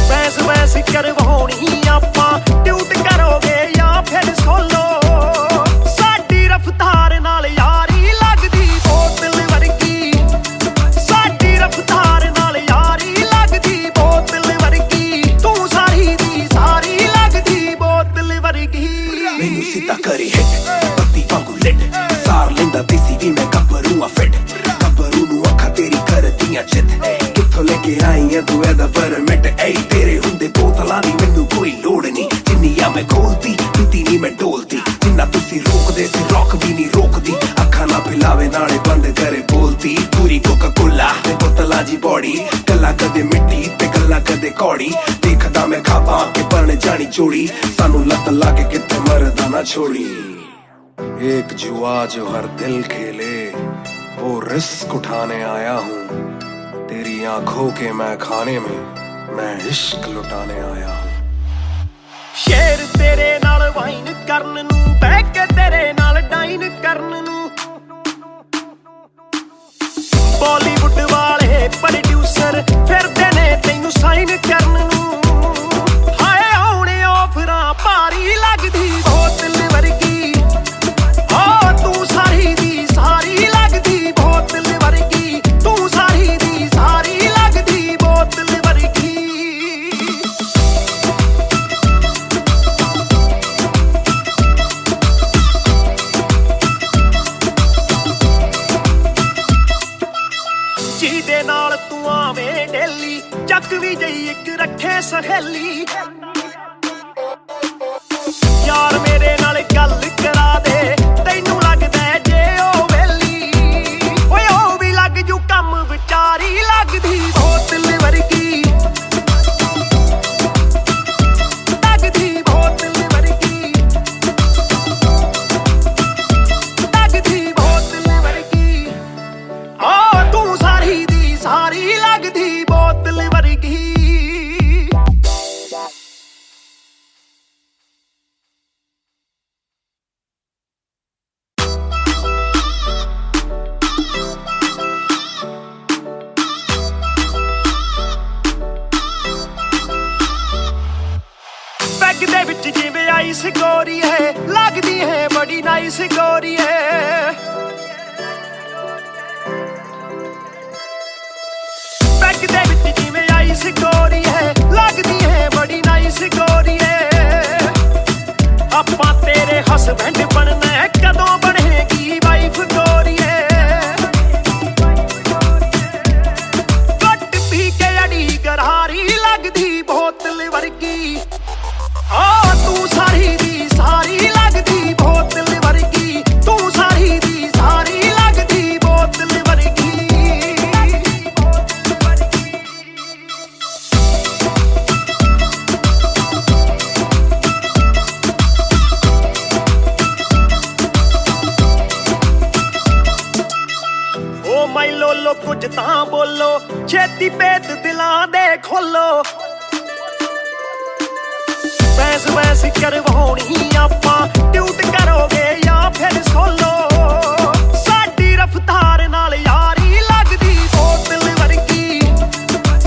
K: ਬੈਸ ਬੈਸ ਕਰਵਾਉਣੀ ਆਪਾਂ, ਟਿਊਟ ਕਰੋਗੇ ਜਾਂ ਫਿਰ ਸੋਲੋ। ਸਾਡੀ ਰਫਤਾਰ ਨਾਲ ਯਾਰੀ ਲੱਗਦੀ ਬੋਤਲ ਵਰਗੀ, ਸਾਡੀ ਰਫਤਾਰ ਨਾਲ ਯਾਰੀ ਲੱਗਦੀ ਬੋਤਲ ਵਰਗੀ, ਤੂੰ ਸਾਰੀ ਦੀ ਸਾਰੀ ਲੱਗਦੀ ਬੋਤਲ ਵਰਗੀ।
A: ਮੈਨੂੰ ਸਿੱਧਾ ਕਰੀ ਹਿੱਟ, ਬੱਤੀ ਵਾਂਗੂ ਲਿਟ, ਸਾਰ ਲੈਂਦਾ ਦੇਸੀ ਵੀ ਮੈਂ ਗੱਭਰੂ ਆ ਫਿੱਟ। ਗੱਭਰੂ ਨੂੰ ਅੱਖਾਂ ਤੇਰੀ ਕਰਦੀਆਂ ਚਿੱਤ, ਕਿੱਥੋਂ ਲੈ ਕੇ ਆਈ ਐ ਤੂੰ ਇਹਦਾ ਪਰਮਿਟ। ਏ ਤੇਰੇ ਹੁੰਦੇ ਬੋਤਲਾਂ ਦੀ ਮੈਨੂੰ ਕੋਈ ਲੋੜ ਨਹੀਂ, ਜਿੰਨੀ ਆ ਮੈਂ ਖੋਲਦੀ ਪੀਤੀ ਨਹੀਂ ਮੈਂ ਡੋਲਦੀ। ਜਿੰਨਾ ਤੁਸੀਂ ਰੋਕਦੇ ਸੀ ਰੋਕ ਵੀ ਨਹੀਂ ਰੋਕਦੀ, ਅੱਖਾਂ ਨਾ ਪਿਲਾਵੇ ਨਾਲੇ ਬੰਦ ਕਰੇ ਬੋਲਦੀ। ਪੂਰੀ ਕੋਕਾ ਕੋਲਾ ਤੇ ਬੋਤਲਾਂ ਜੀ ਬੋੜੀ, ਗੱਲਾਂ ਕਦੇ ਮਿੱਟੀ ਤੇ ਗੱਲਾਂ ਕਦੇ ਕੌੜੀ। ਦੇਖਦਾ ਮੈਂ ਖਾਬਾਂ ਕੇ ਬਣ ਜਾਣੀ ਚੋੜੀ, ਸਾਨੂੰ ਲੱਤ ਲਾ ਕੇ ਕਿਤੇ ਮਰਦਾ ਨਾ ਛੋੜੀ।
J: एक जुआ जो हर दिल खेले, वो रिस्क उठाने आया हूँ। तेरी आंखों के मैं खाने में मैं इश्क लुटाने आया हूँ।
K: ਸ਼ੇਰ ਤੇਰੇ ਨਾਲ ਵਾਈਨ ਕਰਨ ਨੂੰ, ਬਹਿ ਕੇ ਤੇਰੇ ਨਾਲ ਡਾਈਨ ਕਰਨ ਨੂੰ। ਬਾਲੀਵੁੱਡ ਵਾਲੇ ਪ੍ਰੋਡਿਊਸਰ ਫਿਰਦੇ ਨੇ ਤੈਨੂੰ ਸਾਈਨ ਕਰਨ ਨੂੰ। ਹਾਏ ਆਉਣੇ ਆਫਰਾਂ ਭਾਰੀ ਲੱਗਦੀ ਬੋਤਲ ਵਰਗੀ, ਤੂੰ ਸਾਰੀ ਦੀ ਸਾਰੀ ਲੱਗਦੀ ਬੋਤਲ ਵਰਗੀ, ਤੂੰ ਸਾਰੀ ਦੀ ਸਾਰੀ ਲੱਗਦੀ ਬੋਤਲ ਵਰਗੀ। ਜਿਹਦੇ ਨਾਲ ਤੂੰ ਆਵੇਂ ਡੇਲੀ, ਚੱਕ ਵੀ ਜਈ ਇੱਕ ਰੱਖੇ ਸਹੇਲੀ। ਯਾਰ ਮੇਰੇ ਨਾਲ ਗੱਲ ਕਰਾ ਦੇ, ਤੈਨੂੰ ਲੱਗਦਾ ਜੇ ਉਹ ਵੇਲੀ। ਓਏ ਉਹ ਵੀ ਲੱਗ ਜੂ ਕੰਮ, ਵਿਚਾਰੀ ਲੱਗਦੀ ਬੋਤਲ ਵਰਗੀ, ਲੱਗਦੀ ਬੋਤਲ ਵਰਗੀ, ਲੱਗਦੀ ਬੋਤਲ ਵਰਗੀ। ਤੂੰ ਸਾਰੀ ਦੀ ਸਾਰੀ ਲੱਗਦੀ ਬੋਤਲ ਵਰਗੀ। नाइस गोरी है लगदी है बड़ी नाइस गोरी है बैग दे विच जिवें आइस गोरी है लगदी है बड़ी नाइस गोरी है आपां तेरे हसबैंड बनना है कदों बनेगी वाइफ गोरी है घट पी के अड़ी गरारी लगदी बोतल वर्गी आ तू सारी दी सारी लगदी बोतल वर्गी तू सारी दी सारी लगदी बोतल वर्गी ओ माई लोलो कुछ तां बोलो छेती पेत दिलां दे खोलो बहस बहस करवाउणी आपां ट्यूट करोगे या फिर सोलो साडी रफ्तार नाल यारी लगदी बोतल वर्गी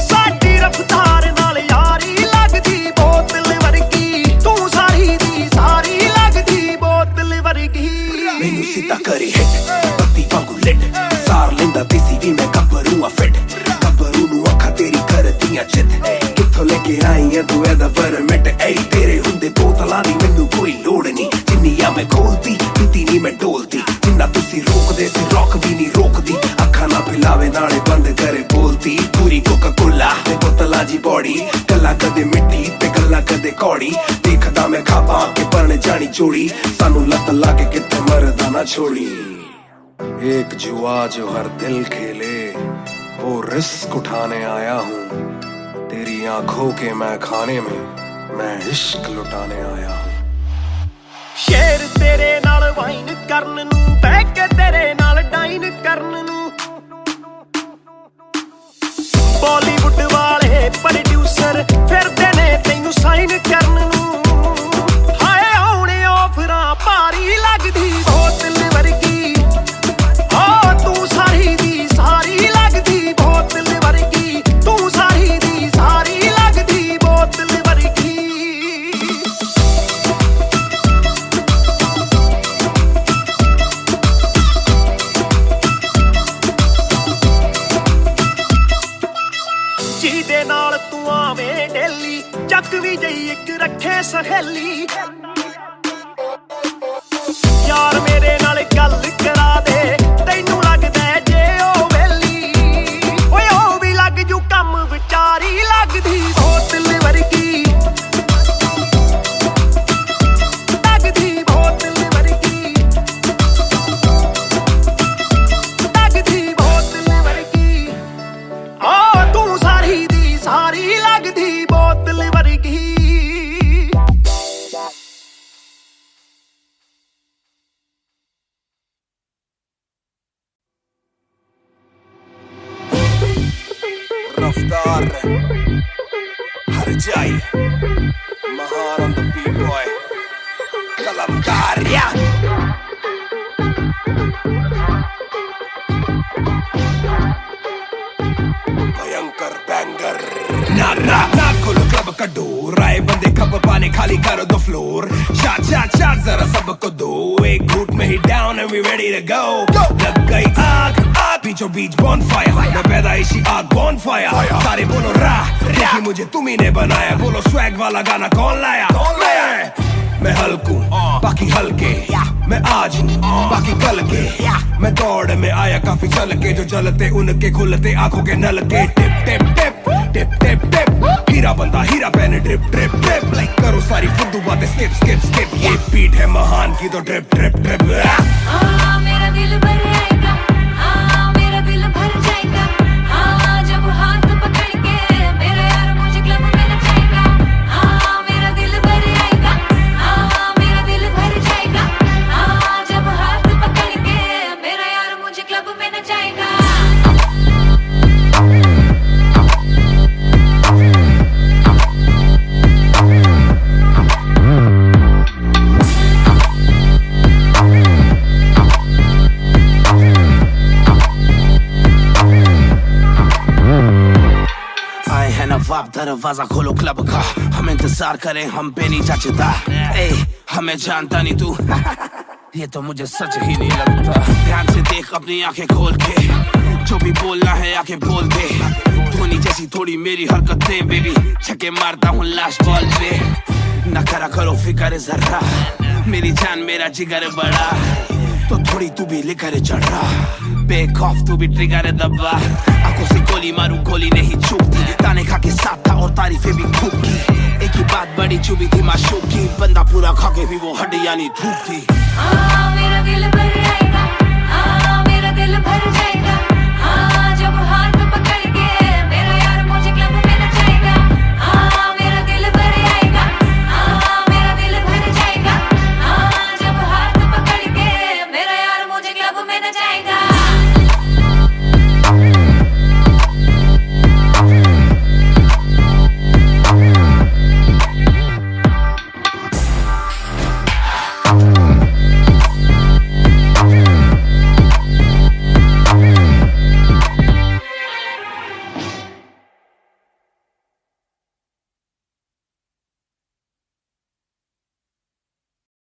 K: साडी रफ्तार नाल यारी लगदी बोतल वर्गी तू सारी दी सारी लगदी बोतल वर्गी
D: मैनू सीधा करी हिट पत्ती वांगू लिट सार लेंदा देसी भी मैं गब्बरू आ फिट गब्बरू नू अखा तेरी करदियां चित कित्थों लेके आई है तू एदा परमिट ऐ तेरे हुंदे बोतलां दी मैनू कोई लोड़ नहीं जिन्नियां मैं खोलती पीती नहीं मैं डोलती जिन्ना तुसी रोकदे सी रॉक भी नहीं रोकदी अखा ना पिलावे नाले बंद करे बोलती पूरी कोका कोला ते बोतलां जी बॉडी गल्ला कदे मिट्टी ते गल्ला कदे कौड़ी देखदा मैं खाबा के बन जानी चोड़ी सानू लत लाके कित्थे मरदा ना छोड़ी एक जुआ जो हर दिल खेले वो रिस्क उठाने आया हूँ तेरी आंखों के मैं खाने में मैं इश्क लुटाने आया हूँ
K: शेर तेरे नाल वाइन करन नू बह के तेरे नाल डाइन करन नू बॉलीवुड वाले प्रोड्यूसर फिरदे ने तैनू साइन करन नू हाय आउणे ऑफरां भारी लगदी बोतल वर्गी आ तू सारी दी सारी लगदी बोतल वर्गी तू सारी दी सारी लगदी बोतल वर्गी ਜਿਹਦੇ ਨਾਲ ਤੂੰ ਆਵੇਂ ਡੇਲੀ ਚੱਕ ਵੀ ਜਈ ਇੱਕ ਰੱਖੇ ਸਹੇਲੀ ਯਾਰ ਮੇਰੇ ਨਾਲ ਗੱਲ ਕਰਾ ਦੇ ਤੈਨੂੰ ਲੱਗਦਾ ਜੇ ਉਹ ਵੇਲੀ ਓਏ ਉਹ ਵੀ ਲੱਗ ਜੂ ਕੰਮ ਵਿਚਾਰੀ ਲੱਗਦੀ ਬੋਤਲ ਵਰਗੀ ਲੱਗਦੀ ਬੋਤਲ ਵਰਗੀ ਲੱਗਦੀ ਬੋਤਲ ਵਰਗੀ ਆ ਤੂੰ ਸਾਰੀ ਦੀ ਸਾਰੀ ਲੱਗਦੀ ਬੋਤਲ ਵਰਗੀ
J: रफ्तार हर जाई महान on the B-boy कलमकार भयंकर बैंगर ना ना ना खोलो क्लब का डोर आए बंदे खब पाने खाली करो दो फ्लोर शाट शाट शाट जरा सबको दो एक घूट में ही down and we ready to go लग गई आग आग बीचों बीच bonfire मैं पैदाइशी आग bonfire सारे बोलो रा देखी मुझे तुम्ही ने बनाया बोलो स्वैग वाला गाना कौन लाया मैं हल्कू बाकी हल्के मैं आज हूँ बाकी कल के मैं दौड़ में आया काफी चल के जो चलते उनके खुलते आंखों के नल के टिप टिप टिप टिप टिप टिप हीरा बंदा हीरा पहने ड्रिप ड्रिप ड्रिप लाइक करो सारी फुद्दू बातें स्किप स्किप स्किप ये बीट है महान की तो ड्रिप ड्रिप ड्रिप
G: मेरा दिल भर आएगा मेरा दिल भर जाएगा जब हाथ पकड़ के मेरा यार मुझे क्लब में नचाएगा मेरा दिल भर आएगा मेरा दिल भर जाएगा जब हाथ पकड़ के मेरा यार मुझे क्लब में नचाएगा
H: दरवाजा खोलो क्लब का, हम इंतजार करें, हम पे नहीं जचता। ए हमें जानता नहीं तू ये तो मुझे सच ही नहीं लगता। ध्यान से देख अपनी आंखें खोल के, जो भी बोलना है आके बोल दे। धोनी जैसी थोड़ी मेरी हरकतें बेबी, छक्के मारता हूँ लास्ट बॉल पे। न करा करो फिक्र जरा, मेरी जान मेरा जिगर बड़ा, तो थोड़ी तू भी लेकर चढ़ रहा। बेक ऑफ तू भी ट्रिगर दबा, आंखों से गोली मारूं गोली नहीं चूकती। ताने खा के साथ था और तारीफें भी खूब की, एक ही बात बड़ी चुभी थी माशूक की, बंदा पूरा खा के भी वो हड्डियां नहीं धूप थी।
G: मेरा दिल भर आएगा।